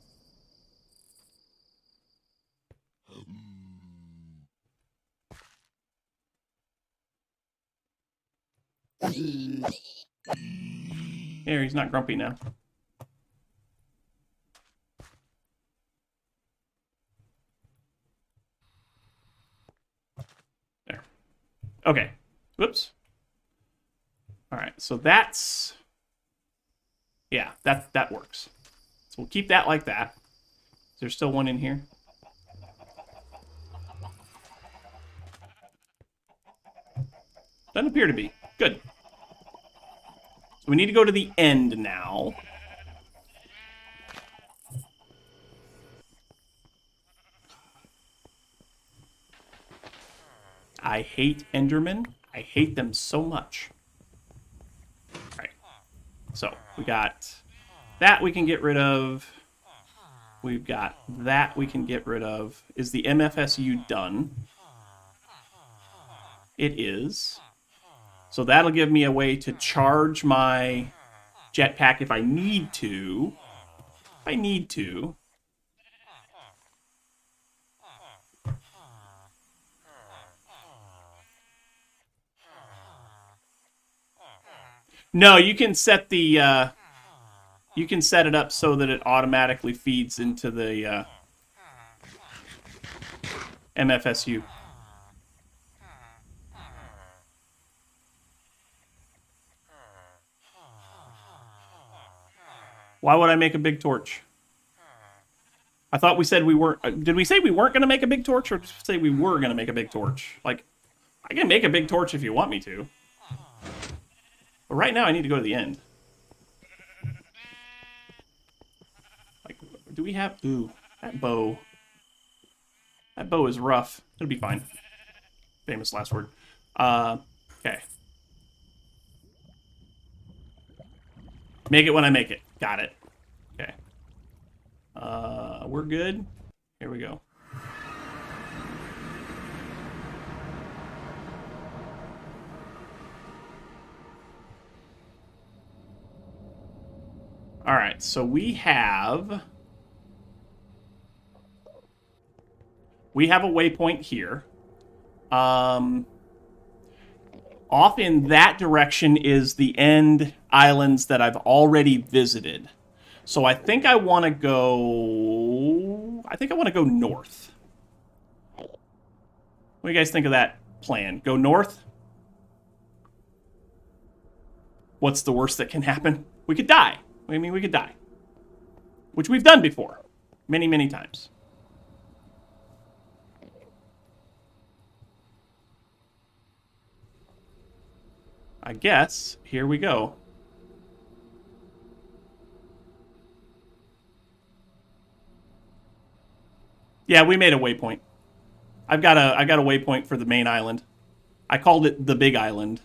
S1: Here, he's not grumpy now. There. Okay. Whoops. All right, so that's... Yeah, that works. So we'll keep that like that. Is there still one in here? Doesn't appear to be. Good. So we need to go to the end now. I hate Endermen. I hate them so much. Alright. So, we got that we can get rid of. We've got that we can get rid of. Is the MFSU done? It is. So that'll give me a way to charge my jetpack if I need to. If I need to. No, you can set the you can set it up so that it automatically feeds into the MFSU. Why would I make a big torch? I thought we said we weren't... Did we say we weren't going to make a big torch, or did we say we were going to make a big torch? Like, I can make a big torch if you want me to. But right now I need to go to the end. Like, do we have... Ooh, that bow. That bow is rough. It'll be fine. Famous last word. Okay. Make it when I make it. Got it. Okay. We're good. Here we go. All right, so we have a waypoint here. Off in that direction is the end islands that I've already visited. So I think I want to go... north. What do you guys think of that plan? Go north? What's the worst that can happen? We could die. I mean, we could die. Which we've done before. Many, many times. I guess, here we go. Yeah, we made a waypoint. I got a waypoint for the main island. I called it the Big Island.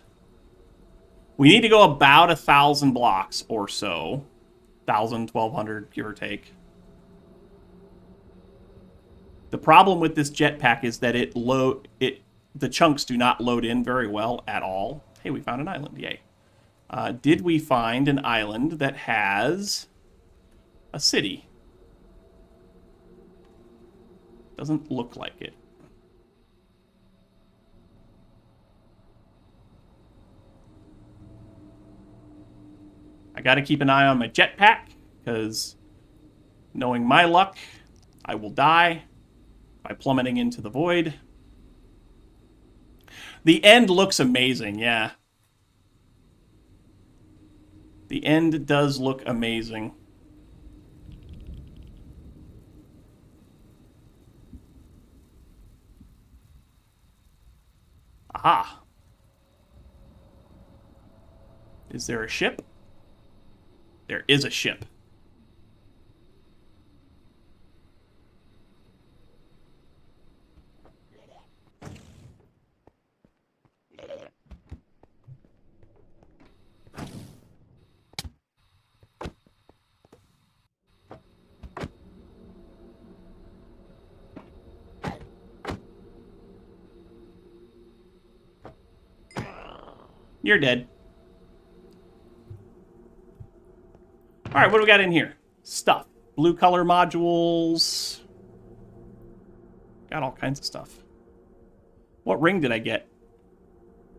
S1: We need to go about 1,000 blocks or so. 1,000, 1,200, give or take. The problem with this jetpack is that the chunks do not load in very well at all. Hey, we found an island. Yay. Did we find an island that has a city? Doesn't look like it. I gotta keep an eye on my jetpack, because knowing my luck, I will die by plummeting into the void. The end looks amazing, yeah. The end does look amazing. Aha. Is there a ship? There is a ship. You're dead. All right, what do we got in here? Stuff. Blue color modules. Got all kinds of stuff. What ring did I get?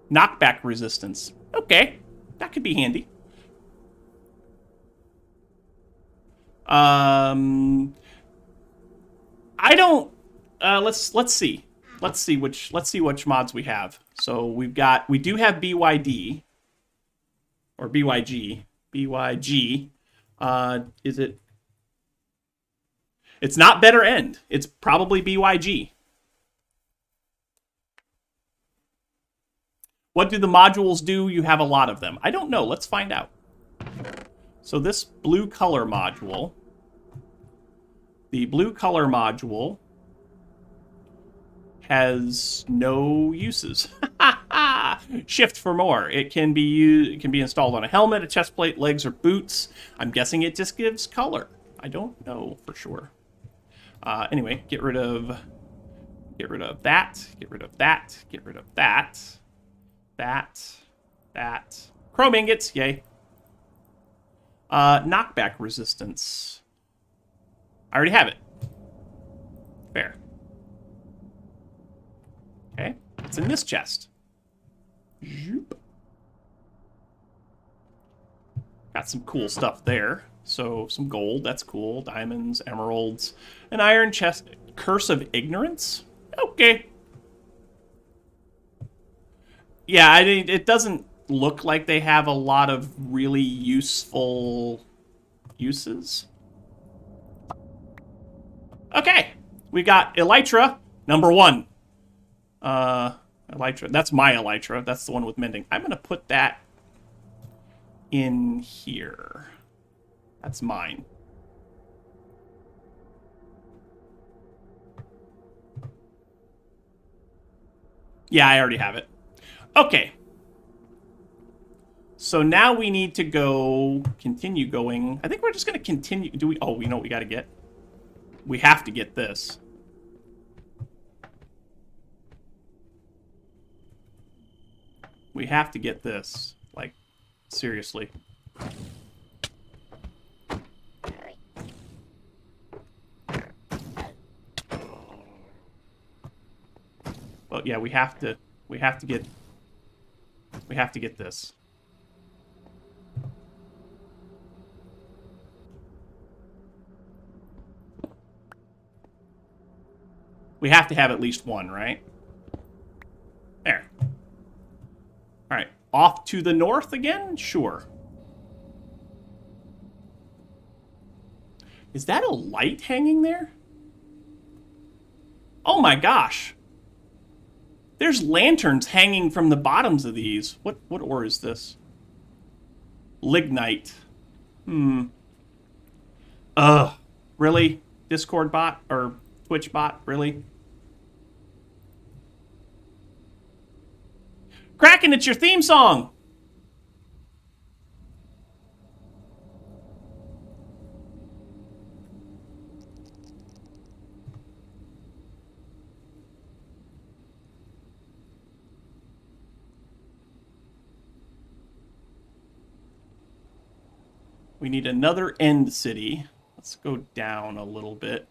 S1: Knockback resistance. Okay, that could be handy. I don't. Let's see. Let's see which mods we have. So we do have BYD or BYG. BYG. Is it? It's not Better End. It's probably BYG. What do the modules do? You have a lot of them. I don't know. Let's find out. So this blue color module, the blue color module has no uses. Shift for more. It can be used. It can be installed on a helmet, a chest plate, legs, or boots. I'm guessing it just gives color. I don't know for sure. Anyway, get rid of that. Get rid of that. Get rid of that. That. Chrome ingots. Yay. Knockback resistance. I already have it. Fair. Okay. It's in this chest. Zoop. Got some cool stuff there. So, some gold. That's cool. Diamonds, emeralds. An iron chest. Curse of Ignorance? Okay. Yeah, it doesn't look like they have a lot of really useful uses. Okay. We got Elytra, number 1. Elytra. That's my Elytra. That's the one with mending. I'm going to put that in here. That's mine. Yeah, I already have it. Okay. So now we need to continue going. I think we're just going to continue. Oh, we know what we got to get. We have to get this. We have to get this. Like, seriously. But yeah, we have to get this. We have to have at least one, right? There. All right, off to the north again? Sure. Is that a light hanging there? Oh my gosh. There's lanterns hanging from the bottoms of these. What ore is this? Lignite. Ugh. Really? Discord bot? Or Twitch bot? Really? Kraken, it's your theme song! We need another end city. Let's go down a little bit.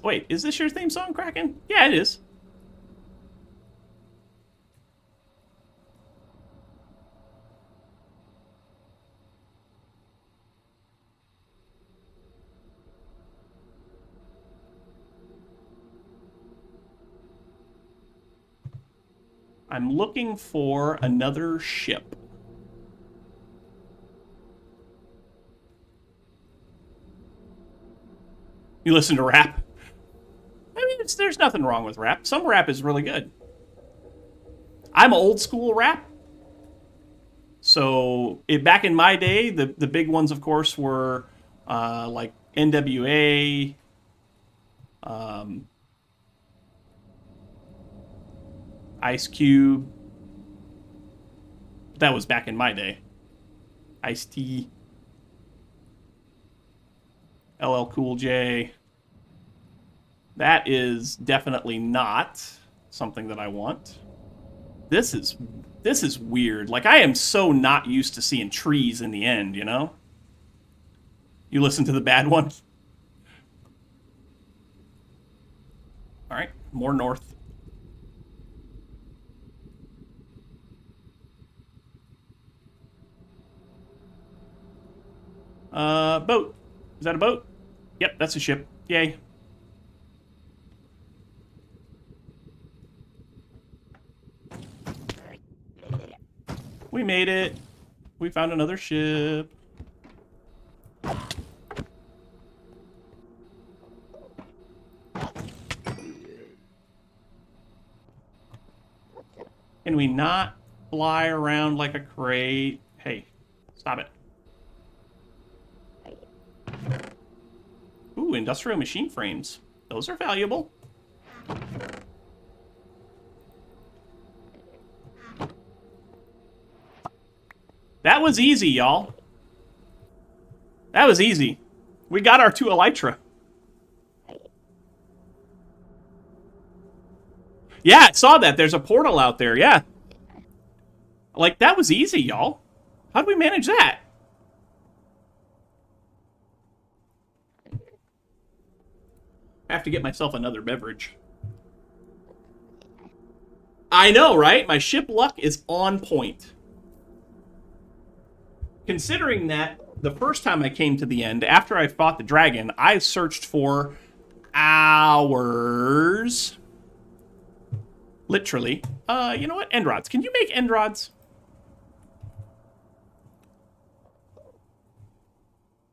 S1: Wait, is this your theme song, Kraken? Yeah, it is. I'm looking for another ship. You listen to rap? I mean, there's nothing wrong with rap. Some rap is really good. I'm old school rap. So back in my day, the big ones, of course, were like NWA, Ice Cube. That was back in my day. Ice-T. LL Cool J. That is definitely not something that I want. This is weird. Like, I am so not used to seeing trees in the end, you know? You listen to the bad one? All right, more north. Boat. Is that a boat? Yep, that's a ship. Yay. We made it. We found another ship. Can we not fly around like a crate? Hey, stop it. Ooh, industrial machine frames. Those are valuable. That was easy, y'all. That was easy. We got our 2 elytra. Yeah, I saw that. There's a portal out there, yeah. Like, that was easy, y'all. How did we manage that? I have to get myself another beverage. I know, right? My ship luck is on point. Considering that the first time I came to the end, after I fought the dragon, I searched for hours. Literally. You know what? End rods. Can you make end rods?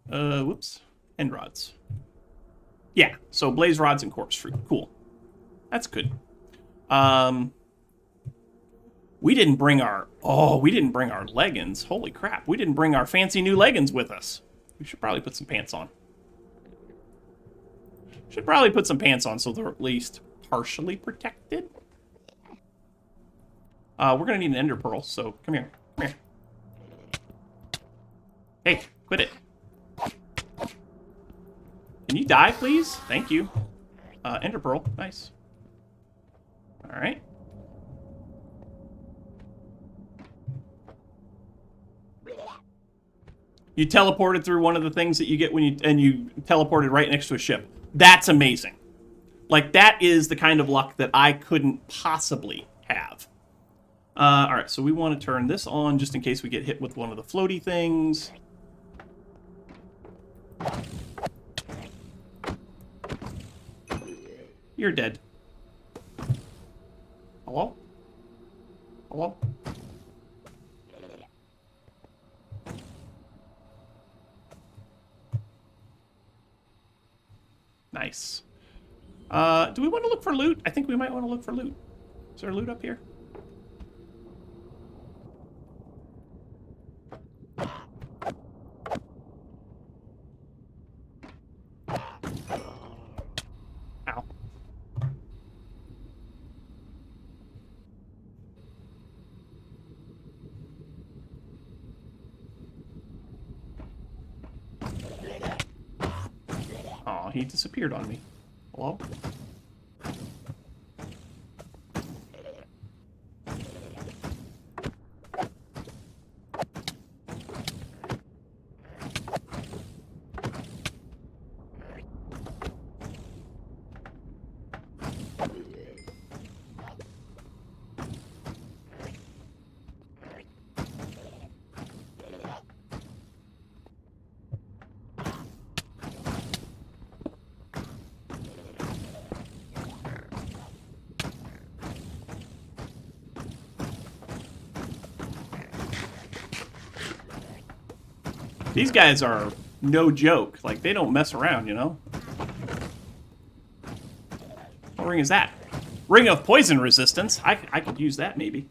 S1: Whoops. End rods. Yeah, so blaze rods and corpse fruit. Cool. That's good. We didn't bring our... Oh, we didn't bring our leggings. Holy crap. We didn't bring our fancy new leggings with us. We should probably put some pants on. Should probably put some pants on so they're at least partially protected. We're going to need an ender pearl, so come here. Come here. Hey, quit it. Can you die, please? Thank you. Ender pearl. Nice. All right. You teleported through one of the things that you get when you teleported right next to a ship. That's amazing. Like, that is the kind of luck that I couldn't possibly have. All right, so we want to turn this on just in case we get hit with one of the floaty things. You're dead. Hello? Hello? Nice. Do we want to look for loot? I think we might want to look for loot. Is there loot up here? Ow. Oh, he disappeared on me. Hello? These guys are no joke. Like, they don't mess around, you know? What ring is that? Ring of poison resistance. I could use that, maybe.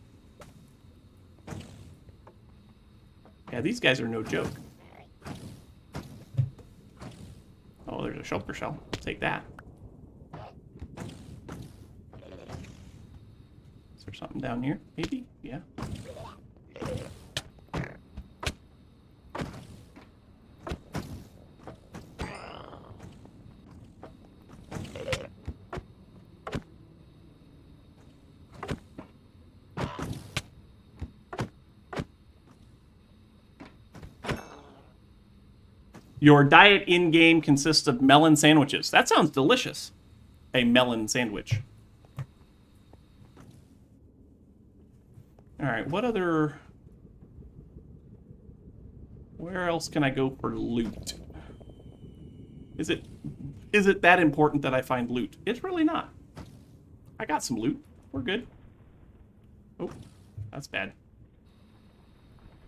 S1: Yeah, these guys are no joke. Oh, there's a shulker shell. Take that. Is there something down here? Maybe? Yeah. Your diet in-game consists of melon sandwiches. That sounds delicious. A melon sandwich. All right, what other... Where else can I go for loot? Is it that important that I find loot? It's really not. I got some loot. We're good. Oh, that's bad.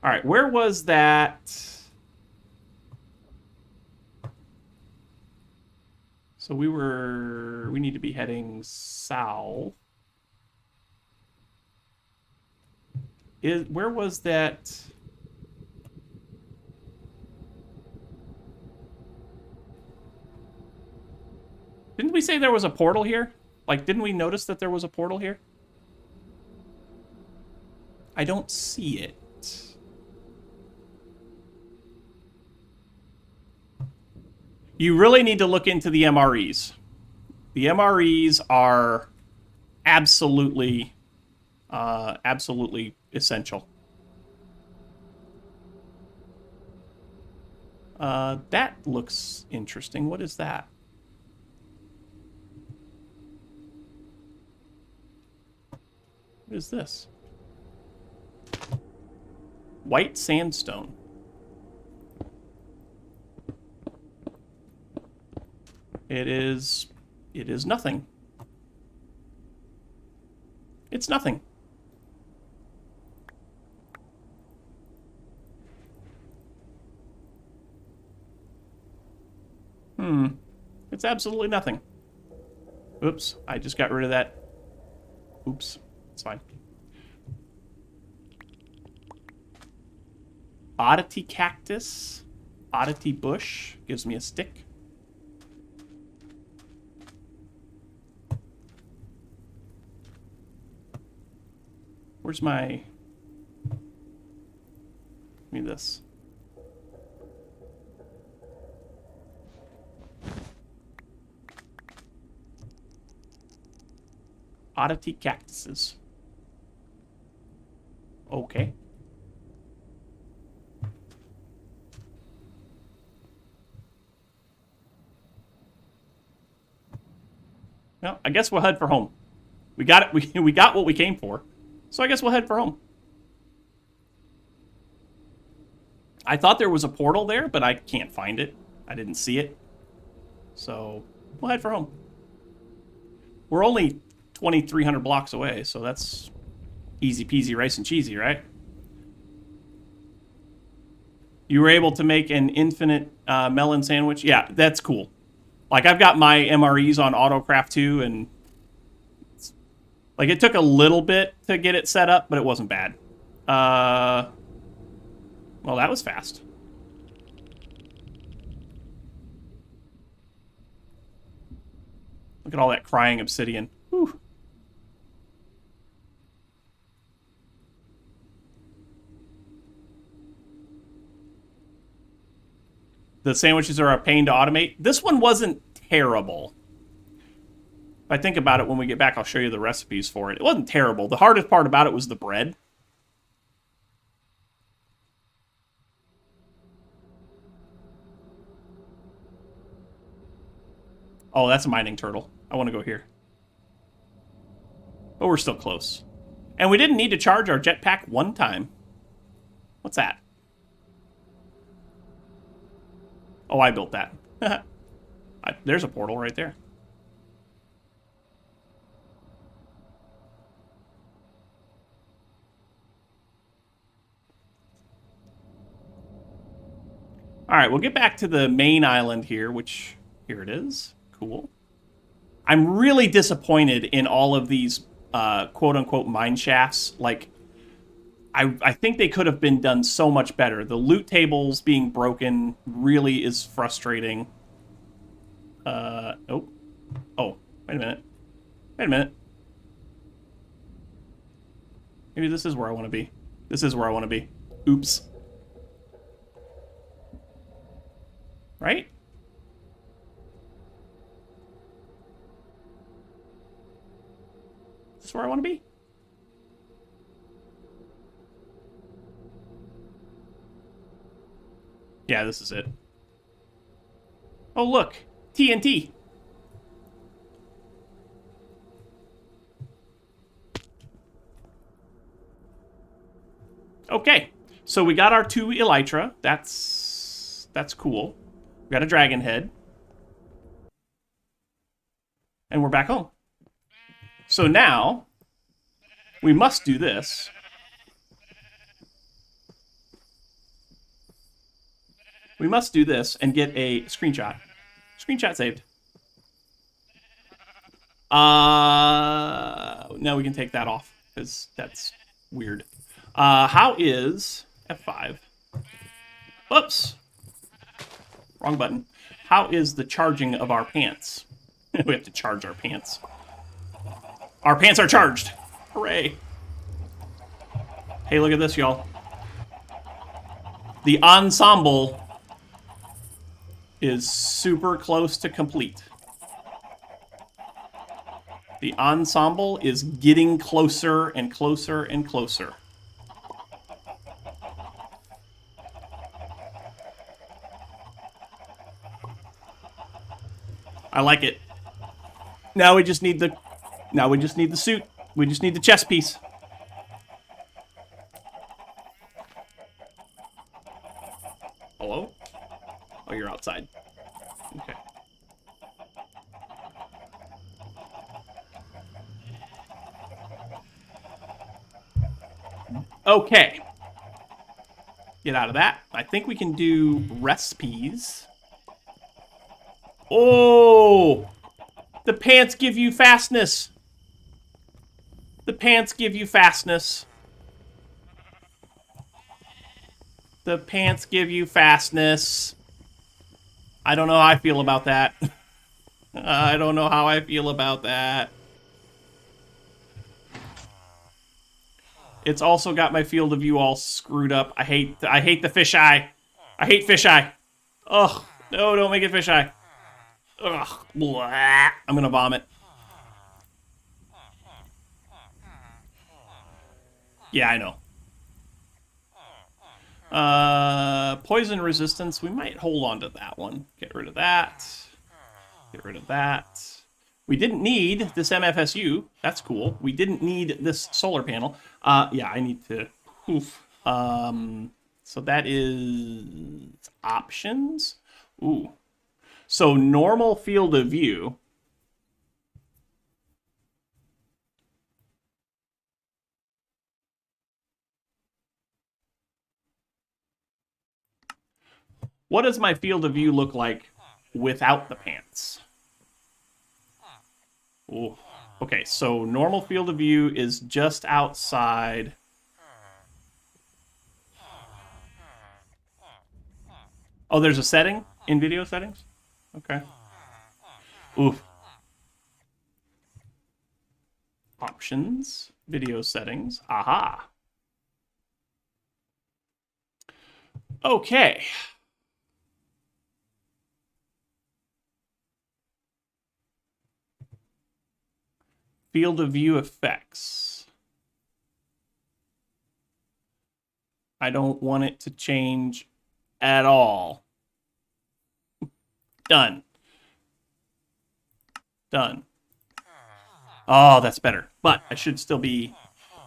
S1: All right, where was that? So we need to be heading south. Where was that? Didn't we say there was a portal here? Like, didn't we notice that there was a portal here? I don't see it. You really need to look into the MREs. The MREs are absolutely, absolutely essential. That looks interesting. What is that? What is this? White sandstone. It is nothing. It's nothing. It's absolutely nothing. Oops, I just got rid of that. Oops, it's fine. Oddity cactus. Oddity bush gives me a stick. Where's my... Give me this. Oddity cactuses. Okay. Well, I guess we'll head for home. We got it. We got what we came for. So I guess we'll head for home. I thought there was a portal there, but I can't find it. I didn't see it. So we'll head for home. We're only 2,300 blocks away, so that's easy peasy rice and cheesy, right? You were able to make an infinite melon sandwich? Yeah, that's cool. Like, I've got my MREs on AutoCraft too, and like, it took a little bit to get it set up, but it wasn't bad. Well, that was fast. Look at all that crying obsidian. Whew. The sandwiches are a pain to automate. This one wasn't terrible. If I think about it, when we get back, I'll show you the recipes for it. It wasn't terrible. The hardest part about it was the bread. Oh, that's a mining turtle. I want to go here. But we're still close. And we didn't need to charge our jetpack one time. What's that? Oh, I built that. There's a portal right there. All right, we'll get back to the main island here, which, here it is. Cool. I'm really disappointed in all of these quote-unquote mine shafts. Like, I think they could have been done so much better. The loot tables being broken really is frustrating. Oh, wait a minute. Wait a minute. Maybe this is where I want to be. This is where I want to be. Oops. Right? Is this where I want to be? Yeah, this is it. Oh, look. TNT. Okay. So we got our 2 elytra. That's cool. We got a dragon head. And we're back home. So now we must do this. We must do this and get a screenshot. Screenshot saved. No, we can take that off because that's weird. How is F5? Oops. Wrong button. How is the charging of our pants? We have to charge our pants. Our pants are charged. Hooray. Hey, look at this, y'all. The ensemble is super close to complete. The ensemble is getting closer and closer and closer. I like it. Now we just need the suit. We just need the chest piece. Hello? Oh, you're outside. Okay. Okay. Get out of that. I think we can do recipes. Oh! The pants give you fastness. The pants give you fastness. The pants give you fastness. I don't know how I feel about that. I don't know how I feel about that. It's also got my field of view all screwed up. I hate the fisheye. I hate fisheye. Ugh. No, don't make it fisheye. Ugh. Blah. I'm gonna vomit. Yeah, I know. Poison resistance. We might hold on to that one. Get rid of that. Get rid of that. We didn't need this MFSU. That's cool. We didn't need this solar panel. Yeah, I need to... Oof. So that is... options? Ooh. So normal field of view. What does my field of view look like without the pants? Ooh. Okay, so normal field of view is just outside. Oh, there's a setting in video settings? Okay. Oof. Options, video settings. Aha. Okay. Field of view effects. I don't want it to change at all. Done. Done. Oh, that's better. But I should still be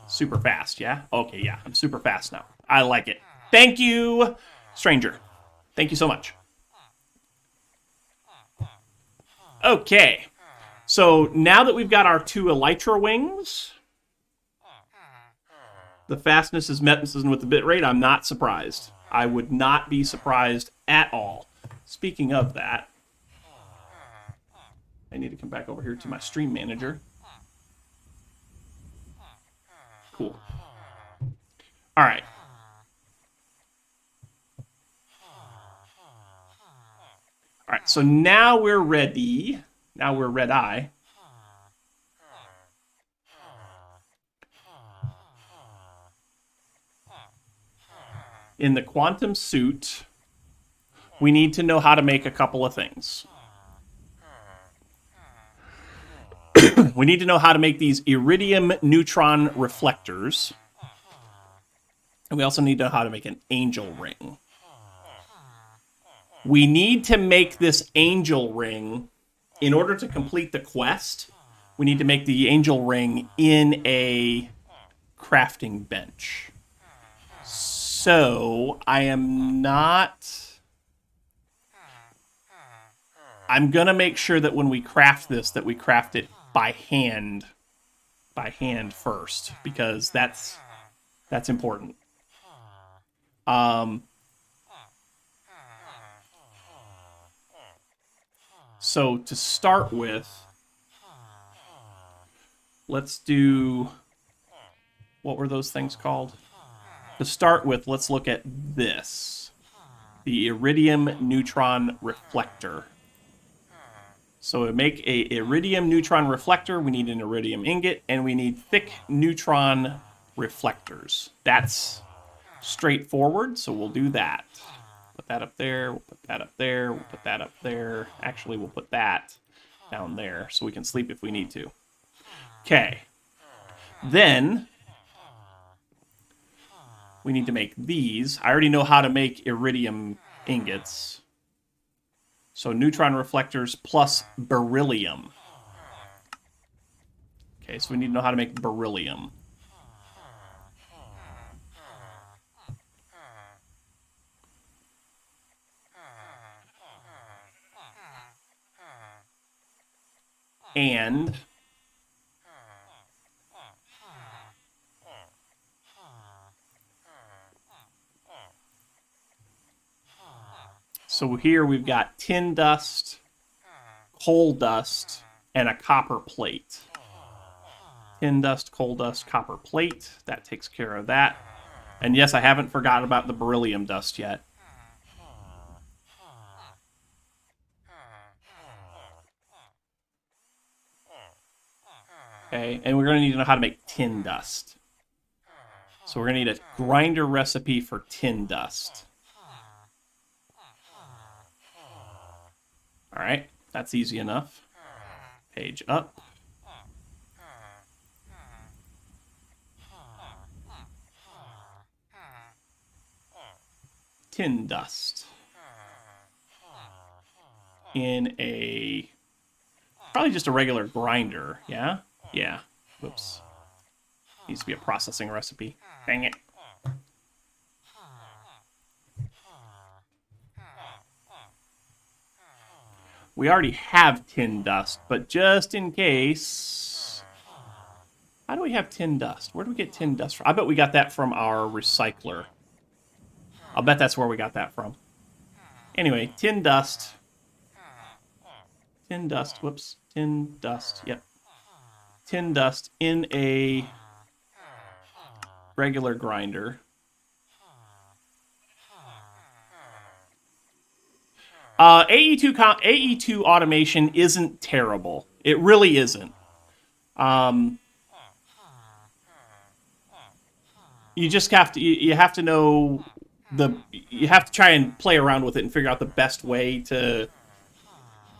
S1: super fast, yeah? Okay, yeah, I'm super fast now. I like it. Thank you, stranger. Thank you so much. Okay. So now that we've got our 2 elytra wings, the fastness is met with the bit rate. I'm not surprised. I would not be surprised at all. Speaking of that, I need to come back over here to my stream manager. Cool. All right. All right, so now we're ready. Now we're red eye. In the quantum suit, we need to know how to make a couple of things. We need to know how to make these iridium neutron reflectors. And we also need to know how to make an angel ring. We need to make this angel ring, in order to complete the quest, we need to make the angel ring in a crafting bench. So I am not... I'm going to make sure that when we craft this, that we craft it by hand first, because that's important. So to start with, let's do... What were those things called? To start with, let's look at this. The iridium neutron reflector. So to make a iridium neutron reflector, we need an iridium ingot, and we need thick neutron reflectors. That's straightforward, so we'll do that. Put that up there, we'll put that up there, we'll put that up there. Actually, we'll put that down there so we can sleep if we need to. Okay. Then we need to make these. I already know how to make iridium ingots. So neutron reflectors plus beryllium. Okay, so we need to know how to make beryllium. And so here we've got tin dust, coal dust, and a copper plate. Tin dust, coal dust, copper plate. That takes care of that. And yes, I haven't forgotten about the beryllium dust yet. Okay, and we're going to need to know how to make tin dust. So we're going to need a grinder recipe for tin dust. All right, that's easy enough. Page up. Tin dust. In a... probably just a regular grinder, yeah? Yeah. Whoops. Needs to be a processing recipe. Dang it. We already have tin dust, but just in case... How do we have tin dust? Where do we get tin dust from? I bet we got that from our recycler. I'll bet that's where we got that from. Anyway, tin dust. Tin dust, whoops. Tin dust, yep. Tin dust in a regular grinder. AE2 automation isn't terrible. It really isn't. You just have to you have to know you have to try and play around with it and figure out the best way to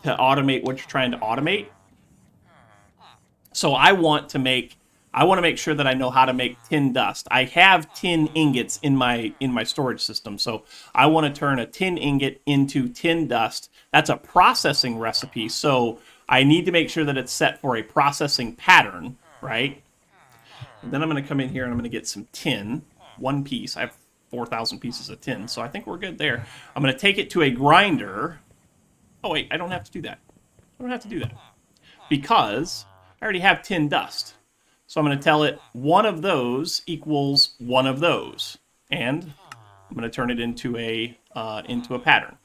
S1: automate what you're trying to automate. So I want to make sure that I know how to make tin dust. I have tin ingots in my storage system, so I want to turn a tin ingot into tin dust. That's a processing recipe, so I need to make sure that it's set for a processing pattern, right? And then I'm going to come in here and I'm going to get some tin, one piece. I have 4,000 pieces of tin, so I think we're good there. I'm going to take it to a grinder. Oh wait, I don't have to do that. I don't have to do that because I already have tin dust. So I'm going to tell it one of those equals one of those, and I'm going to turn it into a pattern.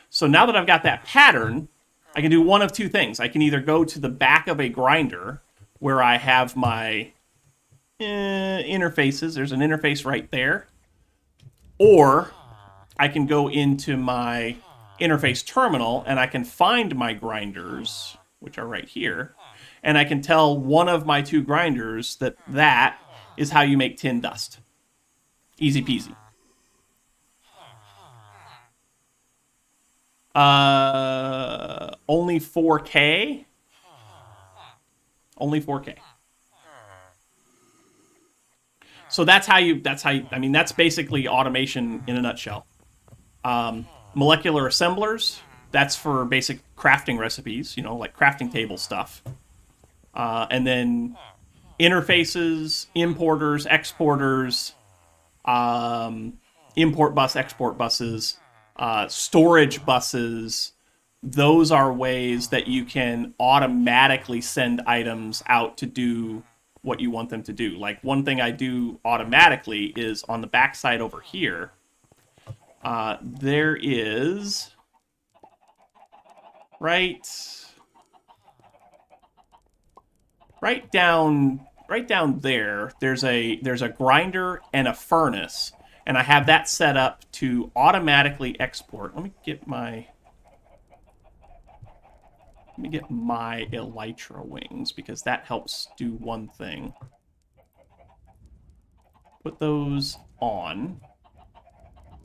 S1: So now that I've got that pattern, I can do one of two things. I can either go to the back of a grinder where I have my interfaces. There's an interface right there. Or I can go into my interface terminal and I can find my grinders, which are right here. And I can tell one of my two grinders that is how you make tin dust. Easy peasy. Only 4K? Only 4K. So that's how you, I mean, that's basically automation in a nutshell. Molecular assemblers, that's for basic crafting recipes, like crafting table stuff. And then interfaces, importers, exporters, import bus, export buses, storage buses. Those are ways that you can automatically send items out to do what you want them to do. Like one thing I do automatically is on the backside over here, there is right down there, there's a grinder and a furnace, and I have that set up to automatically export. Let me get my elytra wings, because that helps do one thing. Put those on.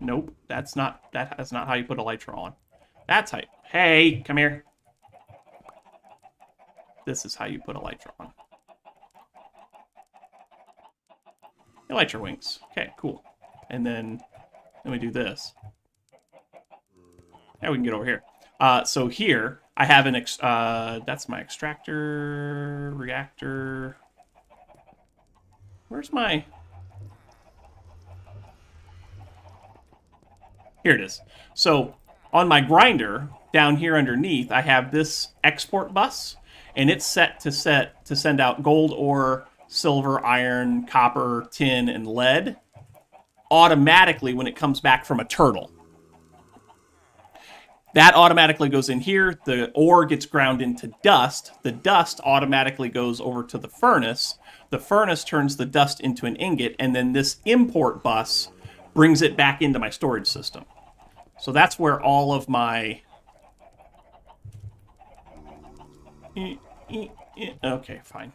S1: Nope, that's not how you put elytra on. That's how hey, come here. This is how you put elytra on. Elytra wings. Okay, cool. And then we do this. Now we can get over here. So here I have an that's my extractor reactor. Where's my? Here it is. So on my grinder down here underneath, I have this export bus, and it's set to send out gold ore, silver, iron, copper, tin, and lead automatically when it comes back from a turtle. That automatically goes in here. The ore gets ground into dust. The dust automatically goes over to the furnace. The furnace turns the dust into an ingot, and then this import bus brings it back into my storage system. So that's where all of my... Okay, fine.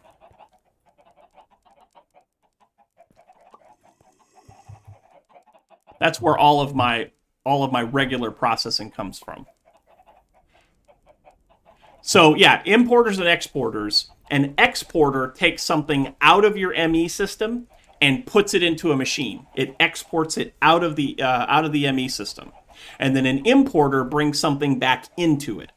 S1: That's where all of my regular processing comes from. So yeah, importers and exporters. An exporter takes something out of your ME system and puts it into a machine. It exports it out of the ME system. And then an importer brings something back into it.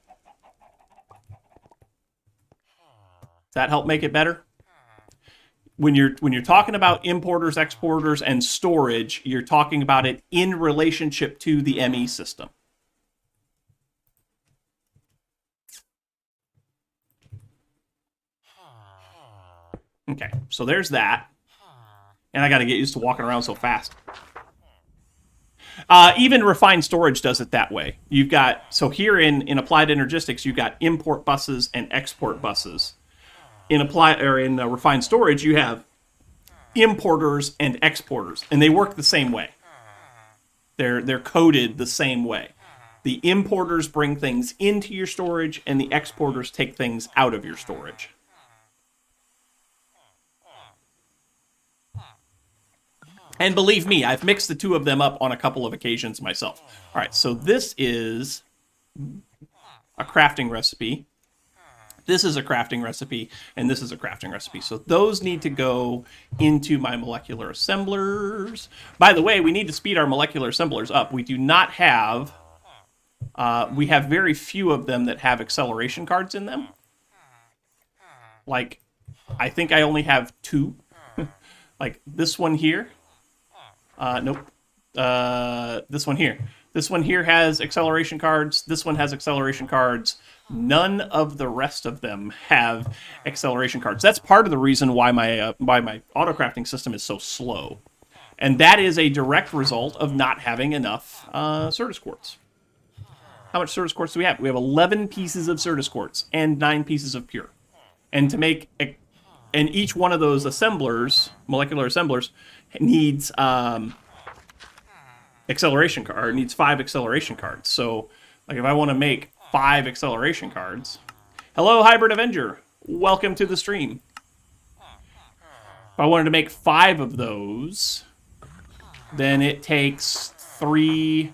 S1: Does that help make it better? When you're talking about importers, exporters, and storage, you're talking about it in relationship to the ME system. Okay, so there's that. And I got to get used to walking around so fast. Even refined storage does it that way. You've got, so here in applied energistics, you've got import buses and export buses. In refined storage, you have importers and exporters, and they work the same way. They're coded the same way. The importers bring things into your storage, and the exporters take things out of your storage. And believe me, I've mixed the two of them up on a couple of occasions myself. All right, so this is a crafting recipe. This is a crafting recipe, and this is a crafting recipe. So those need to go into my molecular assemblers. By the way, we need to speed our molecular assemblers up. We do not have... we have very few of them that have acceleration cards in them. Like, I think I only have 2. Like this one here. Nope. This one here. This one here has acceleration cards. This one has acceleration cards. None of the rest of them have acceleration cards. That's part of the reason why my auto-crafting system is so slow. And that is a direct result of not having enough Certus quartz. How much Certus quartz do we have? We have 11 pieces of Certus quartz and 9 pieces of pure. And to make... And each one of those assemblers, molecular assemblers, needs acceleration card, or needs 5 acceleration cards. So, like, if I want to make 5 acceleration cards, hello, Hybrid Avenger, welcome to the stream. If I wanted to make 5 of those, then it takes 3,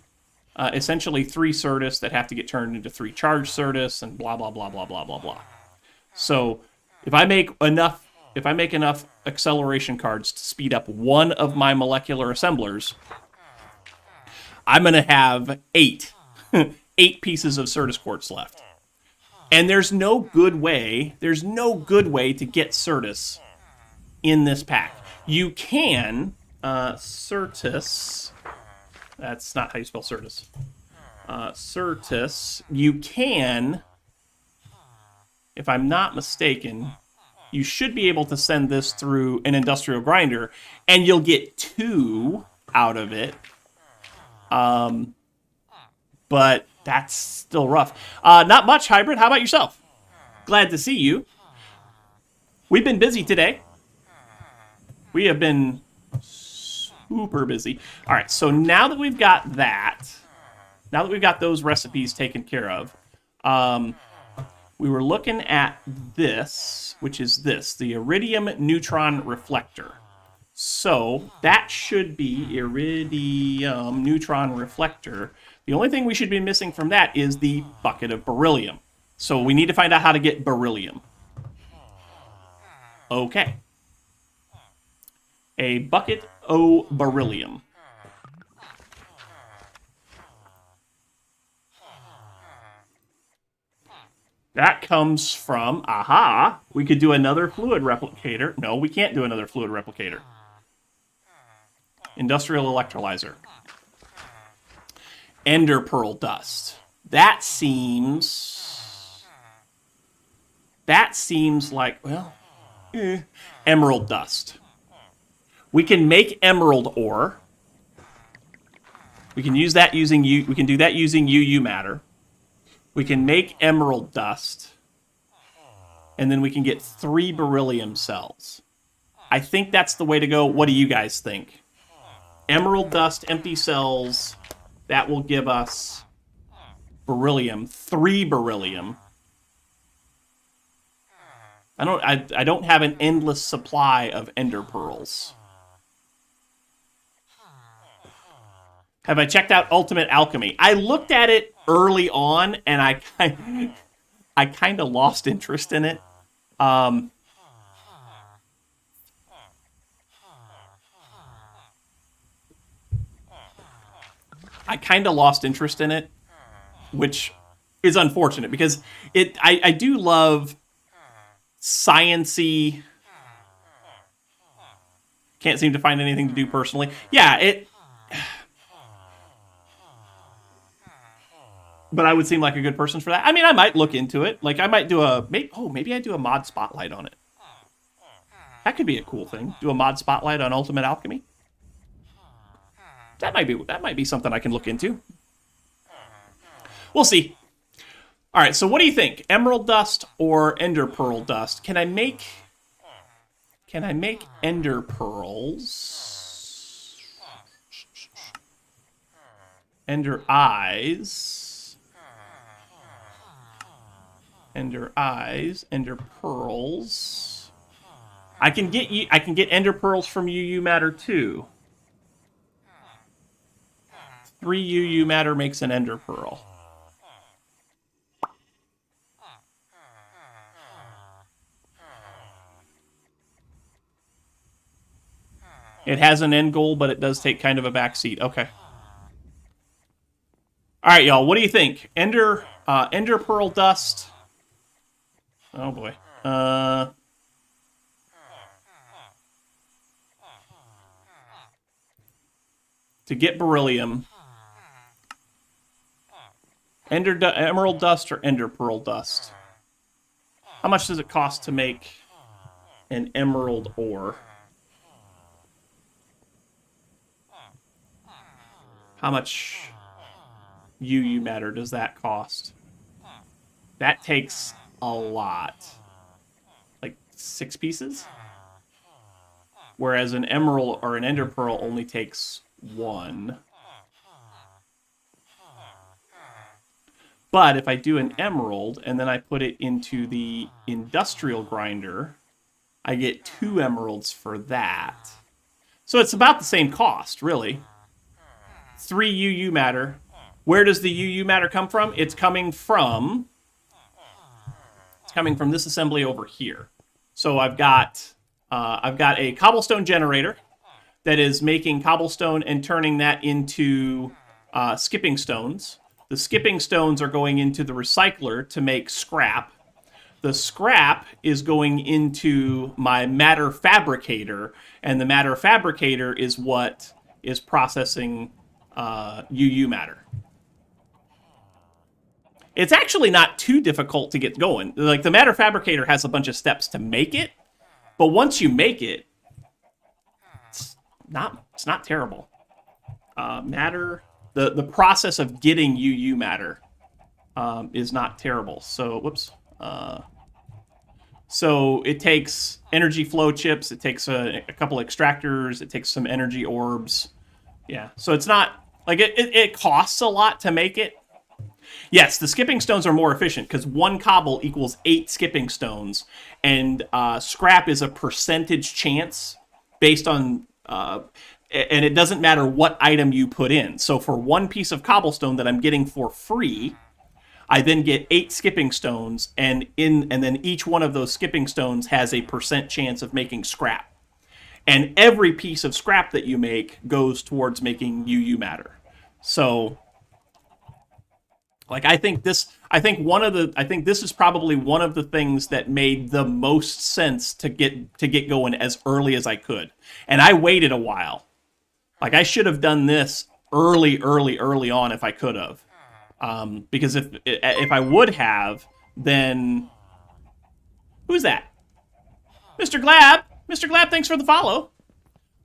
S1: essentially 3 Certus that have to get turned into 3 charged Certus, and blah blah blah blah blah blah blah. So, if I make enough acceleration cards to speed up one of my molecular assemblers, I'm going to have 8 pieces of Certus quartz left. And there's no good way to get Certus in this pack. You can Certus That's not how you spell Certus. Certus, you can, if I'm not mistaken, you should be able to send this through an industrial grinder, and you'll get 2 out of it. But that's still rough. Not much, Hybrid. How about yourself? Glad to see you. We've been busy today. We have been super busy. All right, so now that we've got that, now that we've got those recipes taken care of, we were looking at this, which is this, the iridium neutron reflector. So that should be iridium neutron reflector. The only thing we should be missing from that is the bucket of beryllium. So we need to find out how to get beryllium. Okay. A bucket o' beryllium. That comes from, we could do another fluid replicator. No, we can't do another fluid replicator. Industrial electrolyzer. Ender pearl dust. That seems like, well, emerald dust. We can make emerald ore. We can use that using we can do that using UU matter. We can make emerald dust. And then we can get 3 beryllium cells. I think that's the way to go. What do you guys think? Emerald dust, empty cells, that will give us beryllium, 3 beryllium. I don't have an endless supply of ender pearls. Have I checked out Ultimate Alchemy? I looked at it early on, and I kind of lost interest in it. I kind of lost interest in it, which is unfortunate because I do love science-y. Can't seem to find anything to do personally. Yeah, but I would seem like a good person for that. I mean, I might look into it. Like, I might do maybe I do a mod spotlight on it. That could be a cool thing. Do a mod spotlight on Ultimate Alchemy. That might be something I can look into. We'll see. All right, so what do you think? Emerald dust or ender pearl dust? Can I make ender pearls? Ender eyes. Ender eyes, ender pearls. I can get ender pearls from UU matter too. 3 UU matter makes an ender pearl. It has an end goal, but it does take kind of a back seat. Okay. All right, y'all. What do you think? Ender pearl dust. Oh boy. To get beryllium. Emerald dust or ender pearl dust? How much does it cost to make an emerald ore? How much UU matter does that cost? That takes a lot. Like 6 pieces? Whereas an emerald or an ender pearl only takes 1. But if I do an emerald and then I put it into the industrial grinder, I get 2 emeralds for that. So it's about the same cost, really. 3 UU matter. Where does the UU matter come from? It's coming from this assembly over here. So I've got a cobblestone generator that is making cobblestone and turning that into skipping stones. The skipping stones are going into the recycler to make scrap. The scrap is going into my matter fabricator, and the matter fabricator is what is processing UU matter. It's actually not too difficult to get going. Like, the matter fabricator has a bunch of steps to make it, but once you make it, it's not terrible. Matter, the process of getting UU matter is not terrible. So, whoops. So it takes energy flow chips, it takes a couple extractors, it takes some energy orbs. Yeah, so it's not, like, it costs a lot to make it. Yes, the skipping stones are more efficient because 1 cobble equals 8 skipping stones, and scrap is a percentage chance based on, and it doesn't matter what item you put in. So for 1 piece of cobblestone that I'm getting for free, I then get 8 skipping stones, and then each one of those skipping stones has a percent chance of making scrap. And every piece of scrap that you make goes towards making UU matter. So, like, I think this is probably one of the things that made the most sense to get going as early as I could. And I waited a while. Like, I should have done this early on if I could have. Because if I would have, then who's that? Mr. Glab. Mr. Glab, thanks for the follow.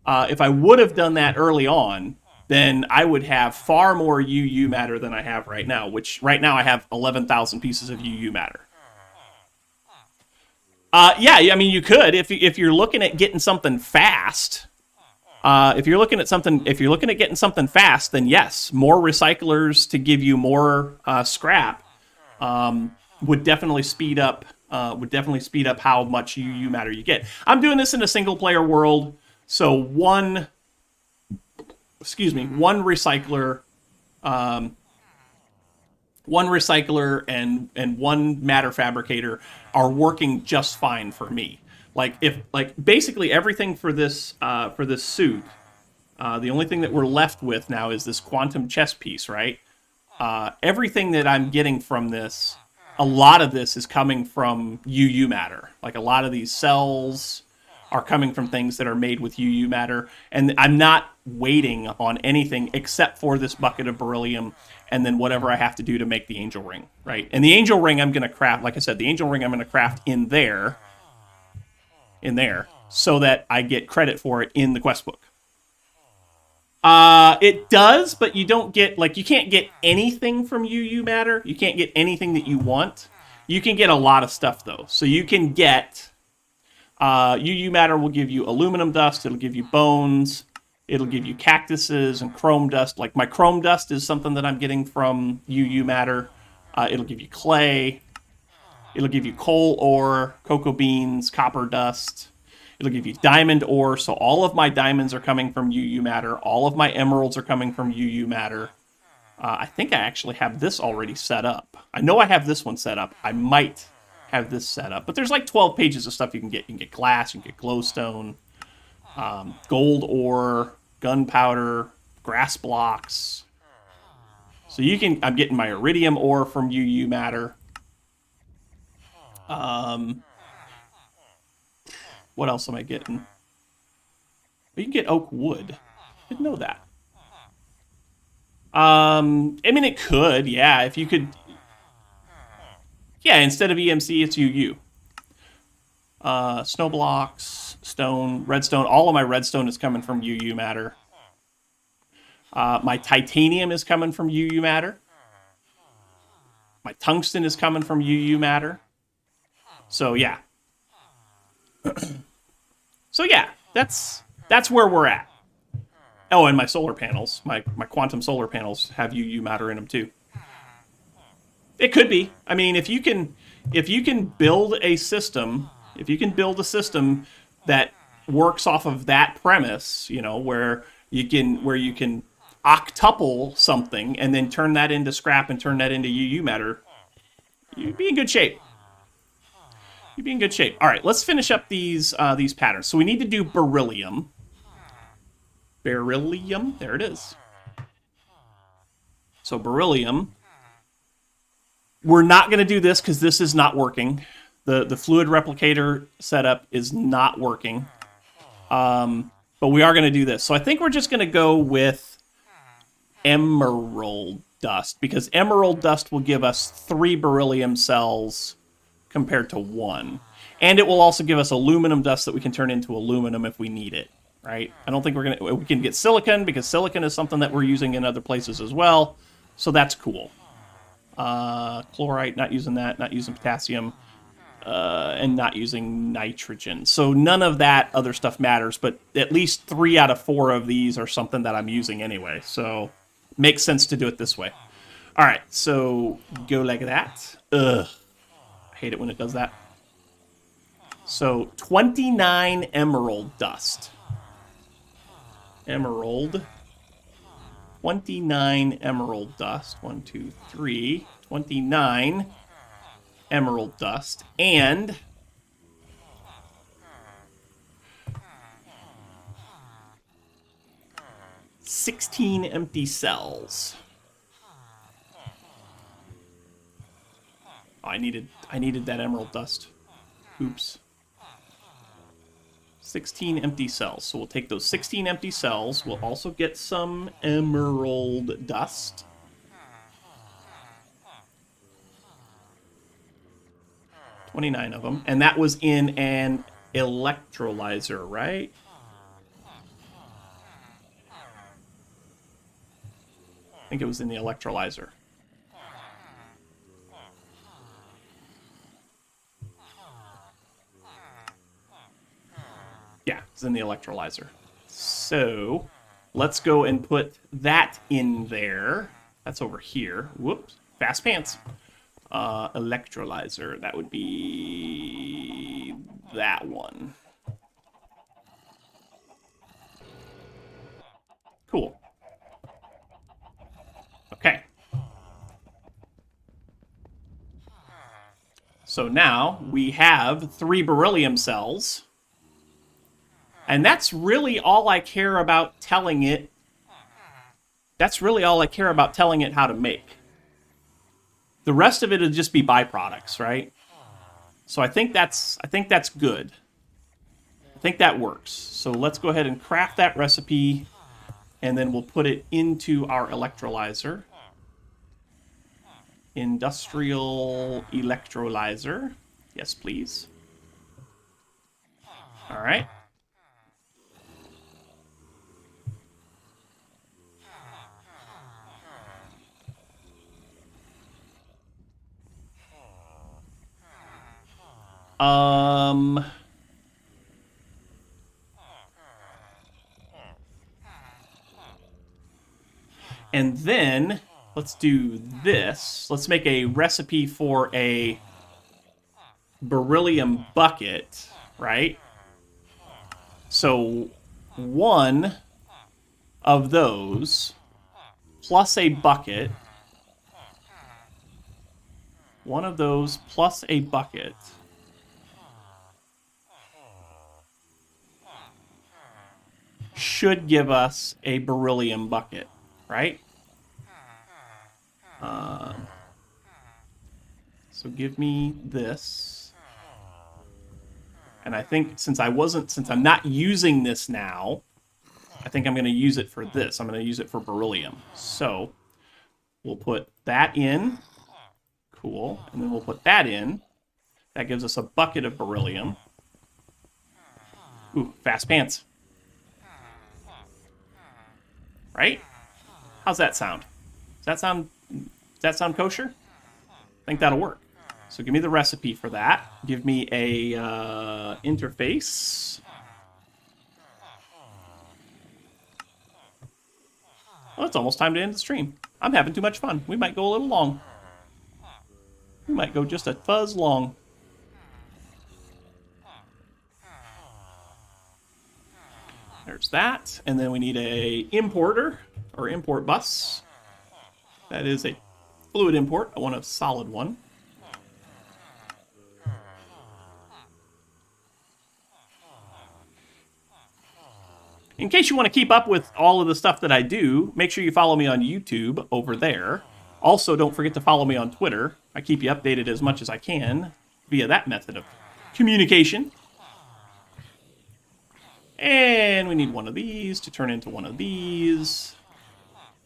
S1: If I would have done that early on, then I would have far more UU matter than I have right now, which right now I have 11,000 pieces of UU matter. Yeah, I mean, you could if you're looking at getting something fast. If you're looking at getting something fast, then yes, more recyclers to give you more scrap would definitely speed up how much UU matter you get. I'm doing this in a single player world, so one recycler and one matter fabricator are working just fine for me. Like basically everything for this suit, the only thing that we're left with now is this quantum chess piece, right? Everything that I'm getting from this, a lot of this is coming from UU matter. Like, a lot of these cells are coming from things that are made with UU matter, and I'm not waiting on anything except for this bucket of beryllium and then whatever I have to do to make the angel ring, right? And the angel ring I'm going to craft, like I said, the angel ring I'm going to craft in there, so that I get credit for it in the quest book. It does, but you don't get, like, you can't get anything from UU matter. You can't get anything that you want. You can get a lot of stuff, though. So you can get, UU matter will give you aluminum dust, it'll give you bones, it'll give you cactuses and chrome dust. Like, my chrome dust is something that I'm getting from UU matter. It'll give you clay. It'll give you coal ore, cocoa beans, copper dust. It'll give you diamond ore. So all of my diamonds are coming from UU matter. All of my emeralds are coming from UU matter. I think I actually have this already set up. I know I have this one set up. I might have this set up. But there's like 12 pages of stuff you can get. You can get glass, you can get glowstone, gold ore, gunpowder, grass blocks. So I'm getting my iridium ore from UU matter. What else am I getting? You can get oak wood. I didn't know that. I mean, it could, yeah. If you could, yeah. Instead of EMC, it's UU. Snow blocks, stone, redstone. All of my redstone is coming from UU matter. My titanium is coming from UU matter. My tungsten is coming from UU matter. So yeah. So yeah, that's where we're at. Oh, and my solar panels, my quantum solar panels have UU matter in them too. It could be. I mean, if you can build a system, that works off of that premise, you know, where you can octuple something and then turn that into scrap and turn that into UU matter, you'd be in good shape. You'd be in good shape. All right, let's finish up these patterns. So we need to do beryllium. Beryllium, there it is. So beryllium. We're not going to do this because this is not working. The fluid replicator setup is not working. But we are going to do this. So I think we're just going to go with emerald dust, because emerald dust will give us 3 beryllium cells compared to 1. And it will also give us aluminum dust that we can turn into aluminum if we need it, right? I don't think we can get silicon, because silicon is something that we're using in other places as well. So that's cool. Chlorite, not using that, not using potassium, and not using nitrogen. So none of that other stuff matters, but at least 3 out of 4 of these are something that I'm using anyway. So makes sense to do it this way. All right, so go like that. Ugh, I hate it when it does that. So 29 emerald dust. Emerald. 29 emerald dust. 1, 2, 3. 29 emerald dust. And 16 empty cells. Oh, I needed that emerald dust. Oops. 16 empty cells. So we'll take those 16 empty cells. We'll also get some emerald dust. $29 of them. And that was in an electrolyzer, right? I think it was in the electrolyzer. Yeah, it's in the electrolyzer. So let's go and put that in there. That's over here. Whoops. Fast pants. Electrolyzer. That would be that one. Cool. Okay. So now we have 3 beryllium cells. And that's really all I care about telling it. That's really all I care about telling it how to make. The rest of it will just be byproducts, right? So I think that's good. I think that works. So let's go ahead and craft that recipe, and then we'll put it into our electrolyzer. Industrial electrolyzer. Yes, please. All right. And then let's do this. Let's make a recipe for a beryllium bucket, right? So 1 of those plus a bucket. 1 of those plus a bucket. Should give us a beryllium bucket, right? So give me this. And I think since I'm not using this now, I think I'm going to use it for this. I'm going to use it for beryllium. So we'll put that in. Cool. And then we'll put that in. That gives us a bucket of beryllium. Ooh, fast pants. Right? How's that sound? Does that sound kosher? I think that'll work. So give me the recipe for that. Give me a interface. Well, it's almost time to end the stream. I'm having too much fun. We might go a little long. We might go just a fuzz long. There's that. And then we need a importer or import bus. That is a fluid import. I want a solid one. In case you want to keep up with all of the stuff that I do, make sure you follow me on YouTube over there. Also, don't forget to follow me on Twitter. I keep you updated as much as I can via that method of communication. And we need one of these to turn into one of these.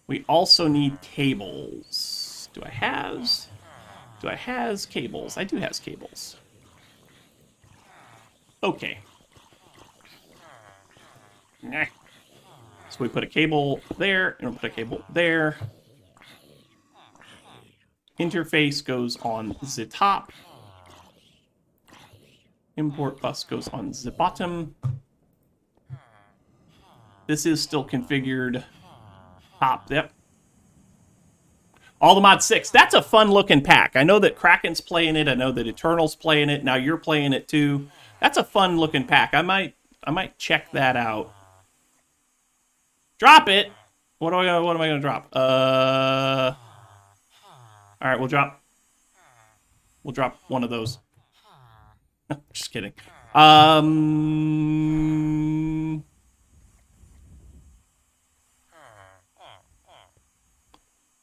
S1: We also need cables. Do I have cables? I do have cables. Okay. Nah. So we put a cable there, and we'll put a cable there. Interface goes on the top. Import bus goes on the bottom. This is still configured. Top, yep. All the mod 6. That's a fun looking pack. I know that Kraken's playing it. I know that Eternal's playing it. Now you're playing it too. That's a fun looking pack. I might check that out. Drop it. What am I gonna drop? All right, we'll drop one of those. Just kidding.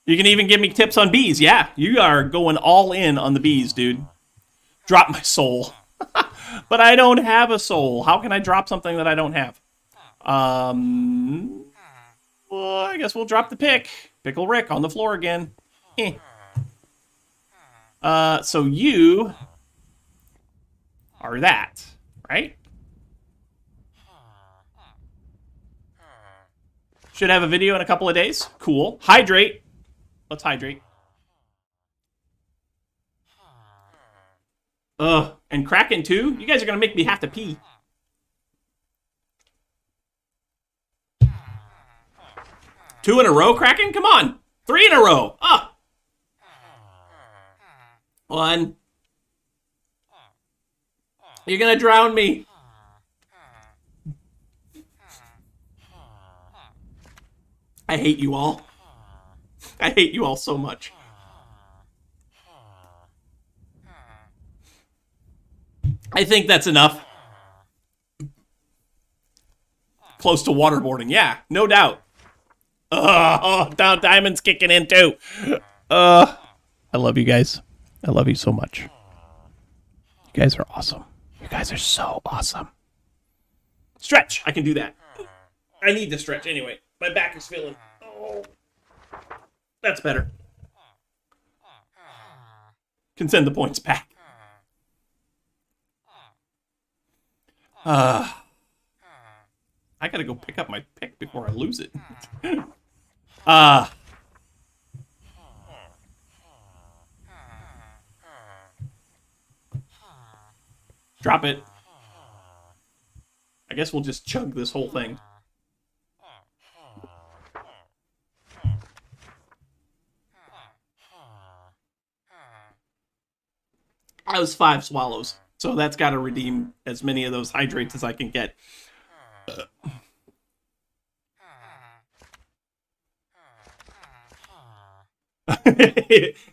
S1: You can even give me tips on bees. Yeah, you are going all in on the bees, dude. Drop my soul. But I don't have a soul. How can I drop something that I don't have? Well, I guess we'll drop the pick. Pickle Rick on the floor again. So you are that, right? Should have a video in a couple of days. Cool. Hydrate. Let's hydrate. Ugh. And Kraken too? You guys are going to make me have to pee. Two in a row, Kraken? Come on. 3 in a row. Ah. 1. You're going to drown me. I hate you all. I hate you all so much. I think that's enough. Close to waterboarding. Yeah, no doubt. Oh, down Diamond's kicking in too. I love you guys. I love you so much. You guys are awesome. You guys are so awesome. Stretch. I can do that. I need to stretch anyway. My back is feeling... Oh. That's better. Can send the points back. I gotta go pick up my pick before I lose it. Drop it. I guess we'll just chug this whole thing. That was 5 swallows. So that's got to redeem as many of those hydrates as I can get.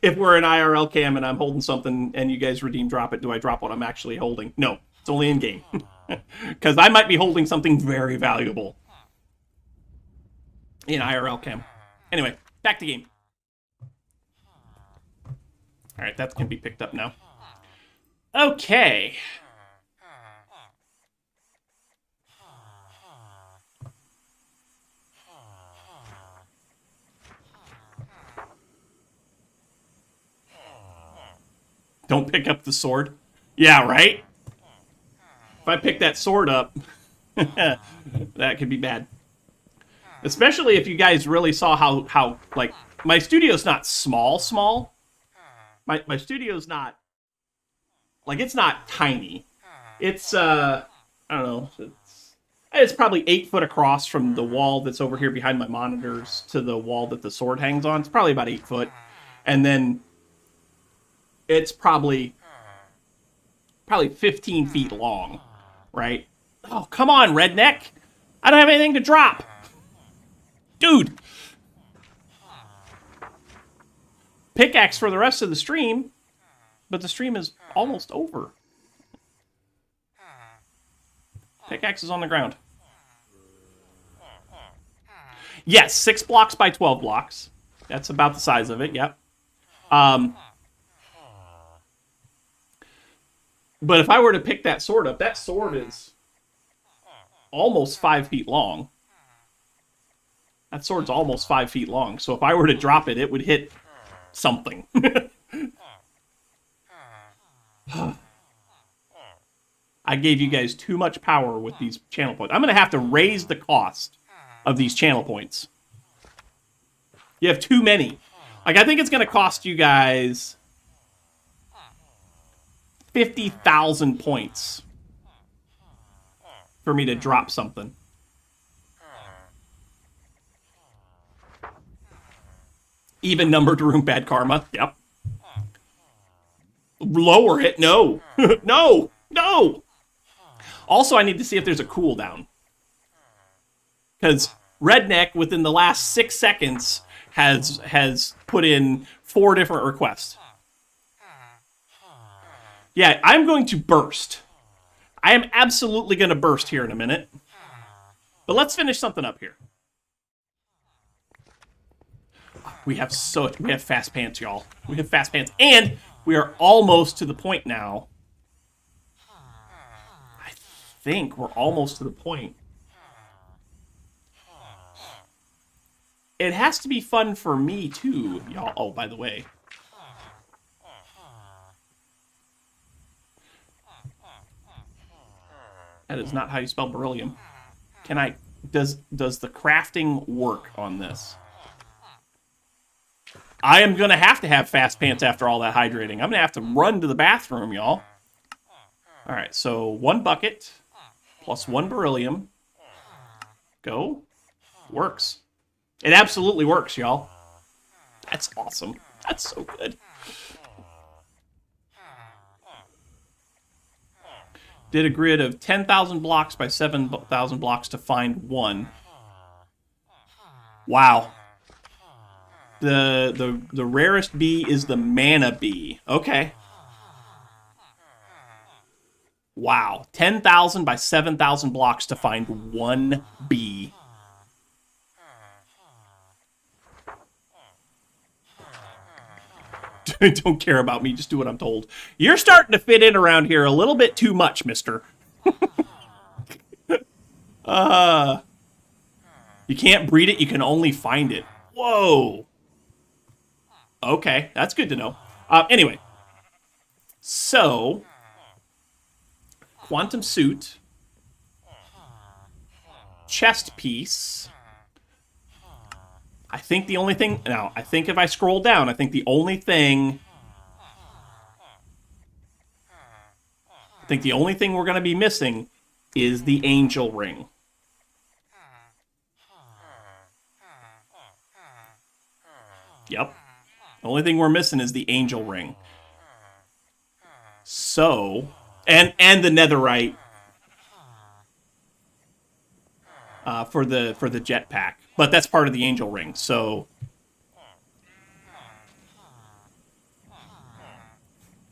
S1: If we're an IRL cam and I'm holding something and you guys redeem drop it, do I drop what I'm actually holding? No, it's only in game. Because I might be holding something very valuable in IRL cam. Anyway, back to game. All right, that can be picked up now. Okay. Don't pick up the sword. Yeah, right? If I pick that sword up, that could be bad. Especially if you guys really saw how like, my studio's not small. My studio's not, like, it's not tiny. It's, I don't know, it's probably 8 foot across from the wall that's over here behind my monitors to the wall that the sword hangs on. It's probably about 8 foot. And then it's probably 15 feet long, right? Oh, come on, redneck. I don't have anything to drop. Dude. Pickaxe for the rest of the stream, but the stream is almost over. Pickaxe is on the ground. Yes, 6 blocks by 12 blocks. That's about the size of it, yep. But if I were to pick that sword up, that sword is almost 5 feet long. That sword's almost 5 feet long, so if I were to drop it, it would hit something. I gave you guys too much power with these channel points. I'm going to have to raise the cost of these channel points. You have too many. Like, I think it's going to cost you guys 50,000 points for me to drop something. Even numbered room, bad karma. Yep. Lower it. No. No. No. Also, I need to see if there's a cooldown. Because Redneck, within the last 6 seconds, has put in 4 different requests. Yeah, I'm going to burst. I am absolutely going to burst here in a minute. But let's finish something up here. We have fast pants, y'all. We have fast pants. And we are almost to the point now. I think we're almost to the point. It has to be fun for me, too, y'all. Oh, by the way. That is not how you spell beryllium. Does the crafting work on this? I am going to have fast pants after all that hydrating. I'm going to have to run to the bathroom, y'all. All right, so 1 bucket plus 1 beryllium. Go. Works. It absolutely works, y'all. That's awesome. That's so good. Did a grid of 10,000 blocks by 7,000 blocks to find 1. Wow. The rarest bee is the mana bee. Okay. Wow. 10,000 by 7,000 blocks to find 1 bee. Don't care about me, just do what I'm told. You're starting to fit in around here a little bit too much, mister. You can't breed it, you can only find it. Whoa. Okay, that's good to know. Anyway. So, quantum suit. Chest piece. I think the only thing... Now, I think if I scroll down, I think the only thing... I think the only thing we're going to be missing is the angel ring. Yep. The only thing we're missing is the angel ring. So... And the netherite. For the jetpack. But that's part of the angel ring, so...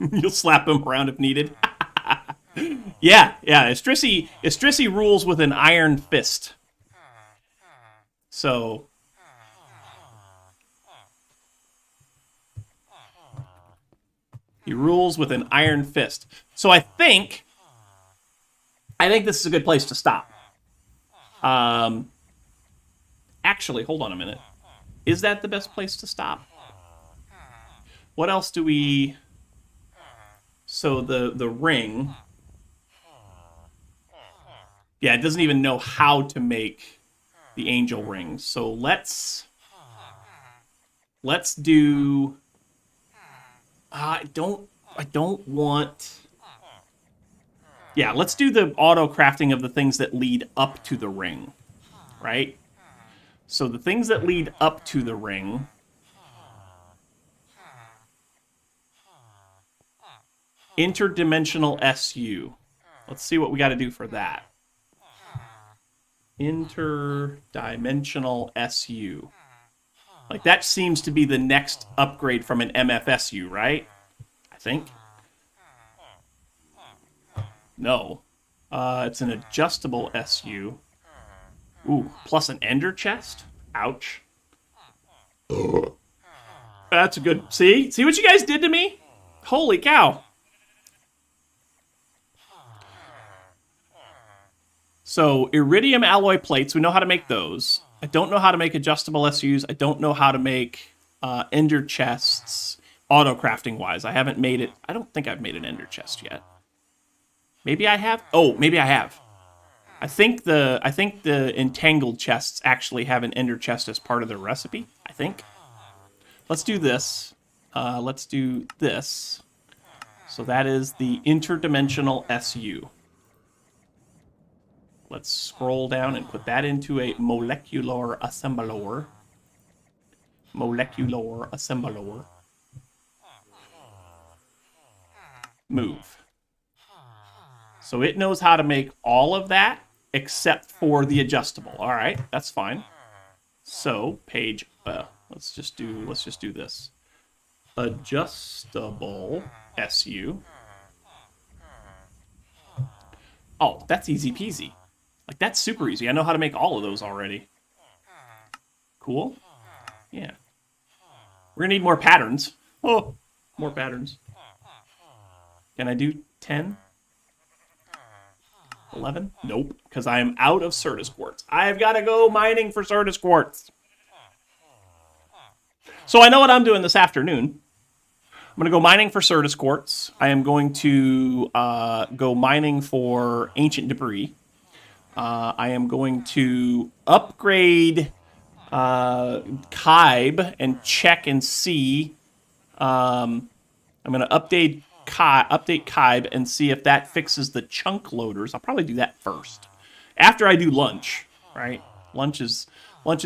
S1: You'll slap him around if needed. Yeah. Estrisi rules with an iron fist. So... He rules with an iron fist. So I think this is a good place to stop. Actually, hold on a minute. Is that the best place to stop? What else do we... So the ring... Yeah, it doesn't even know how to make the angel ring. So let's do... I don't want... Yeah, let's do the auto crafting of the things that lead up to the ring. Right? So the things that lead up to the ring... Interdimensional SU. Let's see what we got to do for that. Interdimensional SU. Like, that seems to be the next upgrade from an MFSU, right? I think. No. It's an adjustable SU. Ooh, plus an ender chest? Ouch. That's a good... See? See what you guys did to me? Holy cow. So, iridium alloy plates, we know how to make those. I don't know how to make adjustable SUs. I don't know how to make ender chests auto crafting wise. I haven't made it. I don't think I've made an ender chest yet. Maybe I have. Oh, maybe I have. I think the entangled chests actually have an ender chest as part of their recipe. I think. Let's do this. Let's do this. So that is the interdimensional SU. Let's scroll down and put that into a molecular assembler. Molecular assembler. Move. So it knows how to make all of that except for the adjustable. All right, that's fine. So page, let's just do this. Adjustable SU. Oh, that's easy peasy. Like, that's super easy. I know how to make all of those already. Cool. Yeah. We're gonna need more patterns. Oh, more patterns. Can I do 10? 11? Nope, because I am out of Certus quartz. I've got to go mining for Certus quartz. So I know what I'm doing this afternoon. I'm going to go mining for Certus quartz. I am going to go mining for ancient debris. I am going to upgrade Kybe and check and see. I'm going to update Kybe and see if that fixes the chunk loaders. I'll probably do that first. After I do lunch, right? Lunch is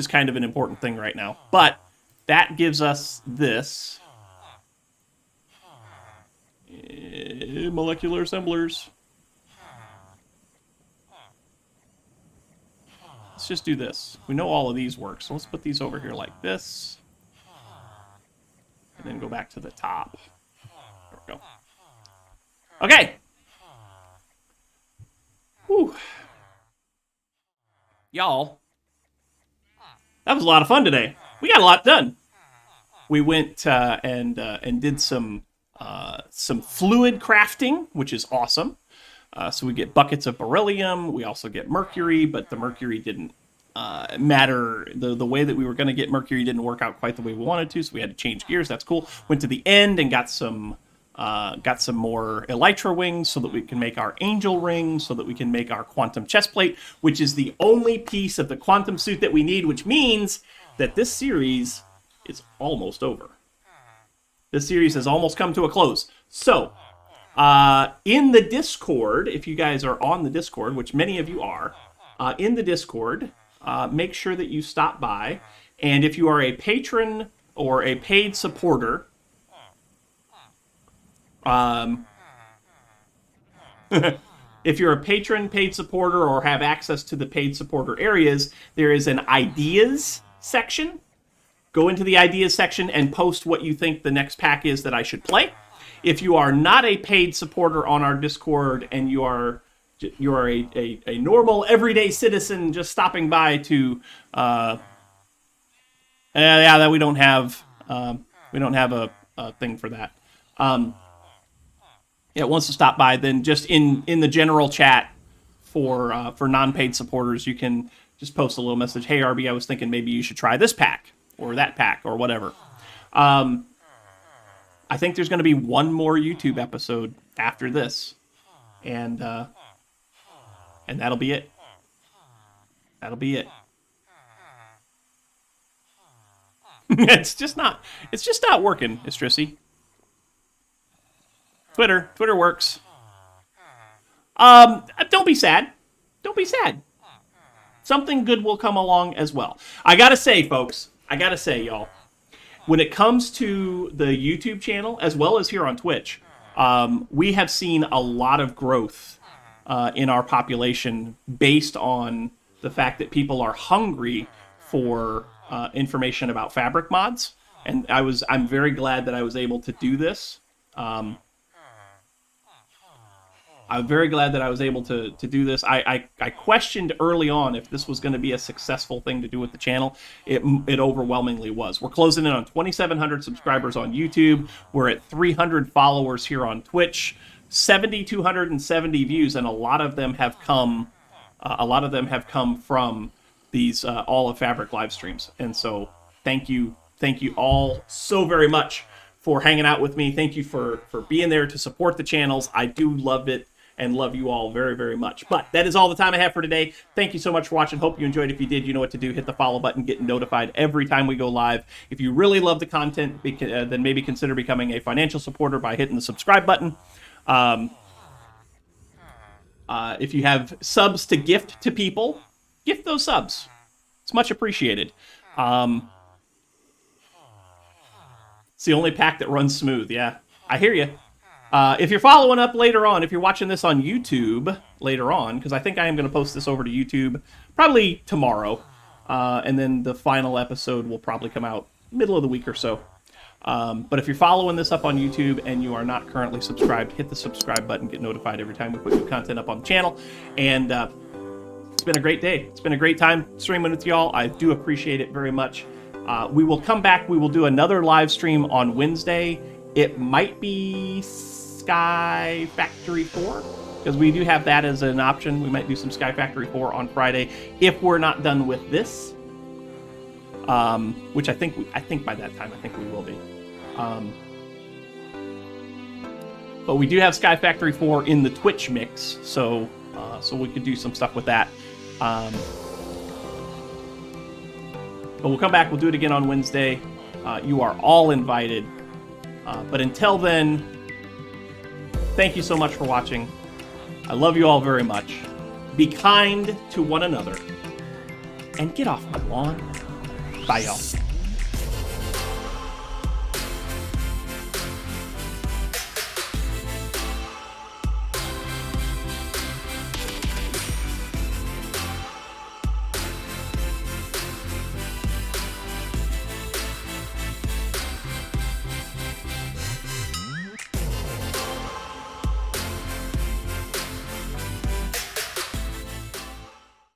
S1: kind of an important thing right now. But that gives us this. Molecular assemblers. Let's just do this. We know all of these work, so let's put these over here like this. And then go back to the top. There we go. Okay. Whew. Y'all, that was a lot of fun today. We got a lot done. We went and did some fluid crafting, which is awesome. So we get buckets of beryllium. We also get mercury, but the mercury didn't matter. The way that we were going to get mercury didn't work out quite the way we wanted to, so we had to change gears. That's cool. Went to the end and got some more elytra wings so that we can make our angel ring, so that we can make our quantum chest plate, which is the only piece of the quantum suit that we need, which means that this series is almost over. This series has almost come to a close. So, in the Discord, if you guys are on the Discord, which many of you are, in the Discord, make sure that you stop by. And if you are a patron or a paid supporter, if you're a patron, paid supporter, or have access to the paid supporter areas, there is an ideas section. Go into the ideas section and post what you think the next pack is that I should play. If you are not a paid supporter on our Discord and you are a normal everyday citizen just stopping by to that we don't have a thing for that. Wants to stop by, then just in the general chat for non-paid supporters, you can just post a little message. Hey RB, I was thinking maybe you should try this pack or that pack or whatever. I think there's going to be one more YouTube episode after this, and that'll be it. That'll be it. It's just not working, Istrissy. Twitter works. Don't be sad. Don't be sad. Something good will come along as well. I gotta say, folks. Y'all. When it comes to the YouTube channel, as well as here on Twitch, we have seen a lot of growth in our population based on the fact that people are hungry for information about fabric mods. And I'm very glad that I was able to do this. I'm very glad that I was able to do this. I questioned early on if this was going to be a successful thing to do with the channel. It overwhelmingly was. We're closing in on 2,700 subscribers on YouTube. We're at 300 followers here on Twitch. 7,270 views, and a lot of them have come from these all of Fabric live streams. And so thank you all so very much for hanging out with me. Thank you for being there to support the channels. I do love it and love you all very, very much. But that is all the time I have for today. Thank you so much for watching. Hope you enjoyed. If you did, you know what to do. Hit the follow button, get notified every time we go live. If you really love the content, then maybe consider becoming a financial supporter by hitting the subscribe button. If you have subs to gift to people, gift those subs. It's much appreciated. It's the only pack that runs smooth. Yeah, I hear you. If you're following up later on, if you're watching this on YouTube later on, because I think I am going to post this over to YouTube probably tomorrow, and then the final episode will probably come out middle of the week or so. But if you're following this up on YouTube and you are not currently subscribed, hit the subscribe button, get notified every time we put new content up on the channel. And it's been a great day. It's been a great time streaming with y'all. I do appreciate it very much. We will come back. We will do another live stream on Wednesday. It might be Sky Factory 4, because we do have that as an option. We might do some Sky Factory 4 on Friday if we're not done with this. Which I think by that time, I think we will be. But we do have Sky Factory 4 in the Twitch mix, so we could do some stuff with that. But we'll come back. We'll do it again on Wednesday. You are all invited. But until then, thank you so much for watching. I love you all very much. Be kind to one another. And get off my lawn. Bye, y'all.